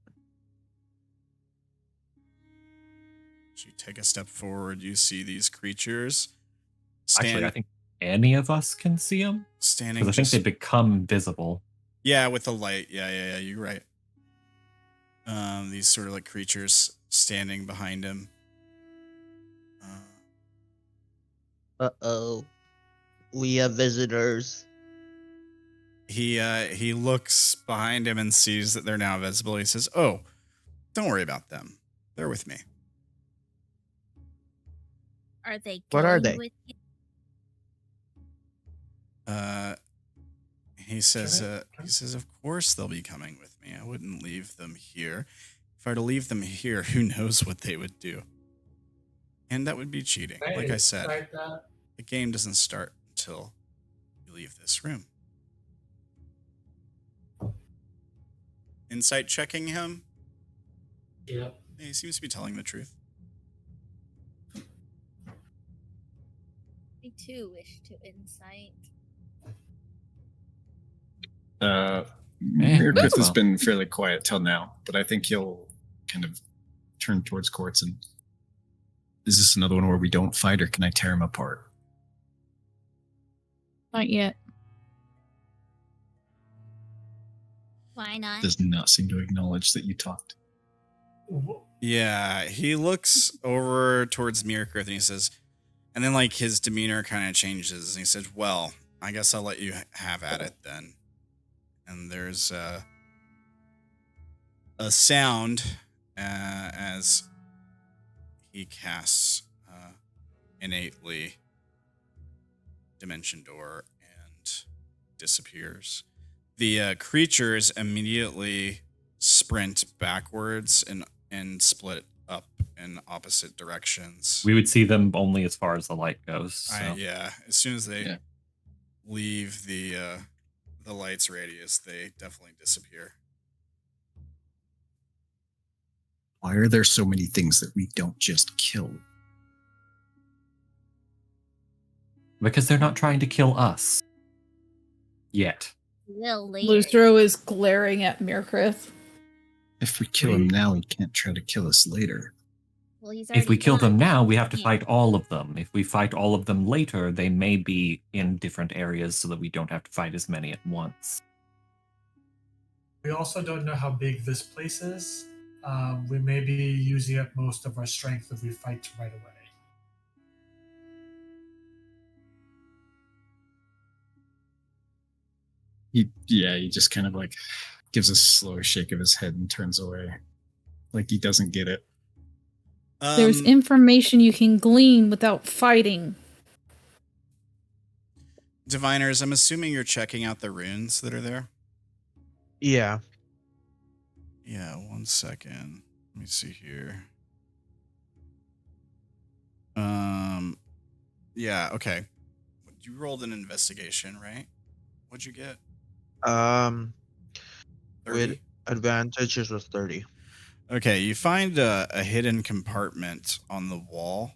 Speaker 1: As you take a step forward, you see these creatures.
Speaker 5: Actually, I think any of us can see them.
Speaker 1: Standing.
Speaker 5: Because I think they become visible.
Speaker 1: Yeah, with the light. Yeah. You're right. These sort of like creatures standing behind him.
Speaker 4: Uh-oh. We have visitors.
Speaker 1: He looks behind him and sees that they're now visible. He says, "Oh, don't worry about them. They're with me."
Speaker 7: Are they
Speaker 4: What are
Speaker 7: going
Speaker 4: they?
Speaker 7: with you?
Speaker 1: He says, of course they'll be coming with me. I wouldn't leave them here. If I were to leave them here, who knows what they would do. And that would be cheating. Like I said, the game doesn't start until you leave this room. Insight checking him?
Speaker 2: Yep.
Speaker 1: He seems to be telling the truth.
Speaker 7: I too wish to insight.
Speaker 6: Meredith has been fairly quiet till now, but I think he'll kind of turn towards Quartz and is this another one where we don't fight, or can I tear him apart?
Speaker 3: Not yet.
Speaker 7: Why not?
Speaker 6: Does not seem to acknowledge that you talked.
Speaker 1: Yeah, he looks over towards Mirkrith and he says, and then like his demeanor kind of changes and he says, well, I guess I'll let you have at it then. And there's a sound as he casts innately Dimension Door and disappears. The creatures immediately sprint backwards and split up in opposite directions.
Speaker 5: We would see them only as far as the light goes. So.
Speaker 1: Yeah, as soon as they leave the light's radius, they definitely disappear.
Speaker 6: Why are there so many things that we don't just kill?
Speaker 5: Because they're not trying to kill us. Yet.
Speaker 7: Will later.
Speaker 3: Lustro is glaring at Mirkrith.
Speaker 6: If we kill him now, he can't try to kill us later.
Speaker 7: Well, he's
Speaker 5: If we
Speaker 7: already
Speaker 5: kill them
Speaker 7: gone.
Speaker 5: now, we have to
Speaker 7: Yeah.
Speaker 5: fight all of them. If we fight all of them later, they may be in different areas so that we don't have to fight as many at once.
Speaker 2: We also don't know how big this place is. We may be using up most of our strength if we fight right away.
Speaker 6: He just kind of like gives a slow shake of his head and turns away. Like he doesn't get it.
Speaker 3: There's information you can glean without fighting.
Speaker 1: Diviners, I'm assuming you're checking out the runes that are there?
Speaker 4: Yeah.
Speaker 1: Yeah, 1 second. Let me see here. Yeah, okay. You rolled an investigation, right? What'd you get? 30?
Speaker 4: With advantage it was 30.
Speaker 1: Okay, you find a hidden compartment on the wall.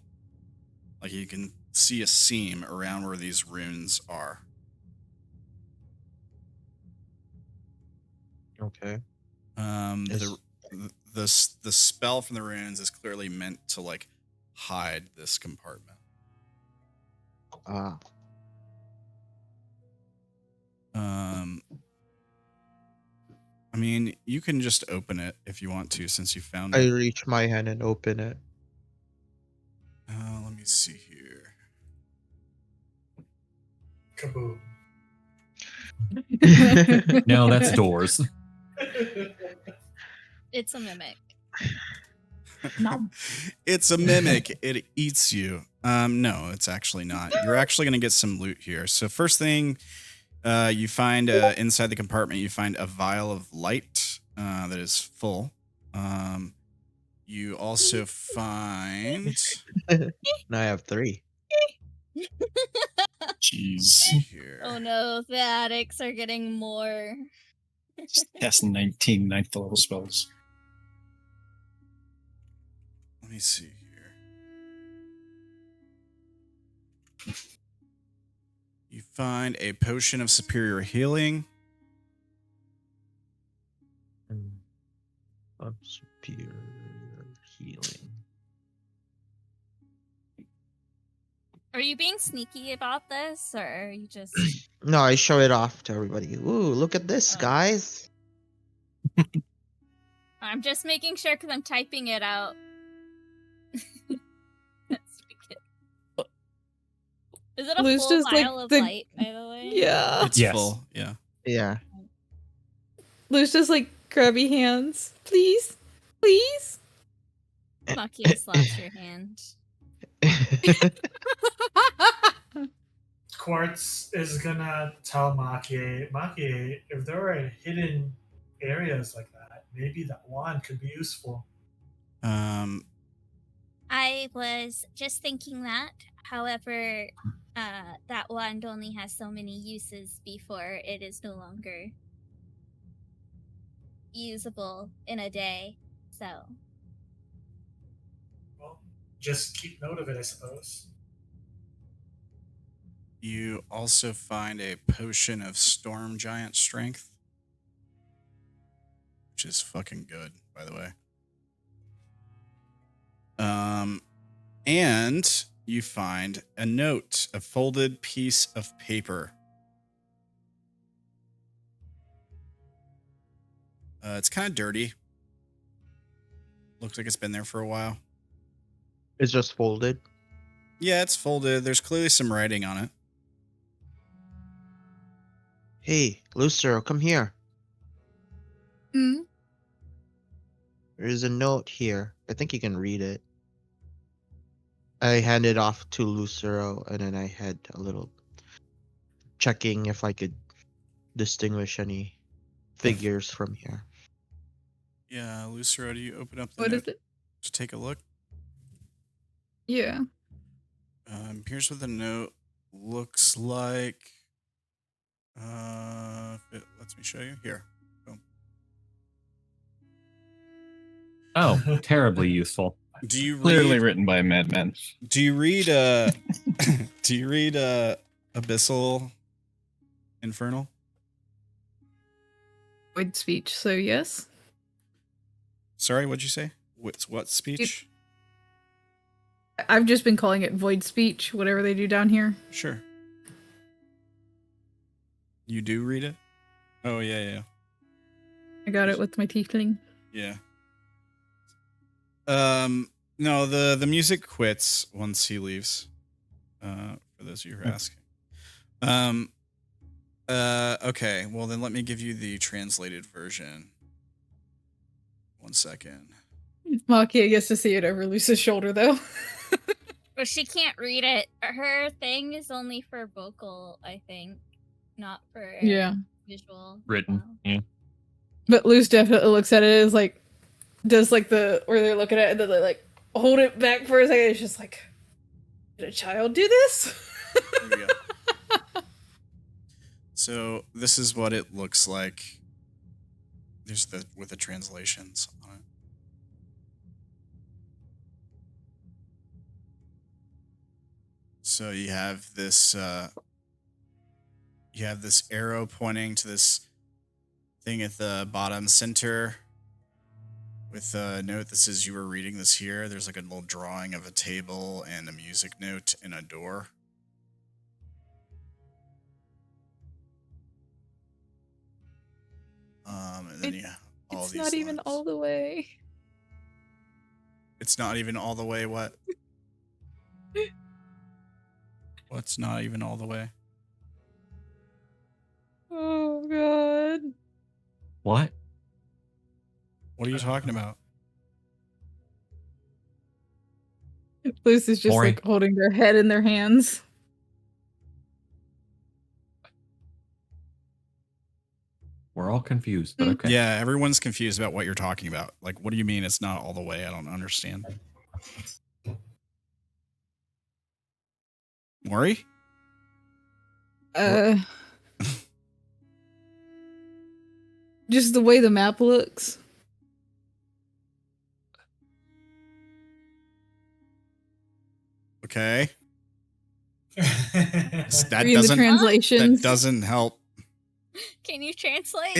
Speaker 1: Like you can see a seam around where these runes are.
Speaker 4: Okay.
Speaker 1: The spell from the runes is clearly meant to like hide this compartment. I mean, you can just open it if you want to, since you found
Speaker 4: I
Speaker 1: it.
Speaker 4: reach my hand and open it.
Speaker 1: Let me see here.
Speaker 2: Kaboom.
Speaker 5: No, that's doors.
Speaker 7: It's a mimic.
Speaker 1: It's a mimic. It eats you. No, it's actually not. You're actually going to get some loot here. So first thing, you find inside the compartment, you find a vial of light that is full. You also find...
Speaker 4: Now I have 3.
Speaker 6: Jeez.
Speaker 1: Here.
Speaker 7: Oh no, the addicts are getting more.
Speaker 6: Casting 19 ninth level spells.
Speaker 1: Let me see here. You find a potion of superior healing.
Speaker 4: Of superior healing.
Speaker 7: Are you being sneaky about this, or are you just?
Speaker 4: No, I show it off to everybody. Ooh, look at this,
Speaker 7: Oh.
Speaker 4: guys.
Speaker 7: I'm just making sure because I'm typing it out. That's wicked. Is it a
Speaker 3: Lou's
Speaker 7: full
Speaker 3: just, like,
Speaker 7: vial of
Speaker 3: the-
Speaker 7: light, by the way?
Speaker 3: Yeah.
Speaker 1: It's
Speaker 5: Yes.
Speaker 1: full. Yeah.
Speaker 4: Yeah.
Speaker 3: Lou's just like, grabby hands. Please. Please.
Speaker 7: Maki slaps your hand.
Speaker 2: Quartz is gonna tell Makie, if there are hidden areas like that, maybe that wand could be useful.
Speaker 7: I was just thinking that. However, that wand only has so many uses before it is no longer usable in a day. So,
Speaker 2: Well, just keep note of it, I suppose.
Speaker 1: You also find a potion of storm giant strength, which is fucking good, by the way. And you find a note, a folded piece of paper. It's kind of dirty. Looks like it's been there for a while.
Speaker 4: It's just folded.
Speaker 1: Yeah, it's folded. There's clearly some writing on it.
Speaker 4: Hey, Lucero, come here.
Speaker 3: Hmm?
Speaker 4: There's a note here. I think you can read it. I hand it off to Lucero, and then I had a little checking if I could distinguish any figures from here.
Speaker 1: Yeah, Lucero, do you open up the
Speaker 3: What
Speaker 1: note?
Speaker 3: is it?
Speaker 1: to take a look.
Speaker 3: Yeah.
Speaker 1: Here's what the note looks like. If it lets me show you. Here. Boom.
Speaker 5: Oh, terribly useful.
Speaker 1: Do you
Speaker 6: Clearly
Speaker 1: read?
Speaker 6: written by a madman.
Speaker 1: Do you read? Do you read? Abyssal Infernal.
Speaker 3: Void speech. So yes.
Speaker 1: Sorry, what'd you say? What speech?
Speaker 3: I've just been calling it void speech, whatever they do down here.
Speaker 1: Sure. You do read it? Oh yeah.
Speaker 3: I got it with my tiefling.
Speaker 1: Yeah. No, the music quits once he leaves. For those of you who are asking. Okay, well then let me give you the translated version. 1 second.
Speaker 3: Makia gets to see it over Luce's shoulder though.
Speaker 7: But she can't read it. Her thing is only for vocal, I think, not for
Speaker 3: Yeah.
Speaker 7: visual.
Speaker 5: Written. Yeah.
Speaker 3: But Luce definitely looks at it as like, does like the, where they're looking at it and then they like hold it back for a second. It's just like, did a child do this?
Speaker 1: There we go. So this is what it looks like. There's with the translations on it. So you have this arrow pointing to this thing at the bottom center with a note that says you were reading this here. There's like a little drawing of a table and a music note and a door. And then all
Speaker 3: It's
Speaker 1: these
Speaker 3: not even
Speaker 1: lines.
Speaker 3: all the way.
Speaker 1: It's not even all the way what? What's not even all the way?
Speaker 3: Oh god.
Speaker 5: What?
Speaker 1: What are you talking about?
Speaker 3: Luce is just
Speaker 5: Maury.
Speaker 3: like holding their head in their hands.
Speaker 5: We're all confused, but okay.
Speaker 1: Yeah, everyone's confused about what you're talking about. Like, what do you mean it's not all the way? I don't understand. Maury?
Speaker 3: Just the way the map looks.
Speaker 1: Okay. That
Speaker 3: Reading the translations.
Speaker 1: That doesn't help.
Speaker 7: Can you translate?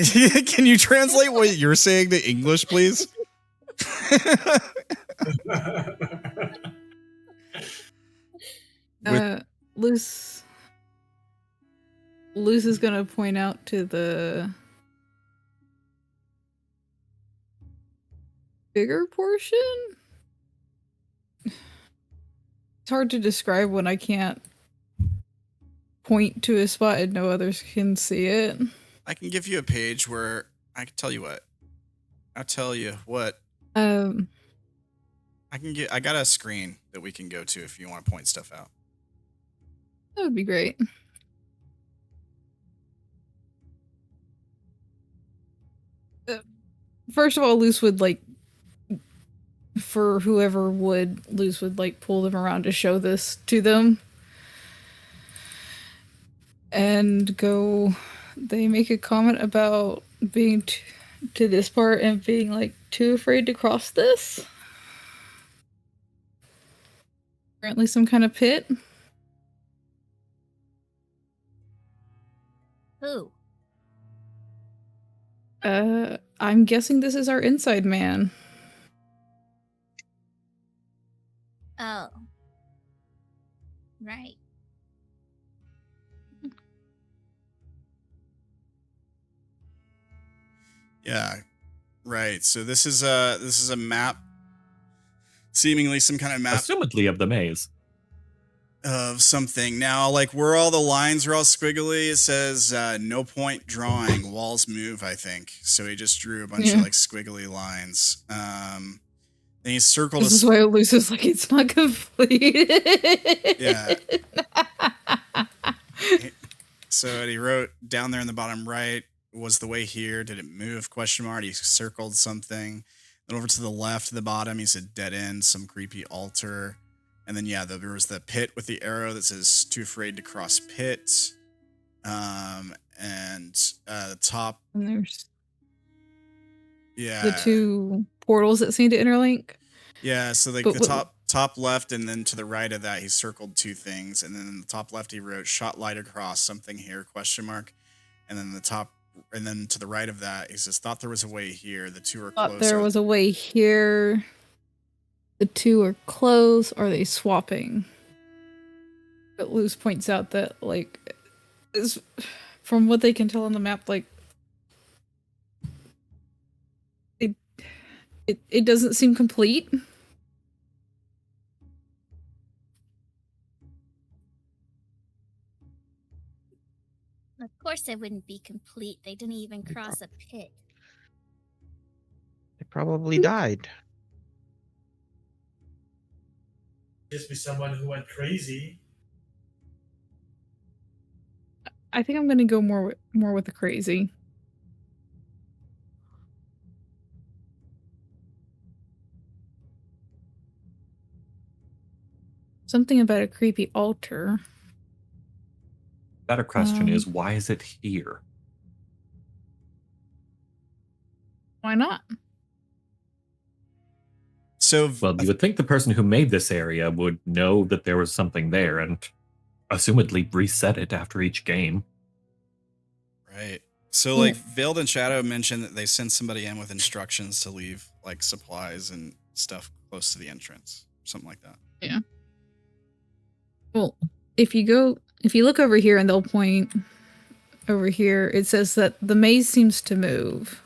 Speaker 1: Can you translate what you're saying to English, please?
Speaker 3: Luce is gonna point out to the bigger portion. It's hard to describe when I can't point to a spot and no others can see it.
Speaker 1: I can give you a page where I can tell you what. I'll tell you what. I got a screen that we can go to if you want to point stuff out.
Speaker 3: That would be great. First of all, Luce would like, for whoever would, Luce would like pull them around to show this to them. And go, they make a comment about being to this part and being like too afraid to cross this. Apparently some kind of pit.
Speaker 7: Who?
Speaker 3: I'm guessing this is our inside man.
Speaker 7: Oh. Right.
Speaker 1: Yeah, right. So this is a map, seemingly some kind of map
Speaker 5: Assumedly of the maze.
Speaker 1: of something. Now, like where all the lines are all squiggly, it says no point drawing. Walls move, I think. So he just drew a bunch of like squiggly lines. Then he circled.
Speaker 3: This is why Luce is like, it's not complete.
Speaker 1: Yeah. So he wrote down there in the bottom right, was the way here? Did it move? Question mark. He circled something. Then over to the left, the bottom, he said dead end, some creepy altar. And then, yeah, there was the pit with the arrow that says too afraid to cross pit. And the top,
Speaker 3: And there's
Speaker 1: yeah.
Speaker 3: the two portals that seem to interlink.
Speaker 1: Yeah, so like
Speaker 3: But
Speaker 1: the top left, and then to the right of that, he circled two things. And then in the top left, he wrote shot light across something here, ? And then the top, and then to the right of that, he says, thought there was a way here. The two are
Speaker 3: Thought
Speaker 1: close.
Speaker 3: there was a way here. The two are close. Are they swapping? But Luz points out that, like, from what they can tell on the map, like, it doesn't seem complete.
Speaker 7: Of course it wouldn't be complete. They didn't even cross a pit.
Speaker 4: They probably died.
Speaker 2: Just be someone who went crazy.
Speaker 3: I think I'm gonna go more with the crazy. Something about a creepy altar.
Speaker 5: Better question is, why is it here?
Speaker 3: Why not?
Speaker 1: So,
Speaker 5: well, you would think the person who made this area would know that there was something there and assumedly reset it after each game.
Speaker 1: Right. So, like, Veiled in Shadow mentioned that they sent somebody in with instructions to leave, like, supplies and stuff close to the entrance. Something like that.
Speaker 3: Yeah. Well, if you look over here and they'll point over here, it says that the maze seems to move.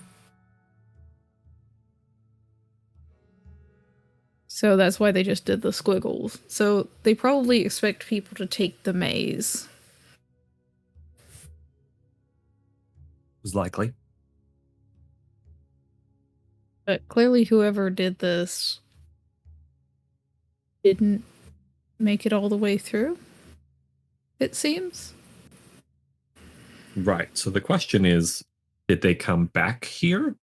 Speaker 3: So that's why they just did the squiggles. So they probably expect people to take the maze.
Speaker 5: Was likely.
Speaker 3: But clearly whoever did this didn't make it all the way through, it seems.
Speaker 5: Right. So the question is, did they come back here?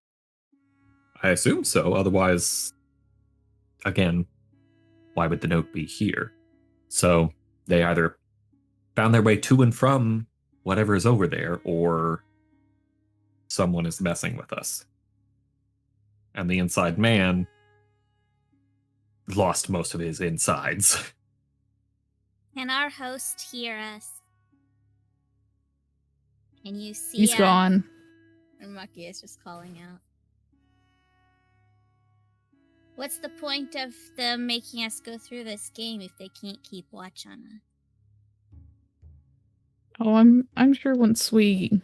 Speaker 5: I assume so. Otherwise, again, why would the note be here? So they either found their way to and from whatever is over there, or someone is messing with us. And the inside man lost most of his insides.
Speaker 7: Can our host hear us? Can you see
Speaker 3: He's
Speaker 7: us?
Speaker 3: gone.
Speaker 7: Or Mucky is just calling out. What's the point of them making us go through this game if they can't keep watch on us?
Speaker 3: Oh, I'm sure once we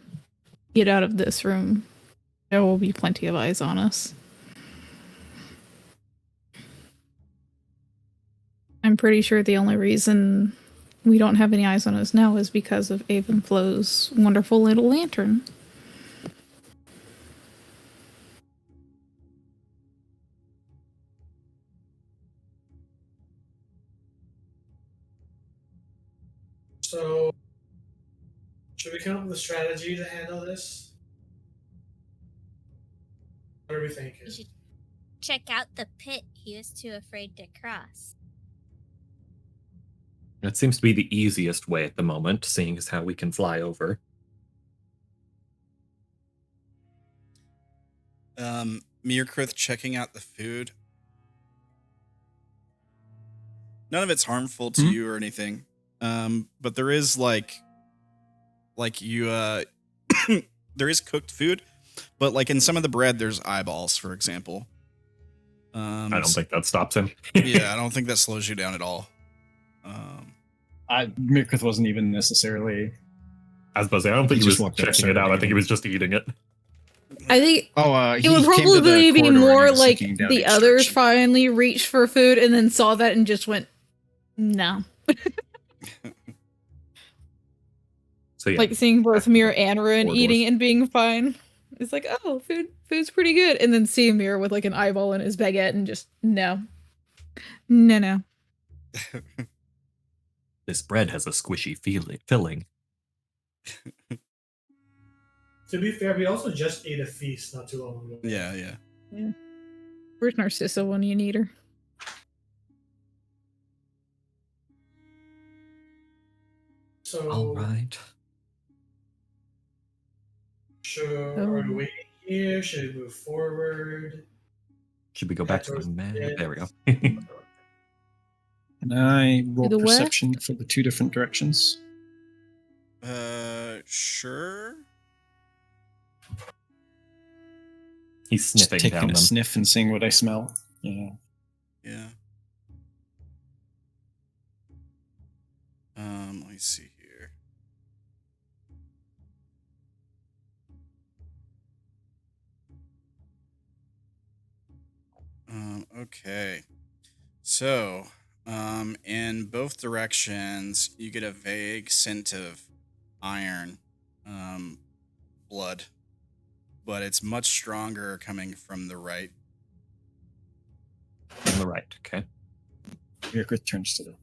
Speaker 3: get out of this room, there will be plenty of eyes on us. I'm pretty sure the only reason we don't have any eyes on us now is because of Avenflow's wonderful little lantern.
Speaker 2: So, should we come up with a strategy to handle this? What are we thinking?
Speaker 7: You should check out the pit he was too afraid to cross.
Speaker 5: It seems to be the easiest way at the moment, seeing as how we can fly over.
Speaker 1: Mirkrith checking out the food. None of it's harmful to you or anything. But there is like you there is cooked food, but like in some of the bread there's eyeballs, for example.
Speaker 5: I don't think that stops him.
Speaker 1: Yeah, I don't think that slows you down at all.
Speaker 6: Mirkrith wasn't even necessarily.
Speaker 5: I was about to say, I don't think
Speaker 6: He
Speaker 5: he
Speaker 6: just
Speaker 5: was
Speaker 6: walked up,
Speaker 5: checking it
Speaker 6: started
Speaker 5: out. I think
Speaker 6: eating
Speaker 5: he was just eating it.
Speaker 3: I think
Speaker 6: he
Speaker 3: it would
Speaker 6: came to the
Speaker 3: probably be
Speaker 6: corridor and he
Speaker 3: more
Speaker 6: was
Speaker 3: like
Speaker 6: looking down
Speaker 3: the
Speaker 6: at
Speaker 3: others
Speaker 6: instructions.
Speaker 3: finally reached for food and then saw that and just went, no.
Speaker 5: So yeah,
Speaker 3: Like seeing both Mir and Ruin
Speaker 5: Corridors.
Speaker 3: eating and being fine. It's like, oh, food's pretty good. And then seeing Mir with like an eyeball in his baguette and just, no. No.
Speaker 5: this bread has a squishy filling.
Speaker 2: To be fair, we also just ate a feast not too long ago.
Speaker 1: Yeah.
Speaker 3: Where's Narcissa when you need her?
Speaker 2: So,
Speaker 5: All right.
Speaker 2: are we waiting here? Should we move forward?
Speaker 5: Should we go
Speaker 2: Head
Speaker 5: back to the
Speaker 2: towards
Speaker 5: map?
Speaker 2: it?
Speaker 5: There we go.
Speaker 6: Can I roll
Speaker 3: the west?
Speaker 6: perception for the two different directions?
Speaker 1: Sure.
Speaker 5: He's
Speaker 6: Just
Speaker 5: sniffing
Speaker 6: taking
Speaker 5: down
Speaker 6: a
Speaker 5: them.
Speaker 6: sniff and seeing what I smell. Yeah.
Speaker 1: Yeah. Let me see here. Okay. So, in both directions, you get a vague scent of iron, blood, but it's much stronger coming from the right.
Speaker 5: On the right, okay.
Speaker 6: Mirkrith turns to the right.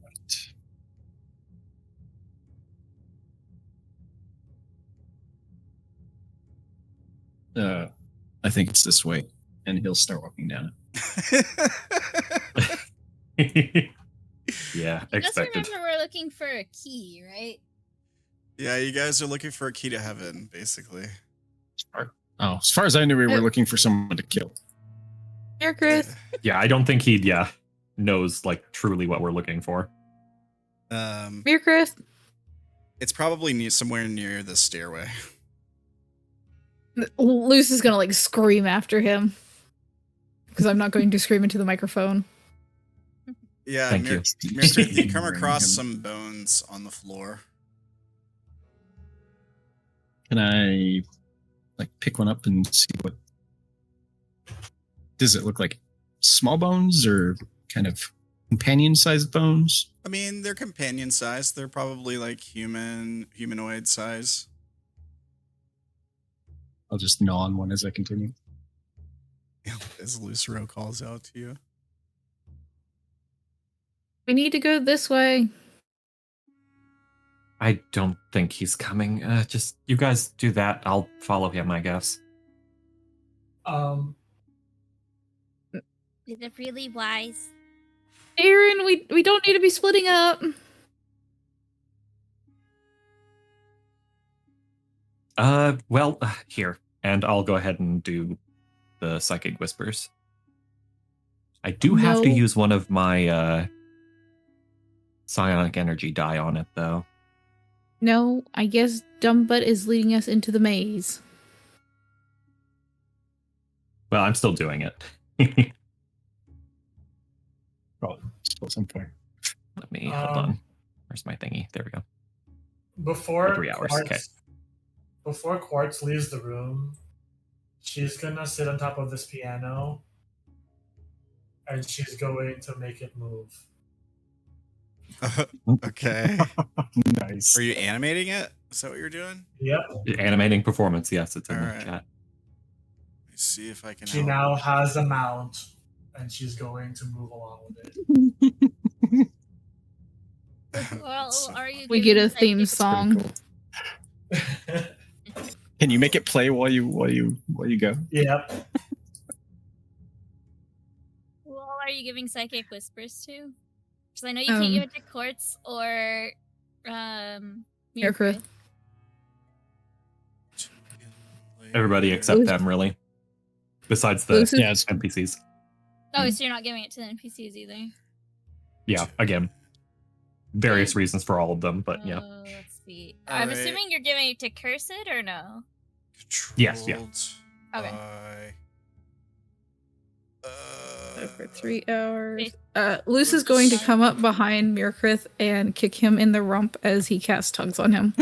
Speaker 6: I think it's this way, and he'll start walking down it.
Speaker 5: Yeah,
Speaker 7: Just
Speaker 5: expected.
Speaker 7: remember we're looking for a key, right?
Speaker 1: Yeah, you guys are looking for a key to heaven, basically.
Speaker 6: Oh, as far as I knew, we were
Speaker 3: Oh.
Speaker 6: looking for someone to kill.
Speaker 3: Here, Chris.
Speaker 5: Yeah, I don't think he knows like truly what we're looking for.
Speaker 3: Here, Chris.
Speaker 1: It's probably somewhere near the stairway.
Speaker 3: Luce is gonna like scream after him because I'm not going to scream into the microphone.
Speaker 1: Yeah,
Speaker 5: Thank you.
Speaker 1: Mirkrith, you come
Speaker 6: Ignoring
Speaker 1: across
Speaker 6: him.
Speaker 1: some bones on the floor.
Speaker 6: Can I like pick one up and see what? Does it look like small bones or kind of companion-sized bones?
Speaker 1: I mean, they're companion size. They're probably like humanoid size.
Speaker 6: I'll just gnaw on one as I continue.
Speaker 1: As Lucero calls out to you.
Speaker 3: We need to go this way.
Speaker 5: I don't think he's coming. Just you guys do that. I'll follow him, I guess.
Speaker 7: Is it really wise?
Speaker 3: Aaron, we don't need to be splitting up.
Speaker 5: Well, here. And I'll go ahead and do the psychic whispers. I do have to
Speaker 3: No.
Speaker 5: use one of my psionic energy die on it, though.
Speaker 3: No, I guess Dumbbutt is leading us into the maze.
Speaker 5: Well, I'm still doing it.
Speaker 6: Probably at some point.
Speaker 5: Let me hold on. Where's my thingy? There we go.
Speaker 2: Before
Speaker 5: For 3 hours,
Speaker 2: Quartz,
Speaker 5: okay.
Speaker 2: Before Quartz leaves the room, she's gonna sit on top of this piano, and she's going to make it move.
Speaker 1: Okay.
Speaker 6: Nice.
Speaker 1: Are you animating it? Is that what you're doing?
Speaker 2: Yep.
Speaker 5: Animating performance, yes, it's in the
Speaker 1: Alright.
Speaker 5: chat.
Speaker 1: Let me see if I can
Speaker 2: She
Speaker 1: help.
Speaker 2: now has a mount, and she's going to move along with it.
Speaker 7: Well,
Speaker 1: So
Speaker 7: are you?
Speaker 3: We get
Speaker 7: giving
Speaker 3: a
Speaker 7: psychic-
Speaker 3: theme
Speaker 6: That's pretty
Speaker 3: song.
Speaker 6: cool. Can you make it play while you go?
Speaker 2: Yep.
Speaker 7: Well, are you giving psychic whispers to? Because I know you can't give it to Quartz or
Speaker 3: Mirkrith.
Speaker 7: Mirkrith.
Speaker 5: Everybody except
Speaker 3: Luce-
Speaker 5: them, really. Besides the
Speaker 3: Luce is-
Speaker 6: Yeah, it's
Speaker 5: NPCs.
Speaker 7: Oh, so you're not giving it to the NPCs either.
Speaker 5: Yeah, again. Various reasons for all of them, but yeah.
Speaker 7: Let's see. I'm
Speaker 1: Alright.
Speaker 7: assuming you're giving it to Cursed or no?
Speaker 5: Yes, yeah.
Speaker 1: Controlled
Speaker 7: Okay.
Speaker 1: by,
Speaker 3: For 3 hours.
Speaker 7: Okay.
Speaker 3: Luce is going to come up behind Mirkrith and kick him in the rump as he casts tugs on him.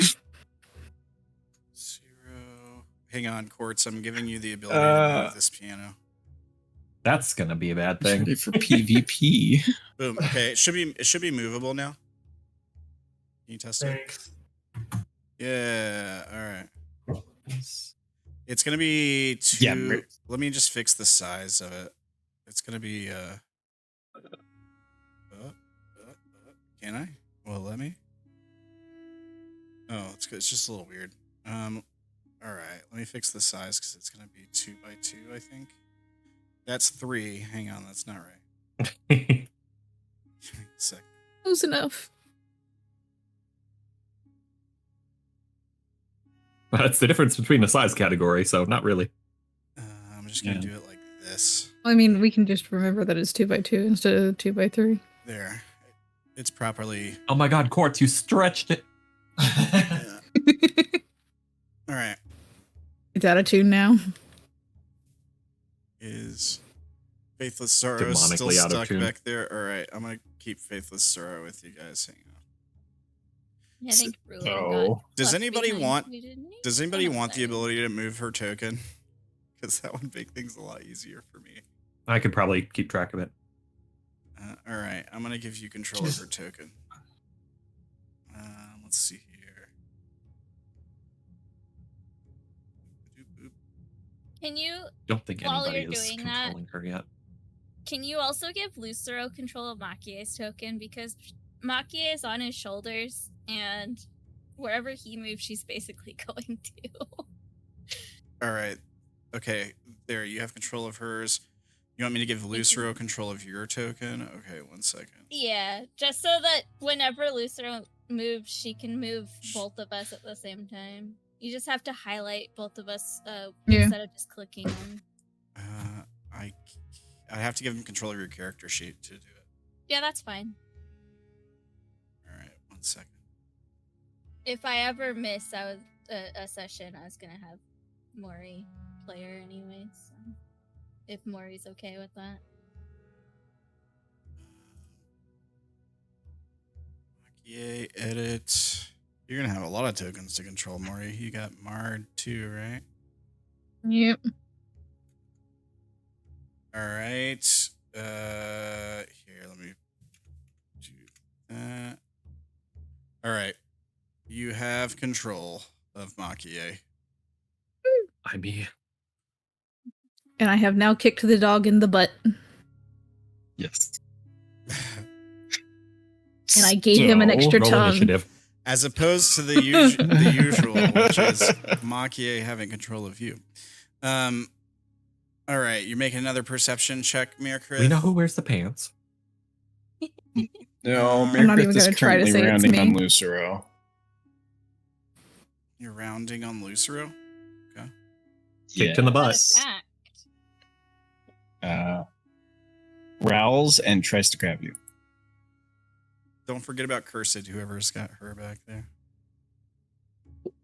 Speaker 1: 0. Hang on, Quartz. I'm giving you the ability to move this piano.
Speaker 5: That's gonna be a bad thing.
Speaker 6: ready for PvP.
Speaker 1: Boom. Okay, it should be movable now. Can you test it?
Speaker 2: Thanks.
Speaker 1: Yeah. All right. It's gonna be 2.
Speaker 6: Yeah,
Speaker 1: Let me just fix the size of it. It's gonna be can I? Well, let me. Oh, it's good. It's just a little weird. All right. Let me fix the size because it's gonna be 2 by 2, I think. That's 3. Hang on, that's not right. Second.
Speaker 3: Close enough.
Speaker 5: That's the difference between the size category, so not really.
Speaker 1: I'm just gonna do it like this.
Speaker 3: I mean, we can just remember that it's 2x2 instead of 2x3.
Speaker 1: There. It's properly.
Speaker 5: Oh my god, Quartz, you stretched it.
Speaker 1: Yeah. All right.
Speaker 3: It's out of tune now.
Speaker 1: Is Faithless Sorrow still
Speaker 5: Demonically out of
Speaker 1: stuck
Speaker 5: tune.
Speaker 1: back there? All right, I'm gonna keep Faithless Sorrow with you guys. Hang on.
Speaker 7: Yeah, I think Ruin
Speaker 6: So-
Speaker 7: got
Speaker 1: Does
Speaker 7: left
Speaker 1: anybody
Speaker 7: behind
Speaker 1: want-
Speaker 7: too, didn't he?
Speaker 1: Does anybody
Speaker 7: Oh, no,
Speaker 1: want the
Speaker 7: sorry.
Speaker 1: ability to move her token? Because that would make things a lot easier for me.
Speaker 5: I could probably keep track of it.
Speaker 1: All right, I'm gonna give you control of her token. Let's see here. Boop, boop.
Speaker 7: Can you
Speaker 5: Don't think
Speaker 7: While
Speaker 5: anybody
Speaker 7: you're
Speaker 5: is
Speaker 7: doing that-
Speaker 5: controlling her yet.
Speaker 7: Can you also give Lucero control of Makie's token? Because Makie is on his shoulders, and wherever he moves, she's basically going to.
Speaker 1: All right. Okay, there, you have control of hers. You want me to give Lucero control of your token? Okay, 1 second.
Speaker 7: Yeah, just so that whenever Lucero moves, she can move both of us at the same time. You just have to highlight both of us
Speaker 3: Yeah.
Speaker 7: instead of just clicking on.
Speaker 1: I have to give him control of your character sheet to do it.
Speaker 7: Yeah, that's fine.
Speaker 1: All right, 1 second.
Speaker 7: If I ever miss a session, I was gonna have Maury player anyway. So if Maury's okay with that.
Speaker 1: Makie, edit. You're gonna have a lot of tokens to control, Maury. You got Marred too, right?
Speaker 3: Yep.
Speaker 1: All right. Here, let me do that. All right. You have control of Makie.
Speaker 5: I mean,
Speaker 3: And I have now kicked the dog in the butt.
Speaker 6: Yes.
Speaker 3: And I gave him an extra
Speaker 5: roll
Speaker 3: tongue.
Speaker 5: initiative.
Speaker 1: As opposed to the usual, which is Makie having control of you. All right, you're making another perception check, Mirkrith.
Speaker 5: We know who wears the pants.
Speaker 6: No,
Speaker 1: I'm
Speaker 3: not even
Speaker 6: Mirkrith is
Speaker 3: gonna try to
Speaker 6: currently
Speaker 3: say it's
Speaker 6: rounding on
Speaker 3: me.
Speaker 6: Lucero.
Speaker 1: You're rounding on Lucero.
Speaker 5: Kicked in the butt.
Speaker 7: Attack.
Speaker 6: Growls and tries to grab you.
Speaker 1: Don't forget about Cursed, whoever's got her back there.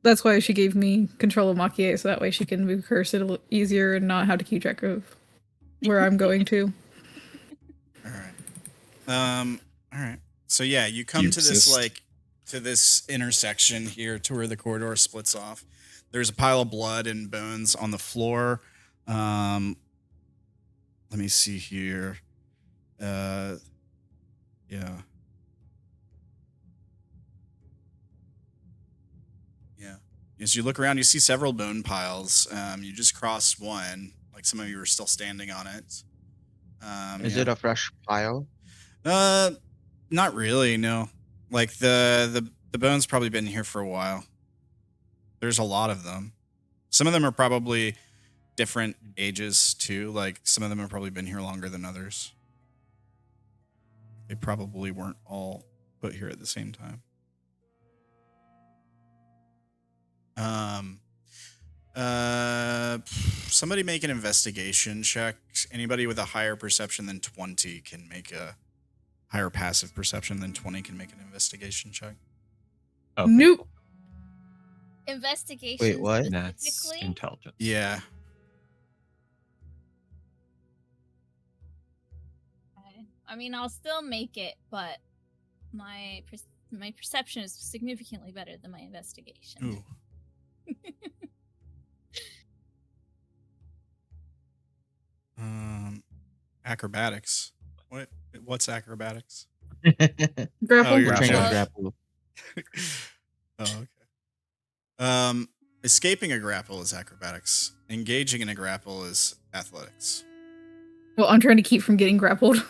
Speaker 3: That's why she gave me control of Makie, so that way she can move Cursed a little easier and not have to keep track of where I'm going to.
Speaker 1: All right. All right. So yeah, you come
Speaker 6: You
Speaker 1: to this
Speaker 6: exist.
Speaker 1: to this intersection here to where the corridor splits off. There's a pile of blood and bones on the floor. Let me see here. Yeah. Yeah. As you look around, you see several bone piles. You just crossed one. Like some of you are still standing on it.
Speaker 4: Is it a fresh pile?
Speaker 1: Not really, no. Like the bones probably been here for a while. There's a lot of them. Some of them are probably different ages too. Like some of them have probably been here longer than others. They probably weren't all put here at the same time. Somebody make an investigation check. Anybody with a higher perception than 20 can make a higher passive perception than 20 can make an investigation check.
Speaker 5: Okay.
Speaker 3: Nope.
Speaker 7: Investigation.
Speaker 4: Wait, what?
Speaker 5: That's
Speaker 7: specifically?
Speaker 5: intelligence.
Speaker 1: Yeah.
Speaker 7: Okay. I mean, I'll still make it, but my perception is significantly better than my investigation.
Speaker 1: Ooh. Acrobatics. What's acrobatics?
Speaker 3: Grapple.
Speaker 1: Oh, you're
Speaker 4: Trying to
Speaker 7: Grapple.
Speaker 4: grapple.
Speaker 1: Oh, okay. Escaping a grapple is acrobatics. Engaging in a grapple is athletics.
Speaker 3: Well, I'm trying to keep from getting grappled.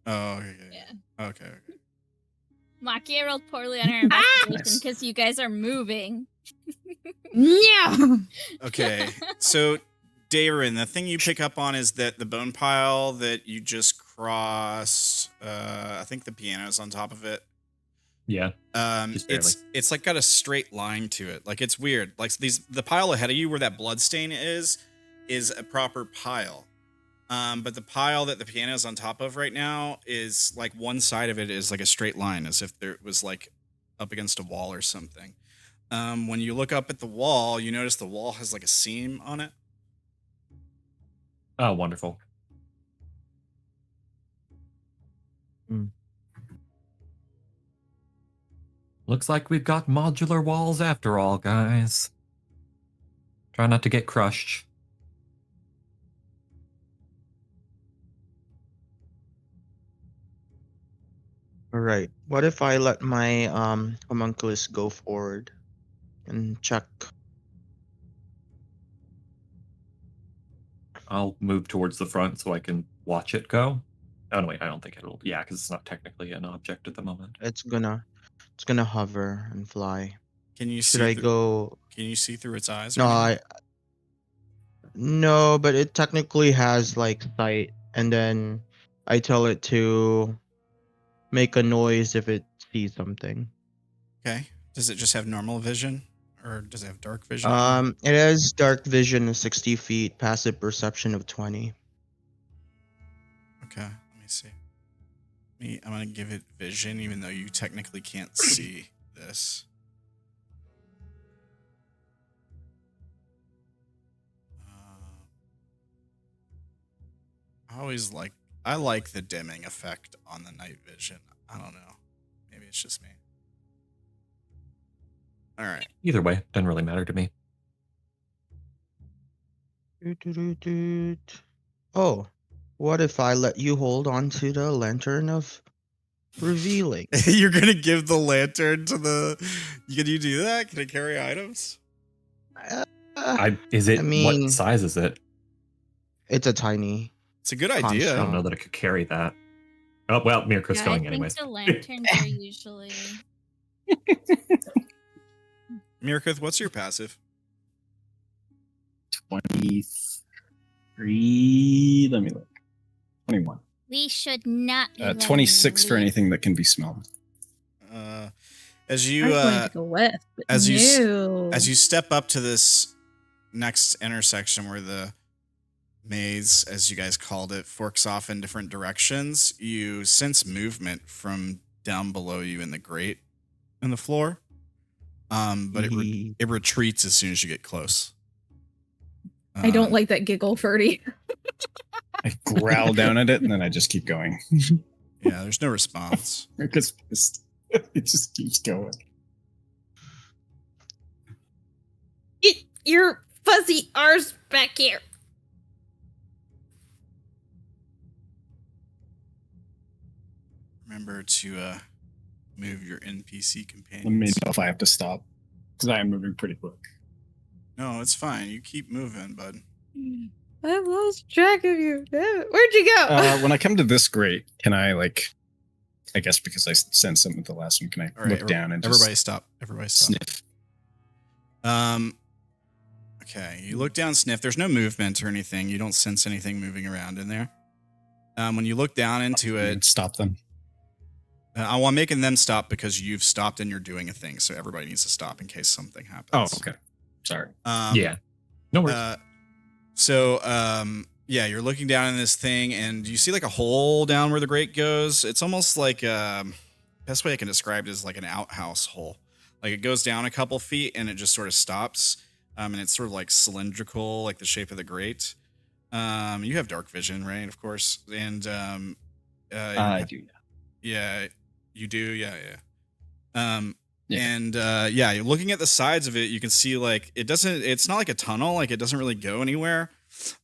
Speaker 1: Oh, okay.
Speaker 7: Yeah.
Speaker 1: Okay.
Speaker 7: Makia rolled poorly on her investigation because you guys are moving.
Speaker 3: Yeah.
Speaker 1: Okay. So Darren, the thing you pick up on is that the bone pile that you just crossed, I think the piano's on top of it.
Speaker 5: Yeah. Just barely.
Speaker 1: It's like got a straight line to it. Like it's weird. Like the pile ahead of you where that blood stain is a proper pile. But the pile that the piano's on top of right now is like one side of it is like a straight line, as if there was like up against a wall or something. When you look up at the wall, you notice the wall has like a seam on it.
Speaker 5: Oh, wonderful. Looks like we've got modular walls after all, guys. Try not to get crushed.
Speaker 4: All right. What if I let my homunculus go forward and check?
Speaker 5: I'll move towards the front so I can watch it go. Oh, no, wait, I don't think it'll... Yeah, because it's not technically an object at the moment.
Speaker 4: It's gonna hover and fly.
Speaker 1: Can you
Speaker 4: Should
Speaker 1: see
Speaker 4: I go?
Speaker 1: Can you see through its eyes?
Speaker 4: No, no, but it technically has like sight, and then I tell it to make a noise if it sees something.
Speaker 1: Okay. Does it just have normal vision, or does it have dark vision?
Speaker 4: It has dark vision of 60 feet, passive perception of 20.
Speaker 1: Okay, let me see. I'm gonna give it vision, even though you technically can't see this. I like the dimming effect on the night vision. I don't know. Maybe it's just me. All right.
Speaker 5: Either way, doesn't really matter to me.
Speaker 4: Oh, what if I let you hold on to the lantern of revealing?
Speaker 1: You're gonna give the lantern to the. Can you do that? Can it carry items?
Speaker 5: What size is it?
Speaker 4: It's a tiny.
Speaker 1: It's a good
Speaker 5: I
Speaker 1: idea.
Speaker 5: don't know that it could carry that. Oh, well, Mirko's going anyways.
Speaker 7: I think the lanterns are usually...
Speaker 1: Mirkoth, what's your passive?
Speaker 6: 23. Let me look. 21.
Speaker 7: We should not.
Speaker 6: 26 for anything that can be smelled.
Speaker 1: As you
Speaker 3: I'm going to go west. But
Speaker 1: as you
Speaker 3: no.
Speaker 1: as you step up to this next intersection where the maze, as you guys called it, forks off in different directions, you sense movement from down below you in the grate in the floor. But it retreats as soon as you get close.
Speaker 3: I don't like that giggle, Ferdy.
Speaker 6: I growl down at it and then I just keep going.
Speaker 1: Yeah, there's no response.
Speaker 6: Because it just keeps going.
Speaker 3: Get your fuzzy R's back here.
Speaker 1: Remember to move your NPC companions.
Speaker 6: Let me know if I have to stop. Because I am moving pretty quick.
Speaker 1: No, it's fine. You keep moving, bud.
Speaker 3: I've lost track of you. Damn it. Where'd you go?
Speaker 6: When I come to this grate, can I I guess because I sensed something with the last one, can I look down and just
Speaker 1: everybody stop.
Speaker 6: sniff?
Speaker 1: Okay, you look down, sniff. There's no movement or anything. You don't sense anything moving around in there. When you look down into it,
Speaker 6: stop them.
Speaker 1: I'm making them stop because you've stopped and you're doing a thing. So everybody needs to stop in case something happens.
Speaker 6: Oh, okay. Sorry.
Speaker 5: Yeah. No worries.
Speaker 1: Yeah, you're looking down in this thing and you see like a hole down where the grate goes. It's almost like best way I can describe it is like an outhouse hole. Like it goes down a couple feet and it just sort of stops. And it's sort of like cylindrical, like the shape of the grate. You have dark vision, right? Of course. And
Speaker 6: I do.
Speaker 1: Yeah, you do. Yeah. And you're looking at the sides of it. You can see like it's not like a tunnel. Like it doesn't really go anywhere.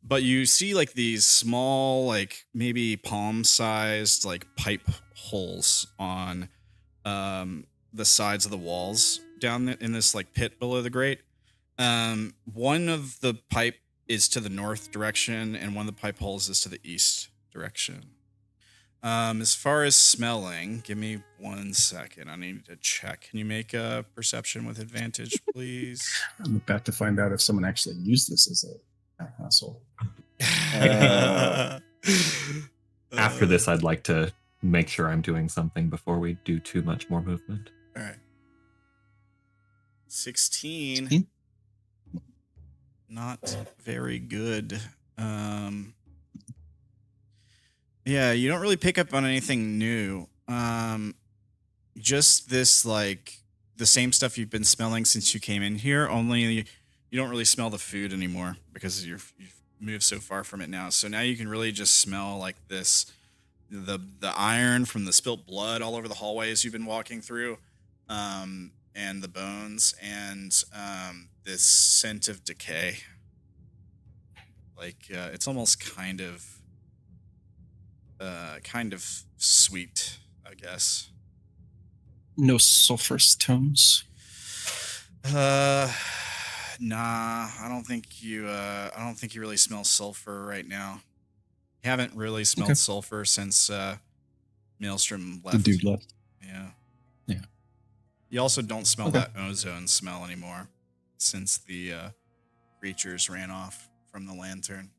Speaker 1: But you see like these small, like maybe palm-sized, like pipe holes on the sides of the walls down in this like pit below the grate. One of the pipe is to the north direction, and one of the pipe holes is to the east direction. As far as smelling, give me 1 second. I need to check. Can you make a perception with advantage, please?
Speaker 6: I'm about to find out if someone actually used this as Asshole.
Speaker 5: After this, I'd like to make sure I'm doing something before we do too much more movement.
Speaker 1: All right. 16.
Speaker 6: 16?
Speaker 1: Not very good. Yeah, you don't really pick up on anything new. Just this, like, the same stuff you've been smelling since you came in here, only you don't really smell the food anymore because you've moved so far from it now. So now you can really just smell like this, the iron from the spilt blood all over the hallways you've been walking through, and the bones, and this scent of decay. Like, it's almost kind of sweet, I guess.
Speaker 6: No sulfurous tones.
Speaker 1: Nah, I don't think you really smell sulfur right now. You haven't really smelled sulfur since Maelstrom left.
Speaker 6: The dude left.
Speaker 1: Yeah.
Speaker 6: Yeah.
Speaker 1: You also don't smell that ozone smell anymore since the creatures ran off from the lantern.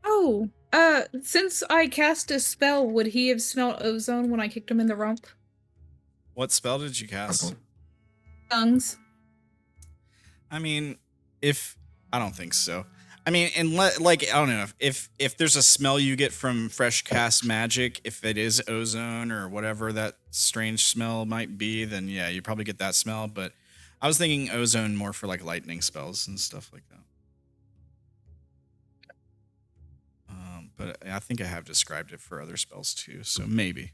Speaker 3: Oh, since I cast a spell, would he have smelled ozone when I kicked him in the rump?
Speaker 1: What spell did you cast?
Speaker 3: Tongues.
Speaker 1: I mean, I don't think so. I mean, like, I don't know, if there's a smell you get from fresh cast magic, if it is ozone or whatever that strange smell might be, then yeah, you probably get that smell. But I was thinking ozone more for like lightning spells and stuff like that. But I think I have described it for other spells too, so maybe.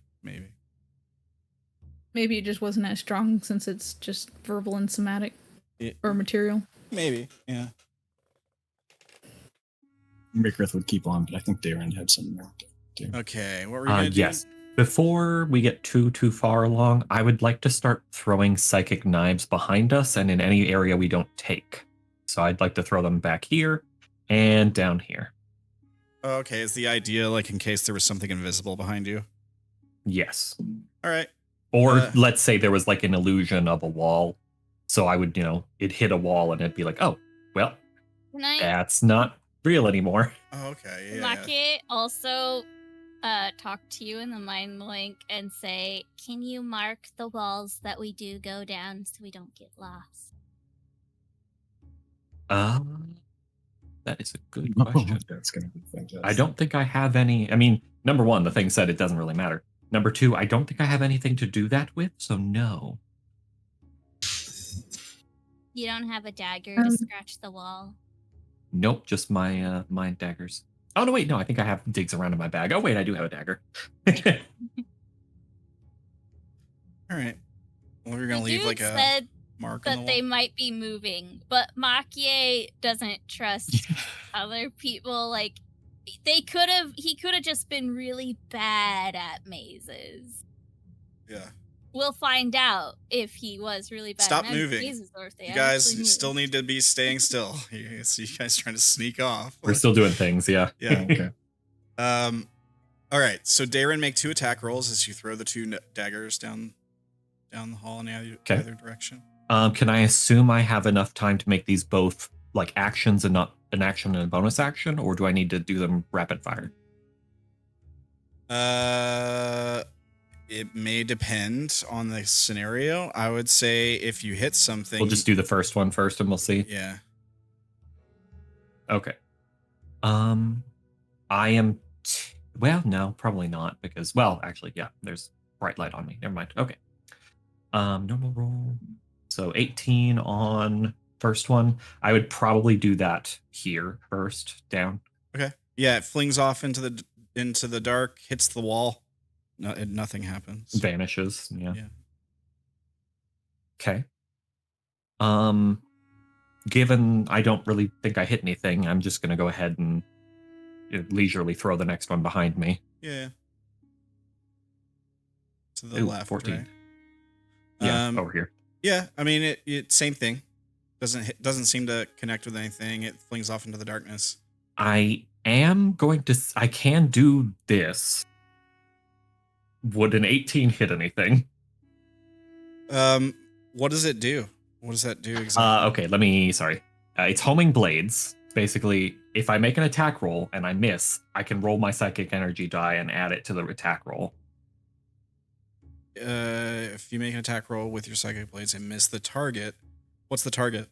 Speaker 3: Maybe it just wasn't as strong since it's just verbal and somatic or material.
Speaker 1: Maybe, yeah.
Speaker 6: Makerith would keep on, but I think Darren had something more to do.
Speaker 1: Okay, what were you going to do?
Speaker 5: Yes. Before we get too far along, I would like to start throwing psychic knives behind us and in any area we don't take. So I'd like to throw them back here and down here.
Speaker 1: Okay, is the idea like in case there was something invisible behind you?
Speaker 5: Yes.
Speaker 1: All right.
Speaker 5: Or let's say there was like an illusion of a wall. So I would, it'd hit a wall and it'd be like, oh, well, that's not real anymore.
Speaker 1: Oh, okay. Yeah.
Speaker 7: Maki also talk to you in the mind link and say, can you mark the walls that we do go down so we don't get lost?
Speaker 5: That is a good question.
Speaker 6: That's going to be fantastic.
Speaker 5: I don't think I have any. I mean, number one, the thing said it doesn't really matter. Number two, I don't think I have anything to do that with, so no.
Speaker 7: You don't have a dagger to scratch the wall?
Speaker 5: Nope, just my my daggers. Oh, no, wait, no, I think I have digs around in my bag. Oh, wait, I do have a dagger.
Speaker 1: All right. Well, we're going to leave like a mark on the
Speaker 7: that
Speaker 1: wall.
Speaker 7: they might be moving, but Makie doesn't trust other people. Like, he could have just been really bad at mazes.
Speaker 1: Yeah.
Speaker 7: We'll find out if he was really bad
Speaker 1: Stop
Speaker 7: at
Speaker 1: moving.
Speaker 7: mazes or if they
Speaker 1: You guys
Speaker 7: actually
Speaker 1: still
Speaker 7: moved.
Speaker 1: need to be staying still. You see you guys trying to sneak off.
Speaker 5: We're still doing things, yeah.
Speaker 1: Yeah.
Speaker 6: Okay.
Speaker 1: All right. So Darren, make 2 attack rolls as you throw the 2 daggers down the hall in either direction.
Speaker 5: Can I assume I have enough time to make these both like actions and not an action and a bonus action, or do I need to do them rapid fire?
Speaker 1: It may depend on the scenario. I would say if you hit something,
Speaker 5: We'll just do the first one first and we'll see.
Speaker 1: Yeah.
Speaker 5: Okay. I am well, no, probably not because actually, yeah, there's bright light on me. Never mind. Okay. Normal roll. So 18 on first one. I would probably do that here first, down.
Speaker 1: Okay. Yeah, it flings off into the dark, hits the wall. Nothing happens.
Speaker 5: Vanishes. Yeah. Okay. Given I don't really think I hit anything, I'm just gonna go ahead and leisurely throw the next one behind me.
Speaker 1: Yeah. To the left,
Speaker 5: 14.
Speaker 1: right?
Speaker 5: Yeah, over here.
Speaker 1: Yeah, I mean it same thing. Doesn't seem to connect with anything. It flings off into the darkness.
Speaker 5: I can do this. Would an 18 hit anything?
Speaker 1: What does it do? What does that do exactly?
Speaker 5: Okay, sorry. It's homing blades. basically, if I make an attack roll and I miss, I can roll my psychic energy die and add it to the attack roll.
Speaker 1: If you make an attack roll with your psychic blades and miss the target, what's the target?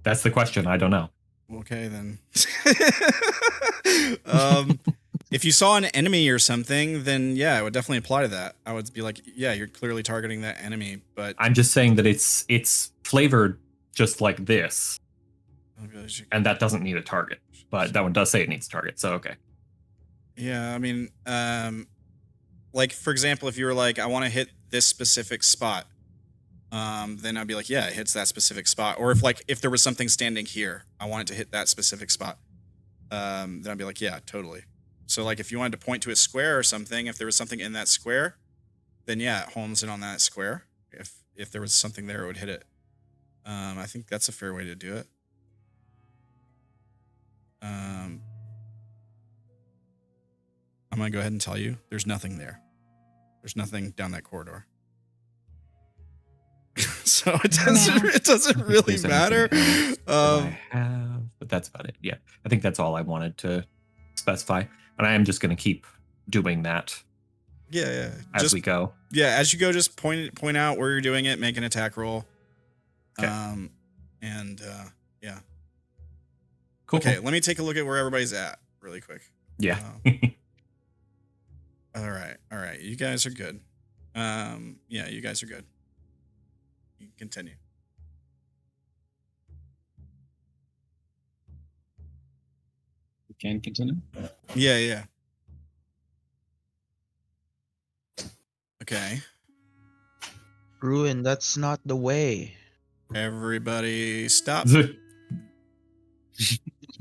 Speaker 5: That's the question. I don't know.
Speaker 1: Okay, then. If you saw an enemy or something, then yeah, it would definitely apply to that. I would be like, yeah, you're clearly targeting that enemy, but
Speaker 5: I'm just saying that it's flavored just like this, and that doesn't need a target. But that one does say it needs a target, so okay.
Speaker 1: Yeah, I mean, like for example, if you were like, I want to hit this specific spot, then I'd be like, yeah, it hits that specific spot. Or if there was something standing here, I want it to hit that specific spot, then I'd be like, yeah, totally. So like if you wanted to point to a square or something, if there was something in that square, then yeah, it homes in on that square. If there was something there, it would hit it. I think that's a fair way to do it. I'm gonna go ahead and tell you, there's nothing there. There's nothing down that corridor. So it doesn't really matter.
Speaker 5: I have, but that's about it. Yeah, I think that's all I wanted to specify, and I am just going to keep doing that.
Speaker 1: Yeah.
Speaker 5: As we go.
Speaker 1: Yeah, as you go, just point out where you're doing it, make an attack roll.
Speaker 5: Okay.
Speaker 1: Yeah.
Speaker 5: Cool.
Speaker 1: Okay, let me take a look at where everybody's at really quick.
Speaker 5: Yeah.
Speaker 1: All right. You guys are good. Yeah, you guys are good. You can continue.
Speaker 6: We can continue.
Speaker 1: Yeah. Okay.
Speaker 4: Ruin, that's not the way.
Speaker 1: Everybody stop.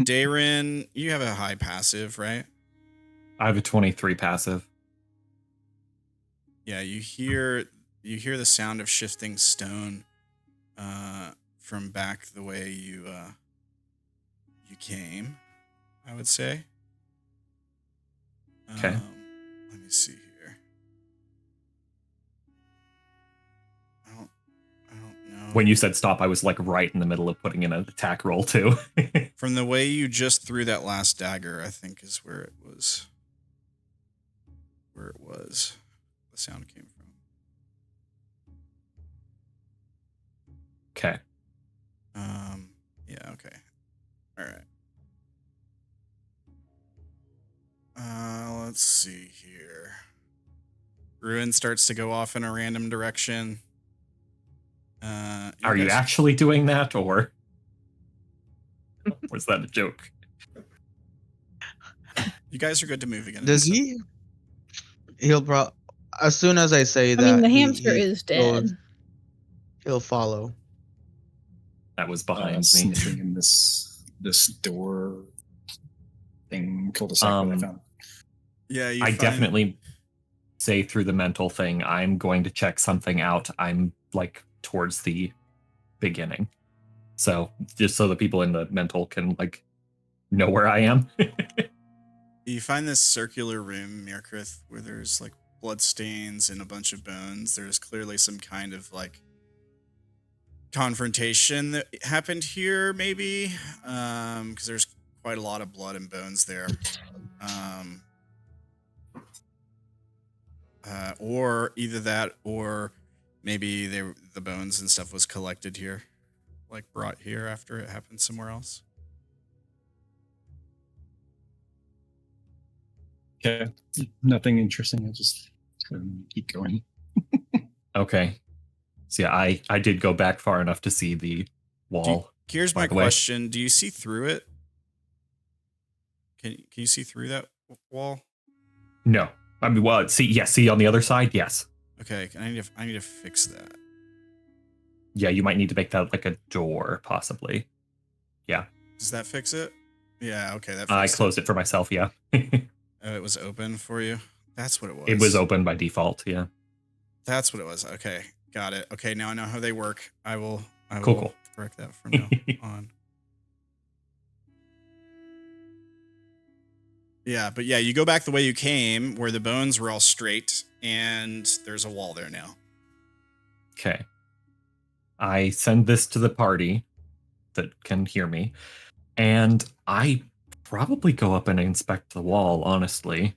Speaker 1: Darren, you have a high passive, right?
Speaker 5: I have a 23 passive.
Speaker 1: Yeah, you hear the sound of shifting stone from back the way you came, I would say.
Speaker 5: Okay.
Speaker 1: Let me see here. I don't know.
Speaker 5: When you said stop, I was like right in the middle of putting in an attack roll too.
Speaker 1: From the way you just threw that last dagger, I think is where it was. The sound came from.
Speaker 5: Okay.
Speaker 1: Yeah, okay. All right. Let's see here. Ruin starts to go off in a random direction.
Speaker 5: Are you actually doing that, or was that a joke?
Speaker 1: You guys are good to move again.
Speaker 4: Does he? He'll as soon as I say that.
Speaker 3: I mean, the hamster is dead.
Speaker 4: He'll follow.
Speaker 5: That was behind me.
Speaker 6: Sniffing in this door thing, cul-de-sac that I found.
Speaker 1: Yeah,
Speaker 5: I definitely say through the mental thing, I'm going to check something out. I'm like towards the beginning. So just so the people in the mental can like know where I am.
Speaker 1: You find this circular room, Mirkrith, where there's like blood stains and a bunch of bones. There's clearly some kind of like confrontation that happened here, maybe, because there's quite a lot of blood and bones there. Or either that, or maybe the bones and stuff was collected here, like brought here after it happened somewhere else.
Speaker 6: Okay, nothing interesting. I just keep going.
Speaker 5: Okay. So yeah, I did go back far enough to see the wall.
Speaker 1: Here's my question: do you see through it? Can you see through that wall?
Speaker 5: No. I mean, well, see on the other side, yes.
Speaker 1: Okay, I need to fix that.
Speaker 5: Yeah, you might need to make that like a door, possibly. Yeah.
Speaker 1: Does that fix it? Yeah. Okay. That.
Speaker 5: I closed it for myself. Yeah.
Speaker 1: Oh, it was open for you. That's what it was.
Speaker 5: It was open by default. Yeah.
Speaker 1: That's what it was. Okay, got it. Okay, now I know how they work. I will
Speaker 5: Cool.
Speaker 1: correct that from now on. Yeah, but yeah, you go back the way you came, where the bones were all straight, and there's a wall there now.
Speaker 5: Okay. I send this to the party that can hear me, And I probably go up and inspect the wall, honestly.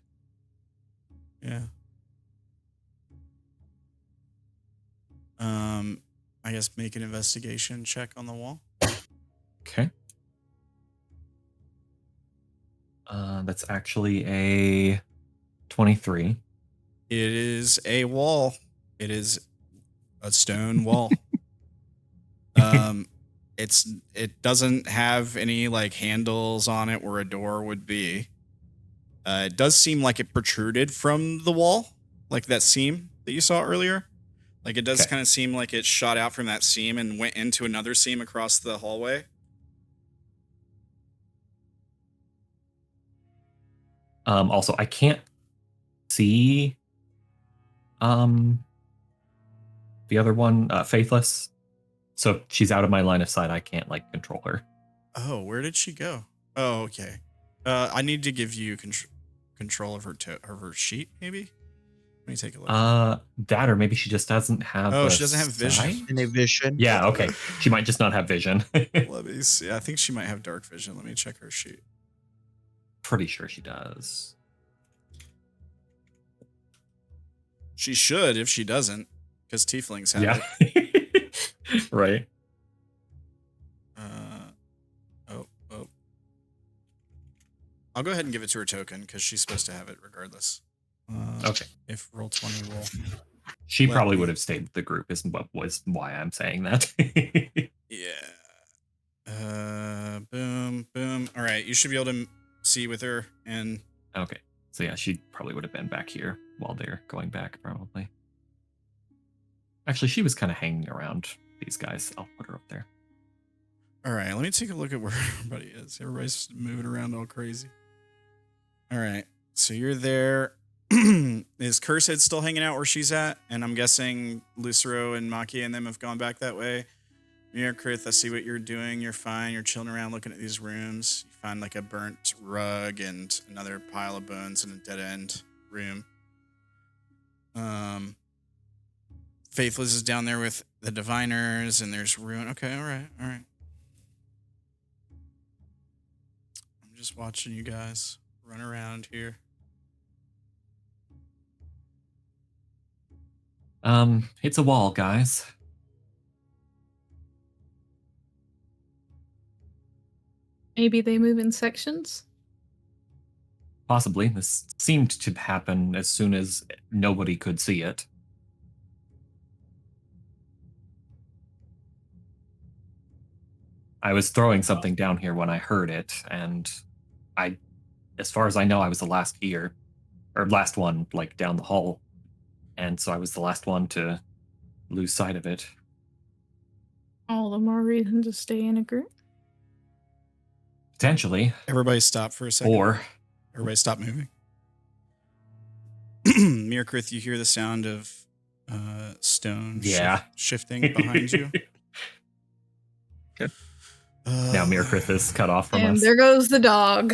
Speaker 1: Yeah. I guess make an investigation check on the wall.
Speaker 5: Okay. That's actually a 23.
Speaker 1: It is a wall. It is a stone wall. It doesn't have any like handles on it where a door would be. It does seem like it protruded from the wall, like that seam that you saw earlier. Like it does
Speaker 5: Okay.
Speaker 1: kind of seem like it shot out from that seam and went into another seam across the hallway.
Speaker 5: Also, I can't see the other one, Faithless. So if she's out of my line of sight, I can't like control her.
Speaker 1: Oh, where did she go? Oh, okay. I need to give you control of her sheet, maybe. Let me take a look.
Speaker 5: That or maybe she just doesn't have.
Speaker 1: Oh, she doesn't have vision.
Speaker 5: sight?
Speaker 4: In a vision.
Speaker 5: Yeah, okay. She might just not have vision.
Speaker 1: Let me see. I think she might have dark vision. Let me check her sheet.
Speaker 5: Pretty sure she does.
Speaker 1: She should if she doesn't, because tieflings have
Speaker 5: Yeah.
Speaker 1: it.
Speaker 5: Right.
Speaker 1: Oh. I'll go ahead and give it to her token because she's supposed to have it regardless.
Speaker 5: Okay.
Speaker 1: If roll 20 roll.
Speaker 5: She
Speaker 1: Let
Speaker 5: probably
Speaker 1: me-
Speaker 5: would have stayed with the group, is what was why I'm saying that.
Speaker 1: Yeah. Boom. All right, you should be able to see with her and
Speaker 5: Okay. So yeah, she probably would have been back here while they're going back, probably. Actually, she was kind of hanging around these guys. I'll put her up there.
Speaker 1: all right, let me take a look at where everybody is. Everybody's moving around all crazy. All right, so you're there. Is Cursehead still hanging out where she's at? And I'm guessing Lucero and Maki and them have gone back that way. Yeah, Krith, I see what you're doing. You're fine. You're chilling around looking at these rooms. You find like a burnt rug and another pile of bones in a dead end room. Faithless is down there with the diviners, and there's ruin. Okay, all right. I'm just watching you guys run around here.
Speaker 5: It's a wall, guys.
Speaker 3: Maybe they move in sections.
Speaker 5: Possibly. This seemed to happen as soon as nobody could see it. I was throwing something down here when I heard it, and as far as I know, I was the last here, or last one, like, down the hall. And so I was the last one to lose sight of it.
Speaker 3: All the more reason to stay in a group.
Speaker 5: Potentially.
Speaker 1: Everybody stop for a second.
Speaker 5: Or
Speaker 1: Everybody stop moving. Mirkrith, you hear the sound of stone shifting behind you.
Speaker 6: Okay.
Speaker 5: Now Mirkrith is cut off from
Speaker 3: And
Speaker 5: us.
Speaker 3: there goes the dog.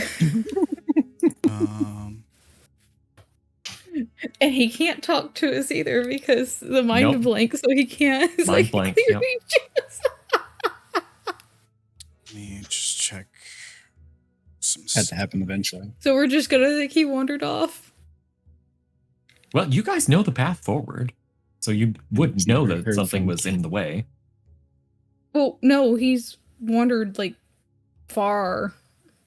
Speaker 3: And he can't talk to us either because the mind
Speaker 5: Nope.
Speaker 3: blank, so he can't. It's
Speaker 5: Mind
Speaker 3: like,
Speaker 5: blank,
Speaker 3: clearly just-
Speaker 1: Let me just check some
Speaker 6: Had to happen eventually.
Speaker 3: So we're just gonna think he wandered off.
Speaker 5: Well, you guys know the path forward, so you would
Speaker 6: It's
Speaker 5: know
Speaker 6: never
Speaker 5: that
Speaker 6: heard
Speaker 5: something
Speaker 6: from
Speaker 5: was in the way.
Speaker 3: Well, no, he's wandered like far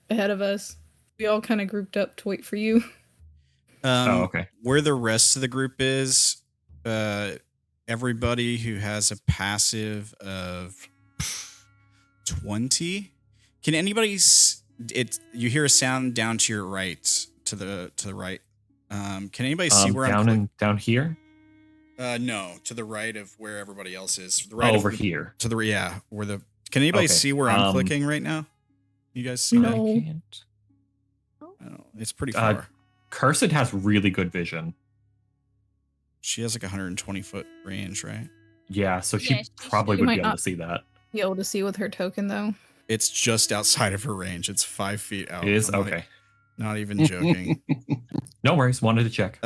Speaker 3: ahead of us. We all kind of grouped up to wait for you.
Speaker 5: Oh, okay.
Speaker 1: Where the rest of the group is, everybody who has a passive of 20. Can anybody? You hear a sound down to your right, to the right. Can anybody see where I'm?
Speaker 5: Down here?
Speaker 1: No, to the right of where everybody else is. To the right
Speaker 5: Over
Speaker 1: of,
Speaker 5: here.
Speaker 1: To the where the. Can anybody
Speaker 5: Okay,
Speaker 1: see where I'm clicking right now? You guys see that?
Speaker 3: No.
Speaker 5: I can't.
Speaker 1: Oh, it's pretty far.
Speaker 5: Cursed has really good vision.
Speaker 1: She has like 120-foot range, right?
Speaker 5: Yeah, so she
Speaker 7: Yeah, she
Speaker 5: probably
Speaker 3: should.
Speaker 5: would
Speaker 3: Might
Speaker 5: be able
Speaker 3: not-
Speaker 5: to see that.
Speaker 3: Be able to see with her token though.
Speaker 1: It's just outside of her range. It's 5 feet out.
Speaker 5: It is?
Speaker 1: I'm
Speaker 5: Okay.
Speaker 1: Not even joking.
Speaker 5: No worries. Wanted to check.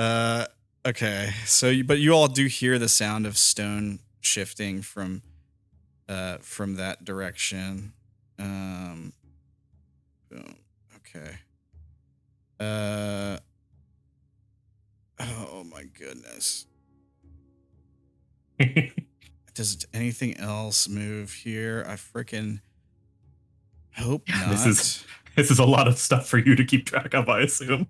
Speaker 1: Okay. So, but you all do hear the sound of stone shifting from that direction. Boom. Okay. Oh my goodness. Does anything else move here? I freaking hope not.
Speaker 5: This is a lot of stuff for you to keep track of, I assume.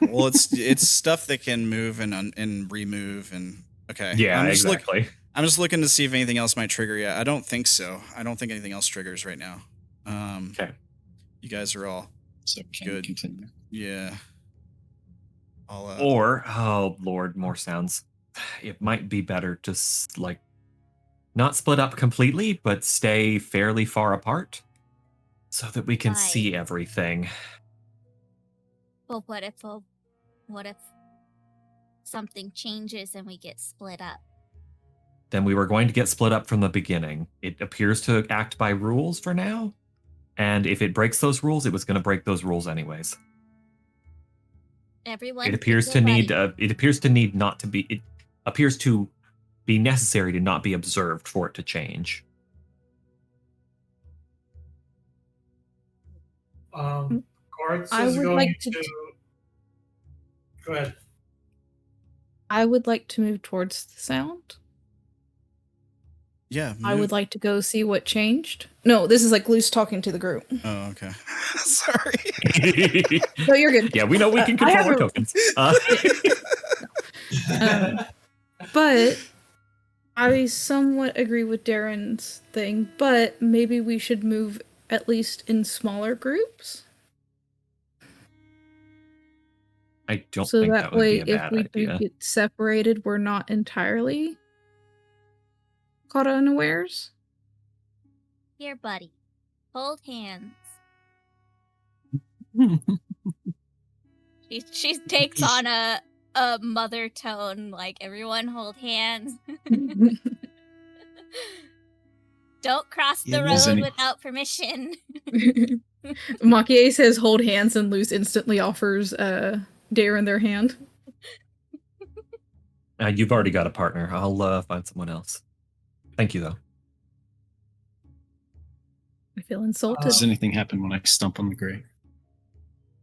Speaker 1: Well, it's stuff that can move and remove and okay.
Speaker 5: Yeah, exactly.
Speaker 1: I'm just looking to see if anything else might trigger. Yeah, I don't think so. I don't think anything else triggers right now.
Speaker 5: Okay.
Speaker 1: You guys are all
Speaker 6: So can
Speaker 1: good.
Speaker 6: continue.
Speaker 1: Yeah.
Speaker 5: Or, oh lord, more sounds. It might be better to like not split up completely, but stay fairly far apart so that we can see everything.
Speaker 7: But what if something changes and we get split up?
Speaker 5: Then we were going to get split up from the beginning. It appears to act by rules for now, and if it breaks those rules, it was going to break those rules anyways.
Speaker 7: Everyone.
Speaker 5: It appears to need. It appears to need not to be. It appears to be necessary to not be observed for it to change.
Speaker 2: Quartz
Speaker 3: I
Speaker 2: is
Speaker 3: would
Speaker 2: going
Speaker 3: like
Speaker 2: to. Go ahead.
Speaker 3: I would like to move towards the sound.
Speaker 1: Yeah.
Speaker 3: I would like to go see what changed. No, this is like Luce talking to the group.
Speaker 1: Oh, okay. Sorry.
Speaker 3: No, you're good.
Speaker 5: Yeah, we know we can control our tokens.
Speaker 3: But I somewhat agree with Darren's thing, but maybe we should move at least in smaller groups.
Speaker 5: I don't
Speaker 3: so
Speaker 5: think
Speaker 3: that
Speaker 5: that would
Speaker 3: way,
Speaker 5: be a
Speaker 3: if
Speaker 5: bad
Speaker 3: we
Speaker 5: idea.
Speaker 3: do get separated, we're not entirely caught unawares.
Speaker 7: Here, buddy. Hold hands. She takes on a mother tone, like everyone hold hands. Don't cross the road without permission.
Speaker 3: Makie says hold hands and Luce instantly offers Darren their hand.
Speaker 5: You've already got a partner. I'll find someone else. Thank you, though.
Speaker 3: I feel insulted.
Speaker 6: Does anything happen when I stump on the grate?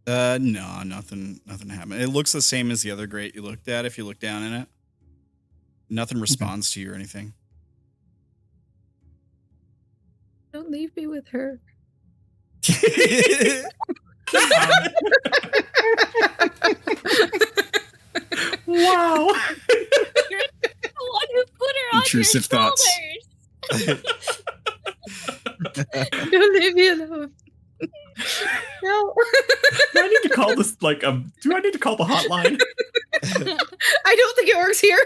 Speaker 1: No, nothing happened. It looks the same as the other grate you looked at if you look down in it. Nothing responds to you or anything.
Speaker 3: Don't leave me with her.
Speaker 5: Wow.
Speaker 7: You're the one who put her
Speaker 6: Intrusive
Speaker 7: on your
Speaker 6: thoughts.
Speaker 7: shoulders.
Speaker 3: Don't leave me alone. No.
Speaker 5: Do I need to call this do I need to call the hotline?
Speaker 3: I don't think it works here.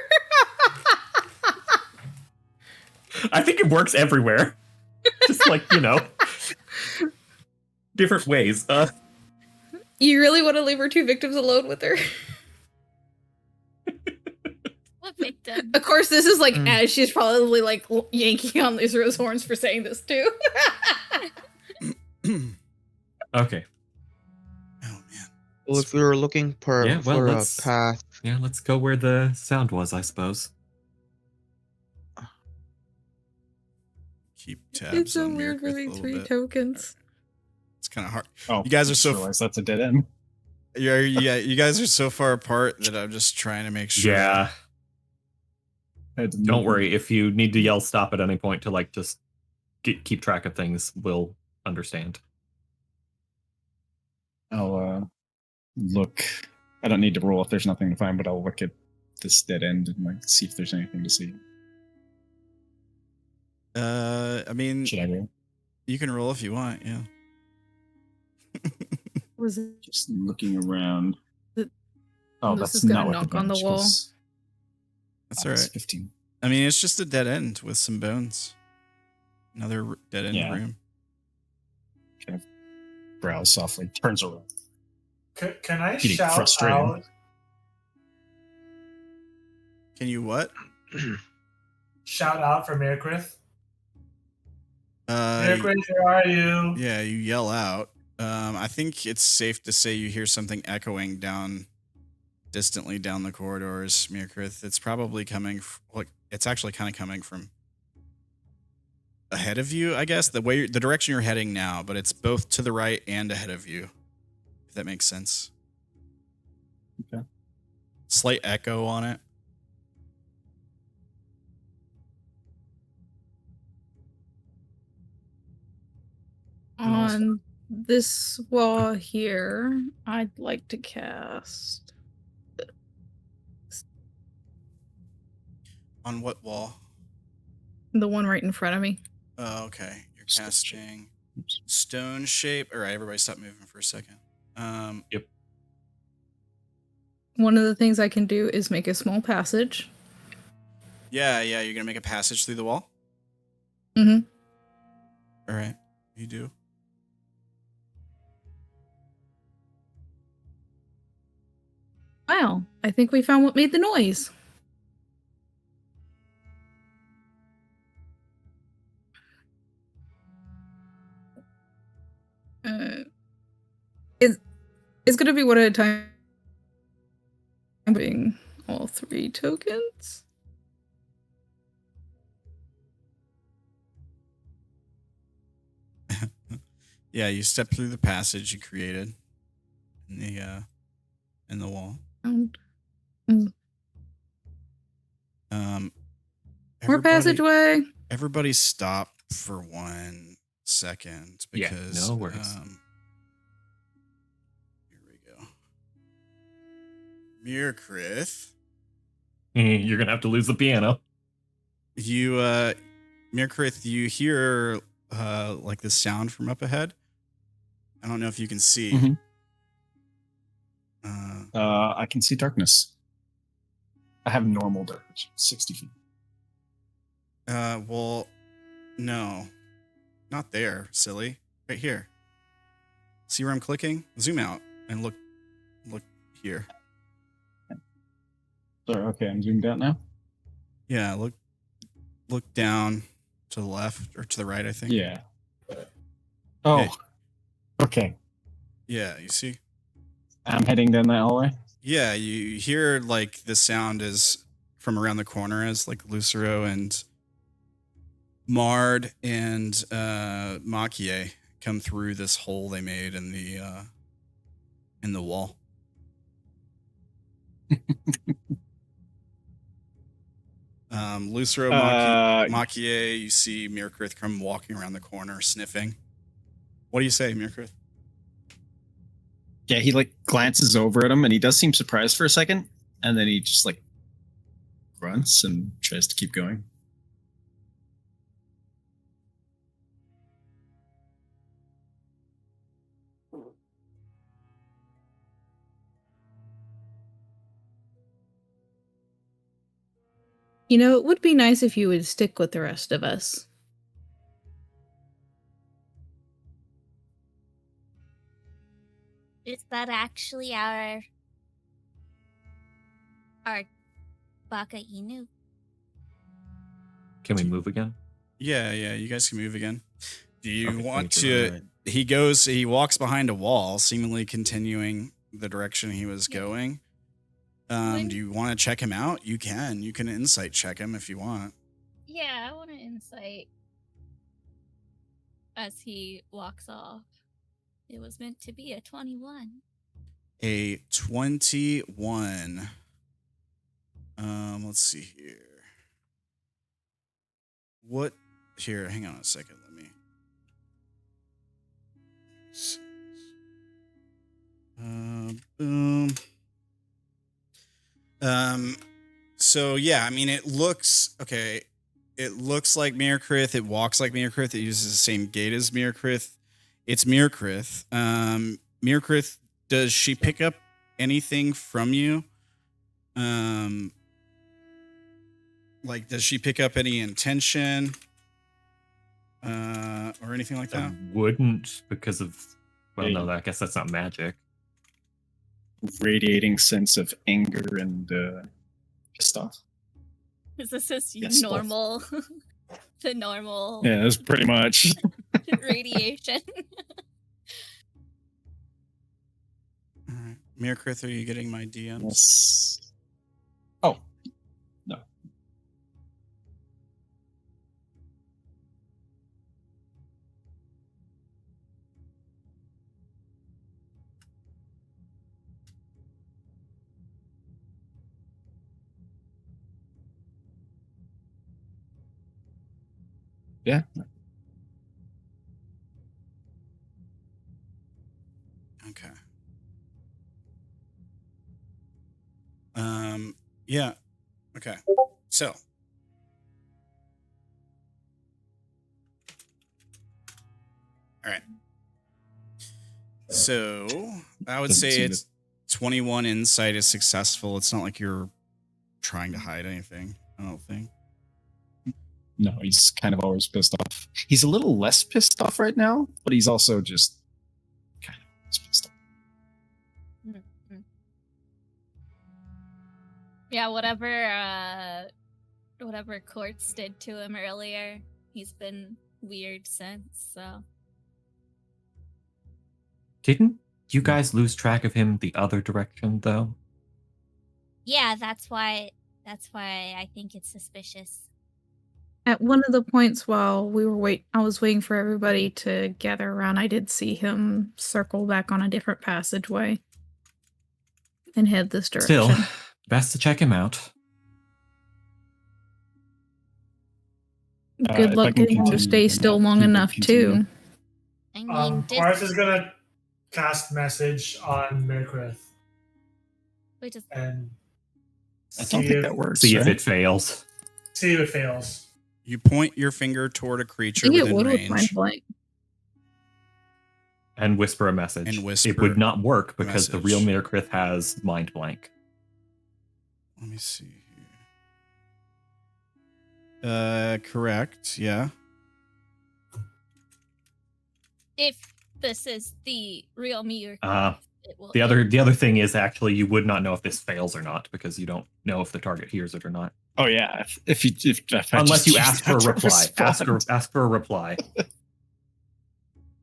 Speaker 5: I think it works everywhere. Just different ways.
Speaker 3: You really want to leave her two victims alone with her?
Speaker 7: What victim?
Speaker 3: Of course, this is as she's probably yanking on Lucero's horns for saying this too.
Speaker 5: Okay.
Speaker 1: Oh man.
Speaker 4: Well, if we were looking for a path,
Speaker 5: yeah, let's go where the sound was, I suppose.
Speaker 1: Keep tabs
Speaker 3: It's so
Speaker 1: on
Speaker 3: weird
Speaker 1: Mirkrith a
Speaker 3: moving
Speaker 1: little
Speaker 3: 3
Speaker 1: bit.
Speaker 3: tokens.
Speaker 1: It's kind of hard.
Speaker 6: Oh,
Speaker 1: You guys are
Speaker 6: I
Speaker 1: so
Speaker 6: realize that's a dead end.
Speaker 1: Yeah, you guys are so far apart that I'm just trying to make sure.
Speaker 5: Yeah. Don't worry. If you need to yell stop at any point to just keep track of things, we'll understand.
Speaker 6: I'll look. I don't need to roll if there's nothing to find, but I'll look at this dead end and see if there's anything to see.
Speaker 1: I mean,
Speaker 6: Should I roll?
Speaker 1: you can roll if you want. Yeah.
Speaker 3: Was it?
Speaker 6: Just looking around. Oh,
Speaker 3: Luce
Speaker 6: that's
Speaker 3: is gonna
Speaker 6: not what
Speaker 3: knock on the
Speaker 6: advantage
Speaker 3: wall.
Speaker 6: was.
Speaker 1: That's
Speaker 6: Oh,
Speaker 1: all
Speaker 6: it's
Speaker 1: right.
Speaker 6: 15.
Speaker 1: I mean, it's just a dead end with some bones. Another dead end
Speaker 6: Yeah.
Speaker 1: room.
Speaker 6: Kind of growls softly, turns around.
Speaker 2: Can I
Speaker 6: Getting
Speaker 2: shout
Speaker 6: frustrated.
Speaker 2: out?
Speaker 1: Can you what?
Speaker 2: Shout out for Mirkrith.
Speaker 1: Uh,
Speaker 2: Mirkrith, where are you?
Speaker 1: yeah, you yell out. I think it's safe to say you hear something echoing distantly down the corridors, Mirkrith. It's probably coming. It's actually kind of coming from ahead of you, I guess, the direction you're heading now, but it's both to the right and ahead of you, if that makes sense.
Speaker 6: Okay.
Speaker 1: Slight echo on it.
Speaker 3: On this wall here, I'd like to cast.
Speaker 1: On what wall?
Speaker 3: The one right in front of me.
Speaker 1: Oh, okay. You're
Speaker 6: Stone
Speaker 1: casting stone shape. All right, everybody stop moving for a second.
Speaker 5: Yep.
Speaker 3: One of the things I can do is make a small passage.
Speaker 1: Yeah, you're going to make a passage through the wall?
Speaker 3: Mm-hmm.
Speaker 1: All right, you do.
Speaker 3: Wow, I think we found what made the noise. It's gonna be one at a time. Being all 3 tokens.
Speaker 1: Yeah, you step through the passage you created in the wall.
Speaker 3: More
Speaker 1: Everybody-
Speaker 3: passageway.
Speaker 1: Everybody stop for 1 second because
Speaker 5: Yeah, no worries.
Speaker 1: Here we go. Mirkrith,
Speaker 5: You're gonna have to lose the piano.
Speaker 1: you Mirkrith, you hear like the sound from up ahead. I don't know if you can see.
Speaker 6: Mhm.
Speaker 1: Uh,
Speaker 6: I can see darkness. I have normal darkness, 60 feet.
Speaker 1: well, no, not there, silly. Right here. See where I'm clicking? Zoom out and look here.
Speaker 6: Sorry, okay, I'm zoomed out now.
Speaker 1: Yeah, look down to the left or to the right, I think.
Speaker 6: Yeah. Oh,
Speaker 1: Yeah.
Speaker 6: okay.
Speaker 1: Yeah, you see?
Speaker 6: I'm heading down that hallway.
Speaker 1: Yeah, you hear like the sound is from around the corner as like Lucero and Mard and Makie come through this hole they made in the wall. Lucero, Makie, you see Mirkrith come walking around the corner sniffing. What do you say, Mirkrith?
Speaker 6: Yeah, he like glances over at him and he does seem surprised for a second, and then he just like grunts and tries to keep going.
Speaker 3: You know, it would be nice if you would stick with the rest of us.
Speaker 7: Is that actually our Baka Inu?
Speaker 5: Can we move again?
Speaker 1: Yeah, you guys can move again. Do you
Speaker 5: Okay,
Speaker 1: want
Speaker 5: thank you.
Speaker 1: to? He walks behind a wall, seemingly continuing the direction he was
Speaker 7: Yeah.
Speaker 1: going. Do you want to check him out? You can. You can insight check him if you want.
Speaker 7: Yeah, I want to insight as he walks off. It was meant to be a 21.
Speaker 1: A 21. Let's see here. What? Here, hang on a second. Let me. Boom. So yeah, I mean, it looks okay. It looks like Mirkrith. It walks like Mirkrith. It uses the same gait as Mirkrith. It's Mirkrith. Mirkrith, does she pick up anything from you? Like, does she pick up any intention? Or anything like that?
Speaker 5: I wouldn't because of. Well,
Speaker 6: Hey.
Speaker 5: no, I guess that's not magic.
Speaker 6: Radiating sense of anger and pissed off.
Speaker 7: Is this just
Speaker 6: Yes,
Speaker 7: normal? The normal
Speaker 6: Yeah, that's pretty much.
Speaker 7: radiation.
Speaker 1: All right. Mirkrith, are you getting my DMs?
Speaker 6: Yes. Oh, no. Yeah.
Speaker 1: Okay. Yeah. Okay. So. All right. So I would
Speaker 6: Doesn't
Speaker 1: say
Speaker 6: seem
Speaker 1: it's 21 insight is successful. It's not like you're trying to hide anything, I don't think.
Speaker 6: No, he's kind of always pissed off. He's a little less pissed off right now, but he's also just kind of always pissed off.
Speaker 7: Yeah, whatever Quartz did to him earlier, he's been weird since, so.
Speaker 5: Didn't you guys lose track of him the other direction, though?
Speaker 7: Yeah, that's why I think it's suspicious.
Speaker 3: At one of the points while I was waiting for everybody to gather around, I did see him circle back on a different passageway and head this direction.
Speaker 5: Still, best to check him out.
Speaker 3: Good
Speaker 6: If
Speaker 3: luck
Speaker 6: I can
Speaker 3: getting him to
Speaker 6: continue,
Speaker 3: stay
Speaker 6: then
Speaker 3: still
Speaker 6: yeah,
Speaker 3: long
Speaker 6: you can
Speaker 3: enough,
Speaker 6: continue.
Speaker 3: too.
Speaker 7: I mean,
Speaker 2: Quartz is gonna cast message on Mirkrith
Speaker 7: wait, just
Speaker 2: and
Speaker 6: I don't think that works.
Speaker 5: See if
Speaker 6: right?
Speaker 5: it fails.
Speaker 2: see if it fails.
Speaker 1: You point your finger toward a
Speaker 3: I
Speaker 1: creature
Speaker 3: think it
Speaker 1: within
Speaker 3: would with mind
Speaker 1: range
Speaker 3: blank.
Speaker 5: And whisper a message.
Speaker 1: And whisper
Speaker 5: it would not work because the real
Speaker 1: message.
Speaker 5: Mirkrith has mind blank.
Speaker 1: Let me see here. Correct, yeah.
Speaker 7: if this is the real me or it will.
Speaker 5: The other thing is actually you would not know if this fails or not because you don't know if the target hears it or not.
Speaker 6: Oh yeah, if I
Speaker 5: Unless
Speaker 6: just
Speaker 5: you
Speaker 6: use
Speaker 5: ask for a
Speaker 6: that to
Speaker 5: reply.
Speaker 6: respond.
Speaker 5: Ask for a reply.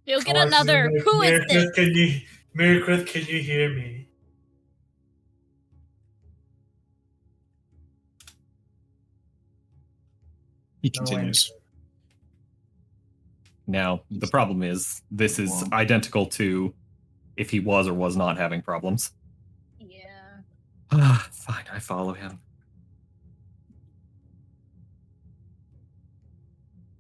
Speaker 7: You'll get
Speaker 2: Quartz is
Speaker 7: another.
Speaker 2: like,
Speaker 7: Who is this?
Speaker 2: Mirkrith, can you hear me?
Speaker 6: He
Speaker 2: No
Speaker 6: continues.
Speaker 5: Now, the problem is this is
Speaker 6: Wow.
Speaker 5: identical to if he was or was not having problems.
Speaker 7: Yeah.
Speaker 5: Fine, I follow him.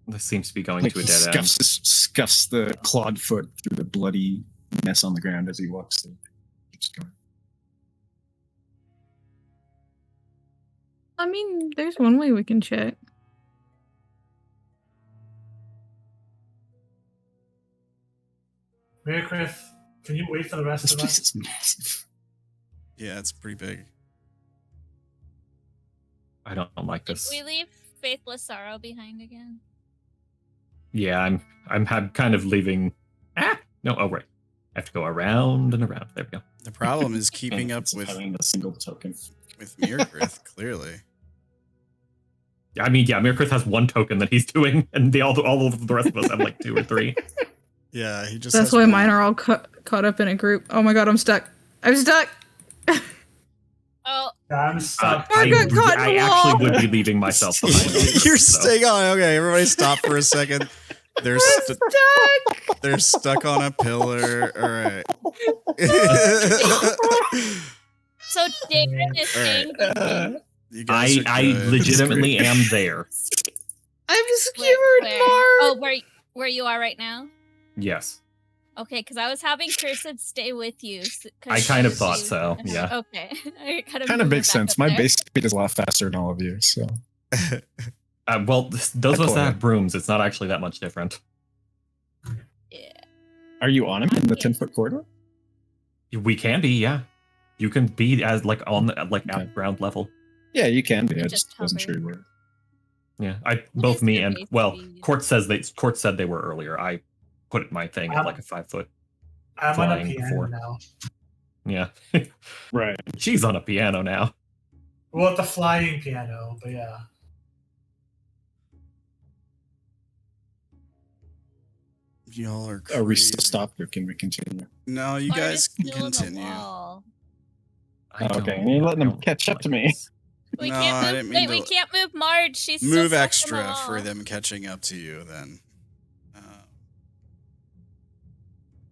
Speaker 5: This seems to be going
Speaker 6: Like
Speaker 5: to a
Speaker 6: he
Speaker 5: dead end.
Speaker 6: scuffs the clawed foot through the bloody mess on the ground as he walks through. Keeps going.
Speaker 3: I mean, there's one way we can check.
Speaker 2: Mirkrith, can you wait for the rest
Speaker 6: This
Speaker 2: of
Speaker 6: place
Speaker 2: us?
Speaker 6: is massive.
Speaker 1: Yeah, it's pretty big.
Speaker 5: I don't like this.
Speaker 7: We leave Faithless Sorrow behind again.
Speaker 5: Yeah, I'm kind of leaving. No, oh right. I have to go around and around. There we go.
Speaker 1: The problem is keeping up
Speaker 6: Benefits of
Speaker 1: with
Speaker 6: having a single token.
Speaker 1: Mirkrith, clearly.
Speaker 5: I mean, yeah, Mirkrith has one token that he's doing, and all of the rest of us have like 2 or 3.
Speaker 1: Yeah, he just
Speaker 3: That's
Speaker 1: has
Speaker 3: why
Speaker 1: one.
Speaker 3: mine are all caught up in a group. Oh my god, I'm stuck. I'm stuck.
Speaker 7: Oh,
Speaker 2: I'm stuck.
Speaker 3: I got caught in
Speaker 5: I
Speaker 3: the
Speaker 5: actually
Speaker 3: wall.
Speaker 5: would be leaving myself behind. on this,
Speaker 1: You're
Speaker 5: so.
Speaker 1: staying on. Okay, everybody stop for a second. They're
Speaker 3: I'm stuck.
Speaker 1: they're stuck on a pillar. All right.
Speaker 7: so Darren is
Speaker 1: All
Speaker 7: staying
Speaker 1: right.
Speaker 7: with me.
Speaker 1: You guys are
Speaker 5: I
Speaker 1: good.
Speaker 5: legitimately am there.
Speaker 3: I'm
Speaker 7: Where-
Speaker 3: skewered,
Speaker 7: where?
Speaker 3: Mark.
Speaker 7: Oh, where you are right now?
Speaker 5: Yes.
Speaker 7: Okay, because I was having Cursed stay with you.
Speaker 5: I kind of thought so, yeah.
Speaker 7: Okay. I
Speaker 6: Kind
Speaker 7: moved
Speaker 6: of
Speaker 7: it
Speaker 6: makes
Speaker 7: back
Speaker 6: sense.
Speaker 7: up
Speaker 6: My
Speaker 7: there.
Speaker 6: base speed is a lot faster than all of you, so
Speaker 5: Well, those of us
Speaker 6: Go
Speaker 5: that
Speaker 6: ahead.
Speaker 5: have brooms, it's not actually that much different.
Speaker 7: Yeah.
Speaker 6: are you on him in the
Speaker 7: Yeah.
Speaker 6: 10-foot corridor?
Speaker 5: We can be, yeah. You can be as like on the
Speaker 6: Okay.
Speaker 5: at ground level.
Speaker 6: Yeah, you can be. I
Speaker 7: Just
Speaker 6: just wasn't
Speaker 7: hover.
Speaker 6: sure you were.
Speaker 5: Yeah,
Speaker 7: What
Speaker 5: both
Speaker 7: is
Speaker 5: me
Speaker 7: your
Speaker 5: and
Speaker 7: base
Speaker 5: well,
Speaker 7: speed?
Speaker 5: Court said they were earlier. I put my thing at like a 5-foot.
Speaker 2: I'm on a
Speaker 5: flying
Speaker 2: piano
Speaker 5: before.
Speaker 2: now.
Speaker 5: Yeah,
Speaker 6: Right.
Speaker 5: she's on a piano now.
Speaker 2: Well, the flying piano, but yeah.
Speaker 1: Y'all are crazy.
Speaker 6: Are we still stopped or can we continue?
Speaker 1: No, you
Speaker 7: Bard
Speaker 1: guys
Speaker 7: is
Speaker 1: can
Speaker 7: still on the
Speaker 1: continue.
Speaker 7: wall.
Speaker 5: I
Speaker 6: Okay,
Speaker 5: don't-
Speaker 6: and you're letting
Speaker 5: I
Speaker 6: them
Speaker 5: don't
Speaker 6: catch up to me.
Speaker 5: this.
Speaker 7: We
Speaker 1: No,
Speaker 7: can't
Speaker 1: I
Speaker 7: move.
Speaker 1: didn't mean
Speaker 7: Wait, we
Speaker 1: to-
Speaker 7: can't move Marge. She's still
Speaker 1: Move
Speaker 7: stuck on the
Speaker 1: extra for
Speaker 7: wall.
Speaker 1: them catching up to you then.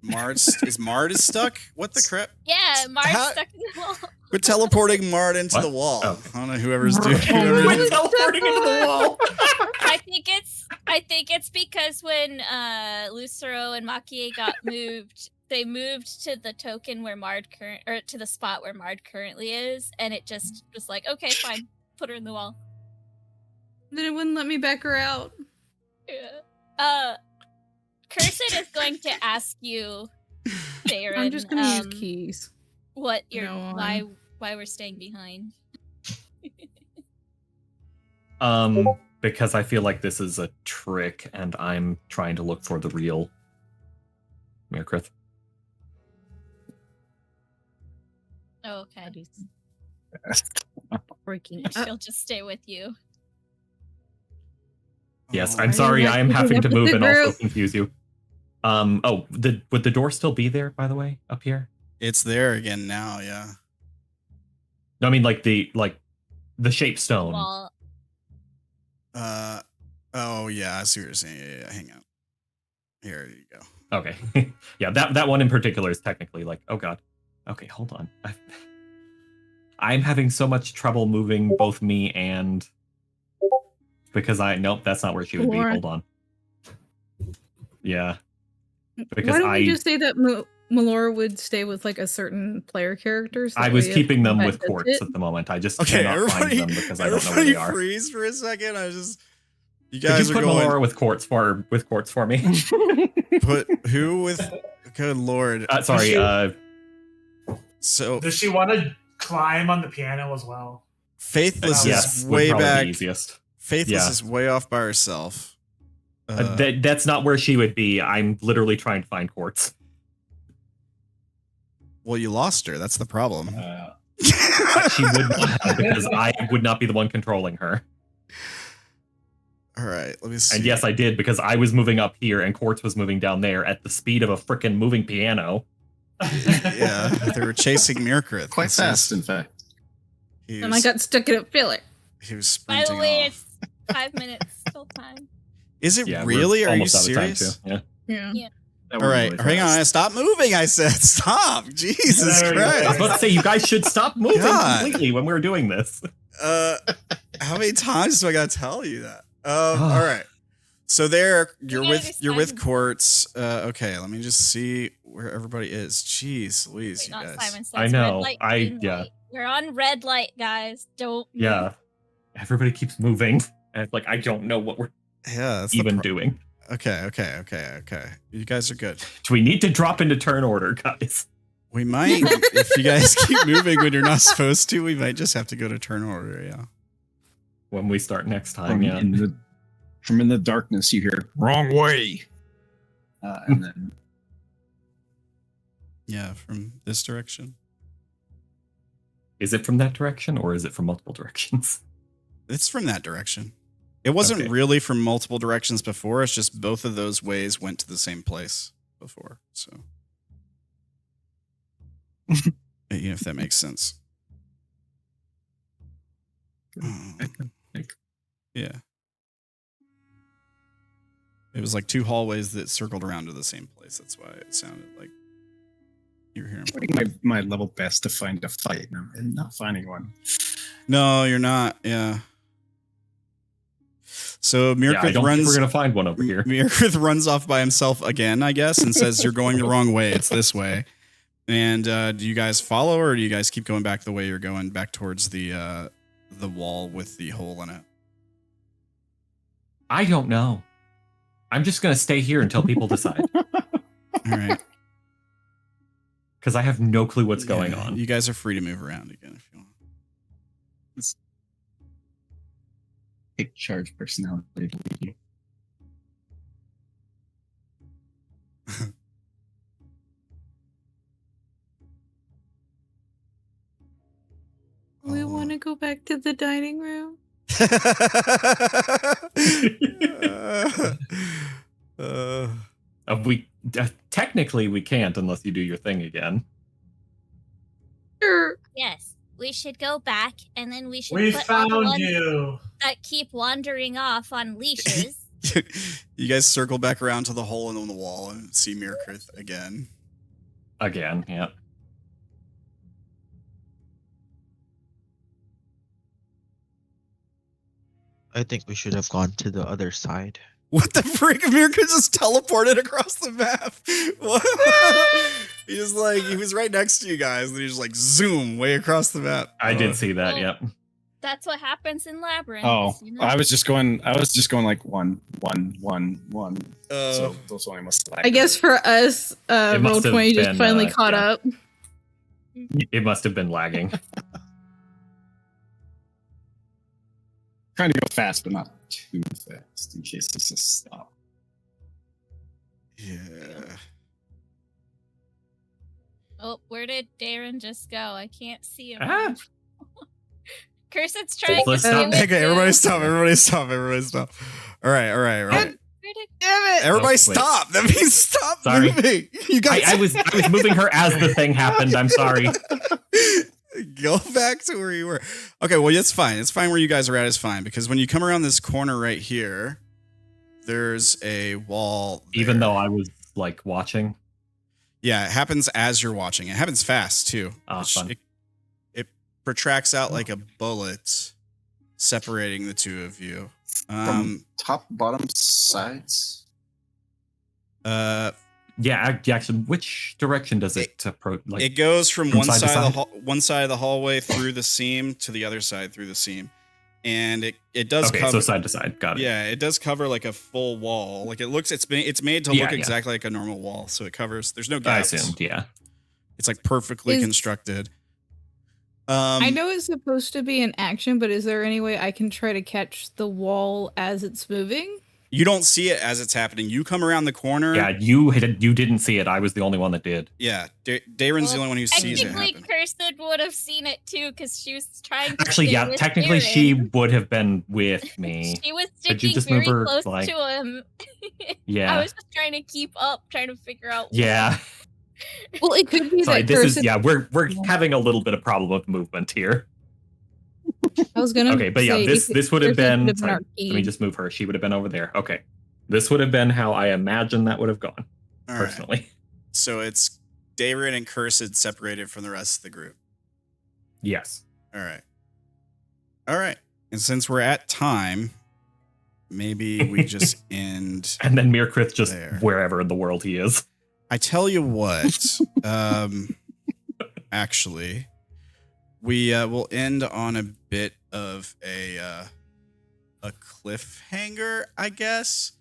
Speaker 1: Is Mard stuck? What the crap?
Speaker 7: Yeah, Mark's
Speaker 1: How-
Speaker 7: stuck in the wall.
Speaker 1: We're teleporting Mard into
Speaker 5: What?
Speaker 1: the wall.
Speaker 5: Oh.
Speaker 1: I don't know whoever's doing.
Speaker 5: We're teleporting into the wall.
Speaker 7: I think it's because when Lucero and Makie got moved, they moved to the token where to the spot where Mard currently is, and it just was like, okay, fine, put her in the wall.
Speaker 3: Then it wouldn't let me back her out.
Speaker 7: Yeah. Cursed is going to ask you, Darren.
Speaker 3: I'm just gonna use keys.
Speaker 7: What you're
Speaker 3: No,
Speaker 7: why we're staying behind.
Speaker 5: Because I feel like this is a trick, and I'm trying to look for the real Mirkrith.
Speaker 7: Oh, okay.
Speaker 3: Freaking
Speaker 7: She'll just stay with you.
Speaker 5: Yes,
Speaker 1: Oh,
Speaker 5: I'm sorry.
Speaker 3: like
Speaker 5: I'm
Speaker 3: keeping
Speaker 5: having
Speaker 3: up
Speaker 5: to
Speaker 3: with
Speaker 5: move
Speaker 3: the
Speaker 5: and also
Speaker 3: group.
Speaker 5: confuse you. Would the door still be there, by the way, up here?
Speaker 1: It's there again now. Yeah.
Speaker 5: No, I mean like the shape stone.
Speaker 7: Wall.
Speaker 1: Oh yeah, I see what you're saying. Yeah. Hang on. Here you go.
Speaker 5: Okay. Yeah, that one in particular is technically like, oh god. Okay, hold on. I'm having so much trouble moving both me and because nope, that's not where she would be.
Speaker 3: Laura.
Speaker 5: Hold on. Yeah. Because
Speaker 3: Why don't we just say that Melora would stay with like a certain player character? So
Speaker 5: I
Speaker 3: that
Speaker 5: was
Speaker 3: way if
Speaker 5: keeping them
Speaker 3: combat
Speaker 5: with
Speaker 3: does
Speaker 5: quartz
Speaker 3: it-
Speaker 5: at the moment. I just
Speaker 1: Okay,
Speaker 5: cannot find them because I don't know where they are.
Speaker 1: freeze for a second. You
Speaker 5: Could
Speaker 1: guys
Speaker 5: you
Speaker 1: are
Speaker 5: put
Speaker 1: going.
Speaker 5: Melora with quartz for me?
Speaker 1: Put who with? Good lord.
Speaker 5: Sorry.
Speaker 1: So
Speaker 2: Does she want to climb on the piano as well?
Speaker 1: Faithless
Speaker 5: yes,
Speaker 1: is
Speaker 5: would
Speaker 1: way
Speaker 5: probably be
Speaker 1: back.
Speaker 5: easiest.
Speaker 1: Faithless
Speaker 5: Yeah.
Speaker 1: is way off by herself.
Speaker 5: That's not where she would be. I'm literally trying to find quartz.
Speaker 1: Well, you lost her. That's the problem.
Speaker 5: She would not have because I would not be the one controlling her.
Speaker 1: All right, let me see.
Speaker 5: And yes, I did because I was moving up here and quartz was moving down there at the speed of a freaking moving piano.
Speaker 1: Yeah, they were chasing Mirkrith.
Speaker 6: Quite
Speaker 1: This
Speaker 6: fast,
Speaker 1: is-
Speaker 6: in fact.
Speaker 1: He
Speaker 3: And I
Speaker 1: was,
Speaker 3: got stuck in a filler.
Speaker 1: he was
Speaker 7: By the
Speaker 1: sprinting
Speaker 7: way,
Speaker 1: off.
Speaker 7: it's 5 minutes still time.
Speaker 1: Is it
Speaker 5: Yeah, we're
Speaker 1: really? Are you
Speaker 5: almost out of time,
Speaker 1: serious?
Speaker 5: too. Yeah.
Speaker 3: Yeah.
Speaker 1: All right, hang on. Stop moving. I said stop. Jesus
Speaker 2: There you go.
Speaker 5: I was
Speaker 1: Christ.
Speaker 5: about to say you guys should stop moving
Speaker 1: God.
Speaker 5: completely when we were doing this.
Speaker 1: How many times do I gotta tell you that? All right. So there, you're
Speaker 7: gotta
Speaker 1: with
Speaker 7: decide.
Speaker 1: Quartz. Okay, let me just see where everybody is. Jeez, Louise,
Speaker 7: Wait,
Speaker 1: you
Speaker 7: not
Speaker 1: guys.
Speaker 7: Simon says.
Speaker 5: I know.
Speaker 7: Red light,
Speaker 5: I-
Speaker 7: green
Speaker 5: yeah.
Speaker 7: light. We're on red light, guys. Don't. move.
Speaker 5: Yeah. Everybody keeps moving. And it's like, I don't know what we're
Speaker 1: Yeah, that's
Speaker 5: even
Speaker 1: the
Speaker 5: doing.
Speaker 1: Okay. You guys are good.
Speaker 5: Do we need to drop into turn order, guys?
Speaker 1: We might, if you guys keep moving when you're not supposed to, we might just have to go to turn order. Yeah.
Speaker 5: When we start next time,
Speaker 6: From,
Speaker 5: yeah.
Speaker 6: in the darkness, you hear "wrong way," and then
Speaker 1: Yeah, from this direction.
Speaker 5: Is it from that direction or is it from multiple directions?
Speaker 1: It's from that direction. It wasn't
Speaker 5: Okay.
Speaker 1: really from multiple directions before. It's just both of those ways went to the same place before. So, if that makes sense. Yeah. It was like two hallways that circled around to the same place. That's why it sounded like you were hearing.
Speaker 6: doing my level best to find a fight, and not finding one.
Speaker 1: No, you're not. Yeah. So
Speaker 5: Yeah, I
Speaker 1: Mirkrith
Speaker 5: don't think
Speaker 1: runs.
Speaker 5: we're gonna find one over here.
Speaker 1: Mirkrith runs off by himself again, I guess, and says, "You're going the wrong way. It's this way." And do you guys follow, or do you guys keep going back the way you're going, back towards the wall with the hole in it?
Speaker 5: I don't know. I'm just gonna stay here until people decide.
Speaker 1: All right.
Speaker 5: Because I have no clue what's going
Speaker 1: Yeah,
Speaker 5: on.
Speaker 1: You guys are free to move around again if you want.
Speaker 6: Take charge personality to lead you.
Speaker 3: We
Speaker 1: Oh.
Speaker 3: want to go back to the dining room.
Speaker 5: We technically we can't unless you do your thing again.
Speaker 3: Sure.
Speaker 7: Yes, we should go back, and then we should
Speaker 2: We
Speaker 7: put all the
Speaker 2: found
Speaker 7: ones
Speaker 2: you.
Speaker 7: that keep wandering off on leashes
Speaker 1: You guys circle back around to the hole in the wall and see Mirkrith again.
Speaker 5: Again, yeah.
Speaker 4: I think we should have gone to the other side.
Speaker 1: What the freak? Mirkrith just teleported across the map. What? He was right next to you guys, and he just like zoom way across the map.
Speaker 5: I did see that,
Speaker 7: Well,
Speaker 5: yep.
Speaker 7: That's what happens in Labyrinth.
Speaker 6: Oh,
Speaker 7: you know?
Speaker 6: I was just going like 1, 1, 1, 1. So
Speaker 1: Oh.
Speaker 6: those only must lag.
Speaker 3: I guess for us,
Speaker 5: It must have
Speaker 3: Roll20 just
Speaker 5: been,
Speaker 3: finally caught
Speaker 5: yeah.
Speaker 3: up.
Speaker 5: It must have been lagging.
Speaker 6: Trying to go fast, but not too fast in case this is stop.
Speaker 1: Yeah.
Speaker 7: Oh, where did Darren just go? I can't see him.
Speaker 5: Ah.
Speaker 7: Cursed's trying to
Speaker 5: Let's
Speaker 7: see
Speaker 5: stop.
Speaker 7: with
Speaker 1: Okay,
Speaker 7: you.
Speaker 1: everybody stop. Everybody stop. Everybody stop. All right.
Speaker 7: Where did-
Speaker 3: Damn it!
Speaker 1: Everybody
Speaker 5: wait.
Speaker 1: stop. That means stop
Speaker 5: Sorry.
Speaker 1: moving. You guys.
Speaker 5: I was moving her as the thing happened. I'm sorry.
Speaker 1: Go back to where you were. Okay, well, it's fine. It's fine where you guys are at. It's fine because when you come around this corner right here, there's a wall.
Speaker 5: Even
Speaker 1: there.
Speaker 5: though I was like watching.
Speaker 1: Yeah, it happens as you're watching. It happens fast too.
Speaker 5: Fun.
Speaker 1: It protracts out like a bullet, separating the two of you.
Speaker 6: From top, bottom, sides.
Speaker 5: Yeah, Jackson, which direction does it approach? Like,
Speaker 1: It goes from
Speaker 5: from
Speaker 1: one
Speaker 5: side to
Speaker 1: side of
Speaker 5: side?
Speaker 1: one side of the hallway through the seam to the other side through the seam, and it does
Speaker 5: okay,
Speaker 1: cover.
Speaker 5: so side to side. Got it.
Speaker 1: Yeah, it does cover like a full wall. Like it's made to
Speaker 5: Yeah,
Speaker 1: look
Speaker 5: yeah.
Speaker 1: exactly like a normal wall, so it covers. There's no
Speaker 5: I
Speaker 1: gaps.
Speaker 5: assumed, yeah.
Speaker 1: It's like perfectly
Speaker 3: Is-
Speaker 1: constructed.
Speaker 3: I know it's supposed to be an action, but is there any way I can try to catch the wall as it's moving?
Speaker 1: You don't see it as it's happening. You come around the corner.
Speaker 5: Yeah, you didn't see it. I was the only one that did.
Speaker 1: Yeah. Darren's the
Speaker 7: Well,
Speaker 1: only one who sees it
Speaker 7: Technically,
Speaker 1: happen.
Speaker 7: Cursed would have seen it too because she was trying to
Speaker 5: Actually,
Speaker 7: stay
Speaker 5: yeah,
Speaker 7: with
Speaker 5: technically
Speaker 7: Darren.
Speaker 5: she would have been with me.
Speaker 7: She was
Speaker 5: Could you
Speaker 7: sticking
Speaker 5: just
Speaker 7: very
Speaker 5: move her,
Speaker 7: close
Speaker 5: like-
Speaker 7: to him.
Speaker 5: Yeah.
Speaker 7: I was just trying to keep up, trying to figure out.
Speaker 5: Yeah.
Speaker 3: Well, it could be
Speaker 5: Sorry,
Speaker 3: that
Speaker 5: this
Speaker 3: Cursed.
Speaker 5: is we're having a little bit of problem with movement here.
Speaker 3: I was gonna.
Speaker 5: Okay, but yeah,
Speaker 3: say,
Speaker 5: this would have
Speaker 3: Cursed could
Speaker 5: been, sorry, let me
Speaker 3: arcade.
Speaker 5: just move her. She would have been over there. Okay. This would have been how I imagine that would have gone,
Speaker 1: All right.
Speaker 5: personally.
Speaker 1: So it's Darren and Cursed separated from the rest of the group.
Speaker 5: Yes.
Speaker 1: All right. All right. And since we're at time, maybe we just end.
Speaker 5: And then Mirkrith just
Speaker 1: There.
Speaker 5: wherever in the world he is.
Speaker 1: I tell you what. Actually, we will end on a bit of a cliffhanger, I guess.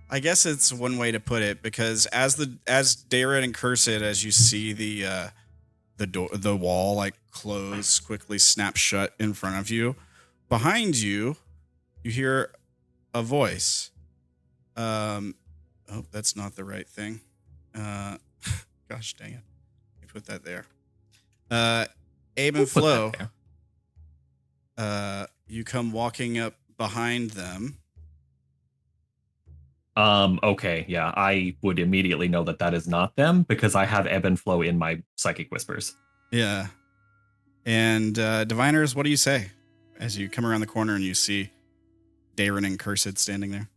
Speaker 1: I guess it's one way to put it because as Darren and Cursed, as you see the wall like close, quickly snap shut in front of you, behind you, you hear a voice. Oh, that's not the right thing. Gosh dang it! Let me put that there. Abe and
Speaker 5: We'll put
Speaker 1: Flo,
Speaker 5: that there.
Speaker 1: you come walking up behind them.
Speaker 5: Okay, yeah, I would immediately know that is not them because I have ebb and flow in my psychic whispers.
Speaker 1: Yeah. And Diviners, what do you say as you come around the corner and you see Darren and Cursed standing there?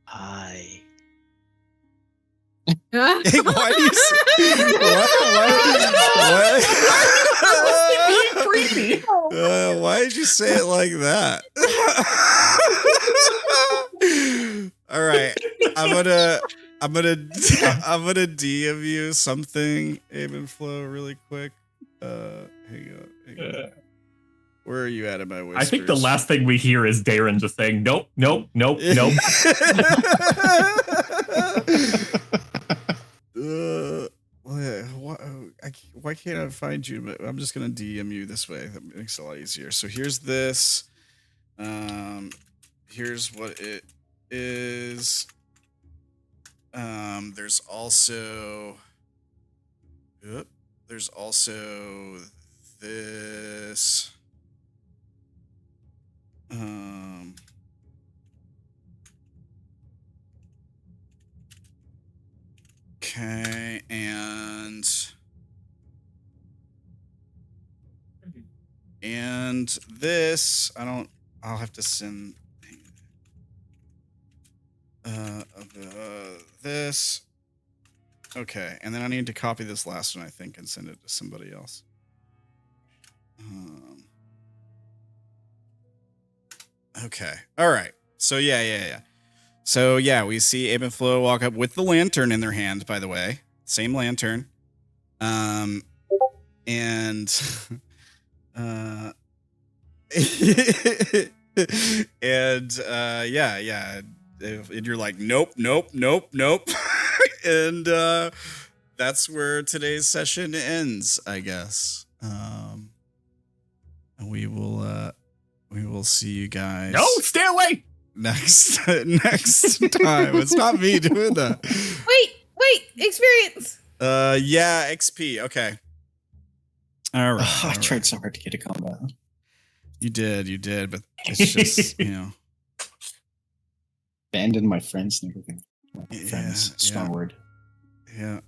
Speaker 4: Hi.
Speaker 3: Ah.
Speaker 1: Why do you say what?
Speaker 5: Creepy.
Speaker 1: Why did you say it like that? All right, I'm gonna DM you something, Abe and Flo, really quick. Hang on. Where are you at in my whispers?
Speaker 5: I think the last thing we hear is Darren just saying, nope, nope, nope, nope.
Speaker 1: Why can't I find you? But I'm just gonna DM you this way. That makes it a lot easier. So here's this. Here's what it is. There's also. There's also this. Okay, and this, I'll have to send, this. Okay, and then I need to copy this last one, I think, and send it to somebody else. Okay. All right. So yeah. So yeah, we see Abe and Flo walk up with the lantern in their hand, by the way. Same lantern. And yeah. And you're like, nope. And that's where today's session ends, I guess. And we will see you guys.
Speaker 5: No, stay away.
Speaker 1: Next time. It's not me doing that.
Speaker 3: Wait, experience.
Speaker 1: Yeah, XP. Okay. All right.
Speaker 6: I tried so hard to get a combat.
Speaker 1: You did, but it's just,
Speaker 6: Abandoned my friends and everything.
Speaker 1: Yeah,
Speaker 6: Friends, strong word.
Speaker 1: Yeah.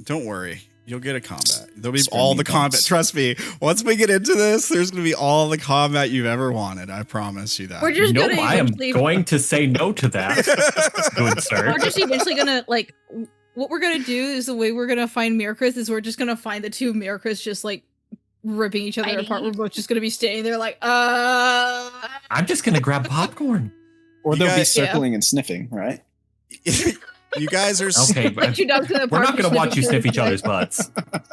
Speaker 1: Don't worry. You'll get a combat. There'll be
Speaker 6: Spare
Speaker 1: all
Speaker 6: me
Speaker 1: the combat.
Speaker 6: once.
Speaker 1: Trust me. Once we get into this, there's going to be all the combat you've ever wanted. I promise you that.
Speaker 3: We're just
Speaker 5: No,
Speaker 3: gonna
Speaker 5: I am
Speaker 3: eventually-
Speaker 5: going to say no to that. Good sir.
Speaker 3: We're just eventually gonna like. What we're gonna do is the way we're gonna find Miracris is we're just gonna find the two Miracris just like ripping each other
Speaker 7: Fighting.
Speaker 3: apart. We're both just gonna be standing there like,
Speaker 5: I'm just gonna grab popcorn.
Speaker 6: Or
Speaker 1: You
Speaker 6: they'll be
Speaker 1: guys-
Speaker 6: circling and sniffing, right?
Speaker 1: You guys are
Speaker 5: Okay,
Speaker 3: Like two dogs in the
Speaker 5: we're
Speaker 3: park
Speaker 5: not gonna
Speaker 3: just
Speaker 5: watch you
Speaker 3: sniffing
Speaker 5: sniff each
Speaker 3: towards
Speaker 5: other's butts.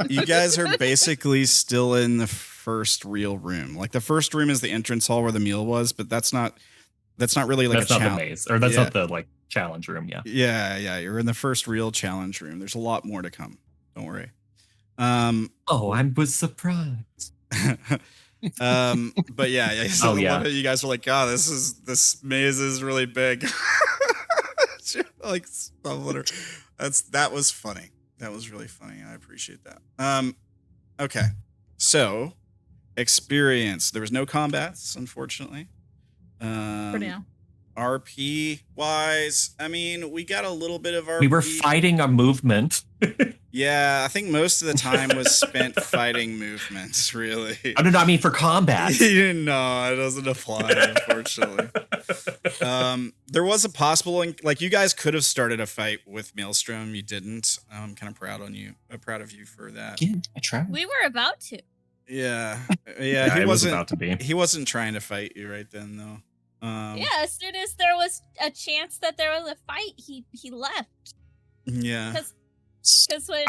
Speaker 1: you guys are basically still in the first real room. Like the first room is the entrance hall where the meal was, but that's not really like
Speaker 5: That's
Speaker 1: a
Speaker 5: not the
Speaker 1: challenge.
Speaker 5: maze, or that's
Speaker 1: Yeah.
Speaker 5: not the like challenge room. Yeah.
Speaker 1: Yeah. You're in the first real challenge room. There's a lot more to come. Don't worry.
Speaker 5: Oh, I was surprised.
Speaker 1: But yeah. So
Speaker 5: Oh,
Speaker 1: the
Speaker 5: yeah.
Speaker 1: one that you guys were like, God, this maze is really big. Like stumbling. That was funny. That was really funny. I appreciate that. Okay. So experience. There was no combats, unfortunately.
Speaker 3: For now.
Speaker 1: RP wise, I mean, we got a little bit of RP.
Speaker 5: We were fighting a movement.
Speaker 1: Yeah, I think most of the time was spent fighting movements, really.
Speaker 5: I don't know. I mean, for combat.
Speaker 1: No, it doesn't apply, unfortunately. There was a possible, like, you guys could have started a fight with Maelstrom. You didn't. I'm kind of proud on you. I'm proud of you for that.
Speaker 6: Again, I tried.
Speaker 7: We were about to.
Speaker 1: Yeah.
Speaker 5: Yeah,
Speaker 1: He
Speaker 5: it was
Speaker 1: wasn't.
Speaker 5: about to be.
Speaker 1: He wasn't trying to fight you right then, though.
Speaker 7: Yeah, as soon as there was a chance that there was a fight, he left.
Speaker 1: Yeah.
Speaker 7: Because when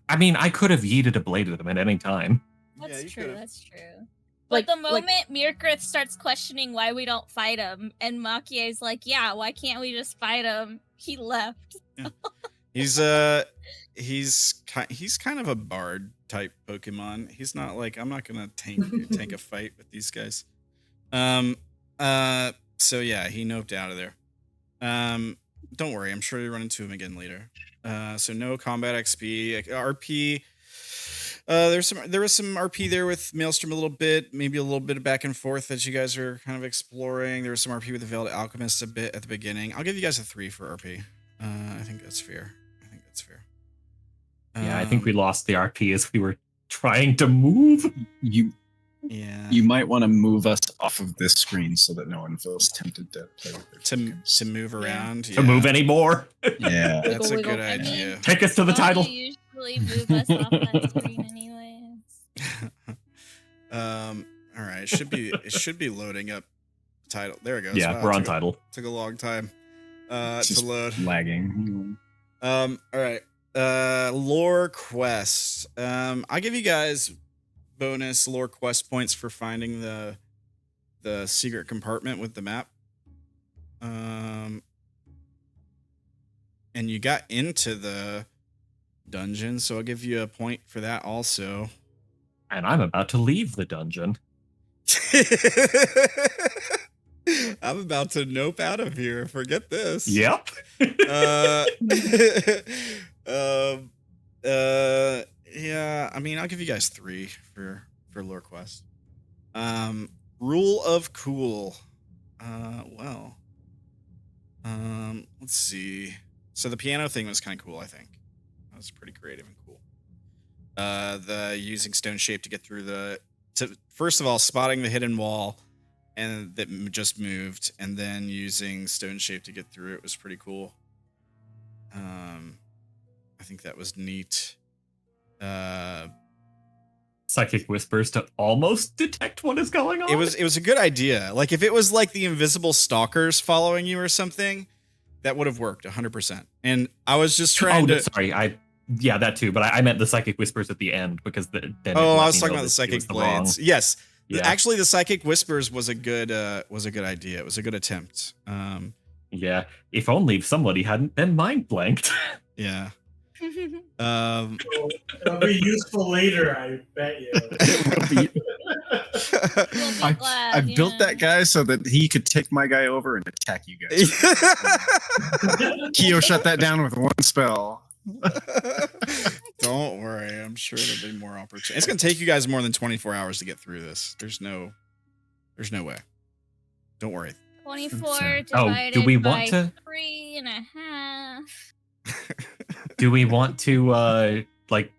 Speaker 5: I mean, I could have yeeted a blade at him at any time.
Speaker 7: that's
Speaker 1: you
Speaker 7: true,
Speaker 1: could've.
Speaker 7: that's true.
Speaker 3: Like-
Speaker 7: But the moment Mirkrith starts questioning why we don't fight him, and Makie's like, "Yeah, why can't we just fight him?" He left.
Speaker 1: He's kind of a bard type Pokemon. He's not like, I'm not gonna tank a fight with these guys. So yeah, he noped out of there. Don't worry, I'm sure you'll run into him again later. So no combat XP, RP. There was some RP there with Maelstrom a little bit, maybe a little bit of back and forth as you guys are kind of exploring. There was some RP with the Veiled Alchemist a bit at the beginning. I'll give you guys a 3 for RP. I think that's fair.
Speaker 5: Yeah, I think we lost the RP as we were trying to move.
Speaker 6: You
Speaker 1: Yeah.
Speaker 6: might want to move us off of this screen so that no one feels tempted to play with their tokens.
Speaker 1: to move around.
Speaker 5: To move anymore.
Speaker 6: Yeah.
Speaker 1: That's a
Speaker 3: Wiggle,
Speaker 1: good
Speaker 3: wiggle.
Speaker 1: idea.
Speaker 5: Take us to the
Speaker 7: Well,
Speaker 5: title.
Speaker 7: You usually move us off that screen anyways.
Speaker 1: All right. It should be loading up title. There it goes.
Speaker 5: Yeah,
Speaker 1: Wow,
Speaker 5: we're on
Speaker 1: took a-
Speaker 5: title.
Speaker 1: Took a long time
Speaker 6: It's
Speaker 1: to
Speaker 6: just
Speaker 1: load.
Speaker 6: lagging.
Speaker 1: All right. Lore quest. I'll give you guys bonus lore quest points for finding the secret compartment with the map. And you got into the dungeon, so I'll give you a point for that also.
Speaker 5: And I'm about to leave the dungeon.
Speaker 1: I'm about to nope out of here. Forget this.
Speaker 5: Yep.
Speaker 1: Yeah, I mean, I'll give you guys 3 for lore quest. Rule of cool. Let's see. So the piano thing was kind of cool, I think. That was pretty creative and cool. The using stone shape to get through first of all, spotting the hidden wall and that just moved, and then using stone shape to get through it was pretty cool. I think that was neat.
Speaker 5: Psychic whispers to almost detect what is going on.
Speaker 1: It was a good idea. Like if it was like the invisible stalkers following you or something, that would have worked 100%. And I was just trying to.
Speaker 5: Sorry, that too. But I meant the psychic whispers at the end because then.
Speaker 1: Oh, I was talking about the psychic blades. Yes,
Speaker 5: yeah.
Speaker 1: Actually, the psychic whispers was a good idea. It was a good attempt.
Speaker 5: Yeah, if only somebody hadn't been mind blanked.
Speaker 1: Yeah.
Speaker 2: It'll be useful later, I bet you.
Speaker 6: I built that guy so that he could take my guy over and attack you guys. Kyo shut that down with one spell.
Speaker 1: Don't worry, I'm sure there'll be more opportunity. It's gonna take you guys more than 24 hours to get through this. There's no way. Don't worry.
Speaker 7: 24 divided
Speaker 5: do we
Speaker 7: by
Speaker 5: want to
Speaker 7: 3.5.
Speaker 5: do we want to like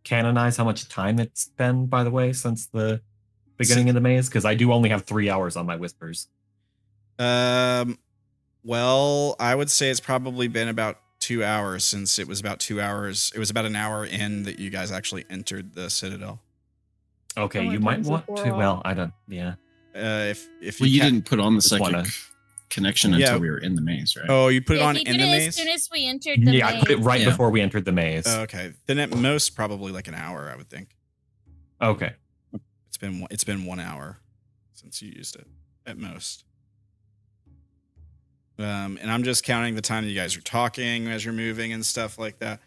Speaker 5: canonize how much time it's been, by the way, since the beginning of the maze? Because I do only have 3 hours on my whispers.
Speaker 1: Well, I would say it's probably been about 2 hours, since it was about 2 hours. It was about an hour in that you guys actually entered the Citadel.
Speaker 5: Okay,
Speaker 3: How
Speaker 5: you
Speaker 3: many
Speaker 5: might
Speaker 3: times
Speaker 5: want
Speaker 3: before
Speaker 5: to.
Speaker 3: all?
Speaker 5: Well, I don't. Yeah.
Speaker 1: If
Speaker 6: You
Speaker 1: can't-
Speaker 6: didn't put on the
Speaker 5: Just
Speaker 6: psychic
Speaker 5: wanna-
Speaker 6: connection
Speaker 1: Yeah.
Speaker 6: until we were in the maze, right?
Speaker 1: Oh, you put it on
Speaker 7: He
Speaker 1: in
Speaker 7: did
Speaker 1: the
Speaker 7: it
Speaker 1: maze?
Speaker 7: as soon as we entered the
Speaker 5: Yeah,
Speaker 7: maze.
Speaker 5: I put it right
Speaker 6: Yeah.
Speaker 5: before we entered the maze.
Speaker 1: Okay, then at most probably like an hour, I would think.
Speaker 5: Okay.
Speaker 1: It's been 1 hour since you used it at most. And I'm just counting the time that you guys are talking as you're moving and stuff like that.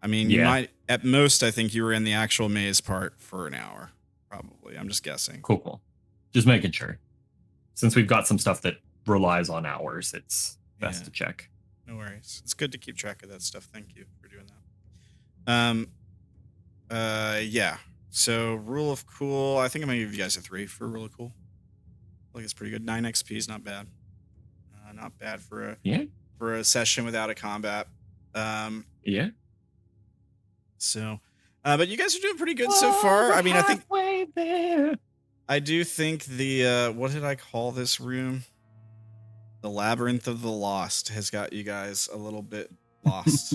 Speaker 1: I mean, you
Speaker 5: Yeah.
Speaker 1: might at most. I think you were in the actual maze part for an hour, probably. I'm just guessing.
Speaker 5: Cool. Just making sure. Since we've got some stuff that relies on hours, it's best
Speaker 1: Yeah.
Speaker 5: to check.
Speaker 1: No worries. It's good to keep track of that stuff. Thank you for doing that. Yeah. So rule of cool. I think I'm gonna give you guys a 3 for rule of cool. I think it's pretty good. 9 XP is not bad. Not bad for a session without a combat.
Speaker 5: Yeah.
Speaker 1: So, but you guys are doing pretty good so far. I mean, I think
Speaker 5: there.
Speaker 1: I do think the what did I call this room? The Labyrinth of the Lost has got you guys a little bit lost.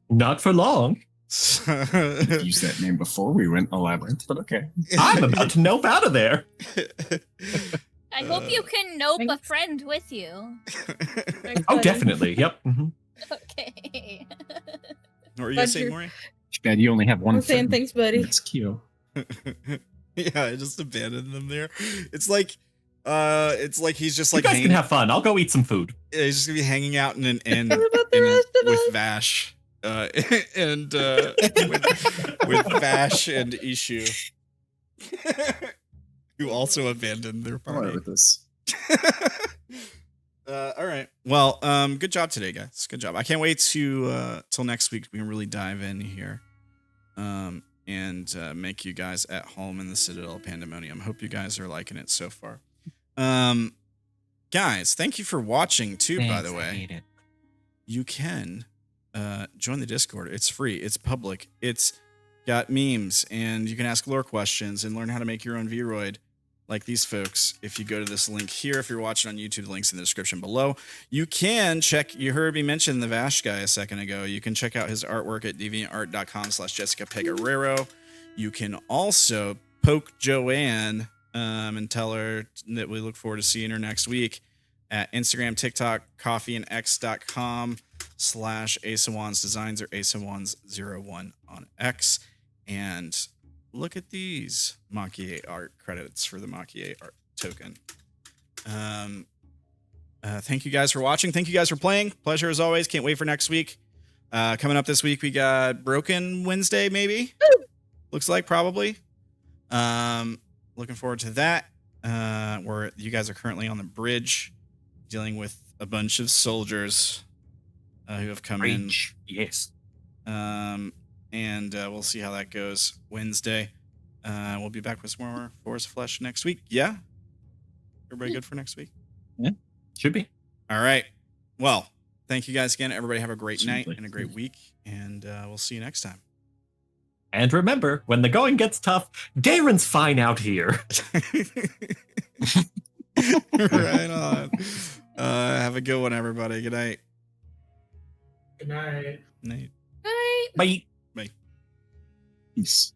Speaker 5: Not for long.
Speaker 6: Used that name before we went a labyrinth, but okay.
Speaker 5: I'm about to nope out of there.
Speaker 7: I hope you can nope a
Speaker 3: Thanks.
Speaker 7: friend with you.
Speaker 5: Oh, definitely. Yep. Mhm.
Speaker 7: Okay.
Speaker 1: What were you gonna say,
Speaker 3: Budget.
Speaker 1: Maury?
Speaker 6: Too bad you only have one
Speaker 3: I'm saying
Speaker 6: friend.
Speaker 3: thanks, buddy.
Speaker 6: It's Kyo.
Speaker 1: Yeah, I just abandoned them there. It's like he's just
Speaker 5: You
Speaker 1: like
Speaker 5: guys can have fun. I'll go eat some food.
Speaker 1: he's just gonna be hanging out in an inn
Speaker 3: What about the rest of
Speaker 1: with
Speaker 3: us?
Speaker 1: Vash, and with Vash and Ishu, who also abandoned their
Speaker 6: I'm alright
Speaker 1: party.
Speaker 6: with this.
Speaker 1: All right. Well, good job today, guys. Good job. I can't wait to till next week. We can really dive in here, and make you guys at home in the Citadel of Pandemonium. Hope you guys are liking it so far. Guys, thank you for watching too. By the way, you can join the Discord. It's free. It's public. It's got memes, and you can ask lore questions and learn how to make your own Vroid. Like these folks, if you go to this link here, if you're watching on YouTube, the link's in the description below. You can check, you heard me mention the Vash guy a second ago. You can check out his artwork at deviantart.com/Jessica Pegarero. You can also poke Joanne and tell her that we look forward to seeing her next week at Instagram, TikTok, coffeeandx.com/Asawans Designs or Asawans01 on X. And look at these Maki art credits for the Maki art token. Thank you guys for watching. Thank you guys for playing. Pleasure as always. Can't wait for next week. Coming up this week, we got Broken Wednesday, maybe. Looks like probably. Looking forward to that. Where you guys are currently on the bridge, dealing with a bunch of soldiers who have come in.
Speaker 5: Yes.
Speaker 1: And we'll see how that goes Wednesday. We'll be back with some more Forest Flesh next week. Yeah? Everybody good for next week?
Speaker 5: Should be.
Speaker 1: All right. Well, thank you guys again. Everybody have a great night
Speaker 6: Absolutely.
Speaker 1: and a great week. And we'll see you next time.
Speaker 5: And remember, when the going gets tough, Darren's fine out here.
Speaker 1: Right on. Have a good one, everybody. Good night.
Speaker 2: Good night.
Speaker 1: Night.
Speaker 3: Bye.
Speaker 5: Bye.
Speaker 1: Bye.
Speaker 6: Peace.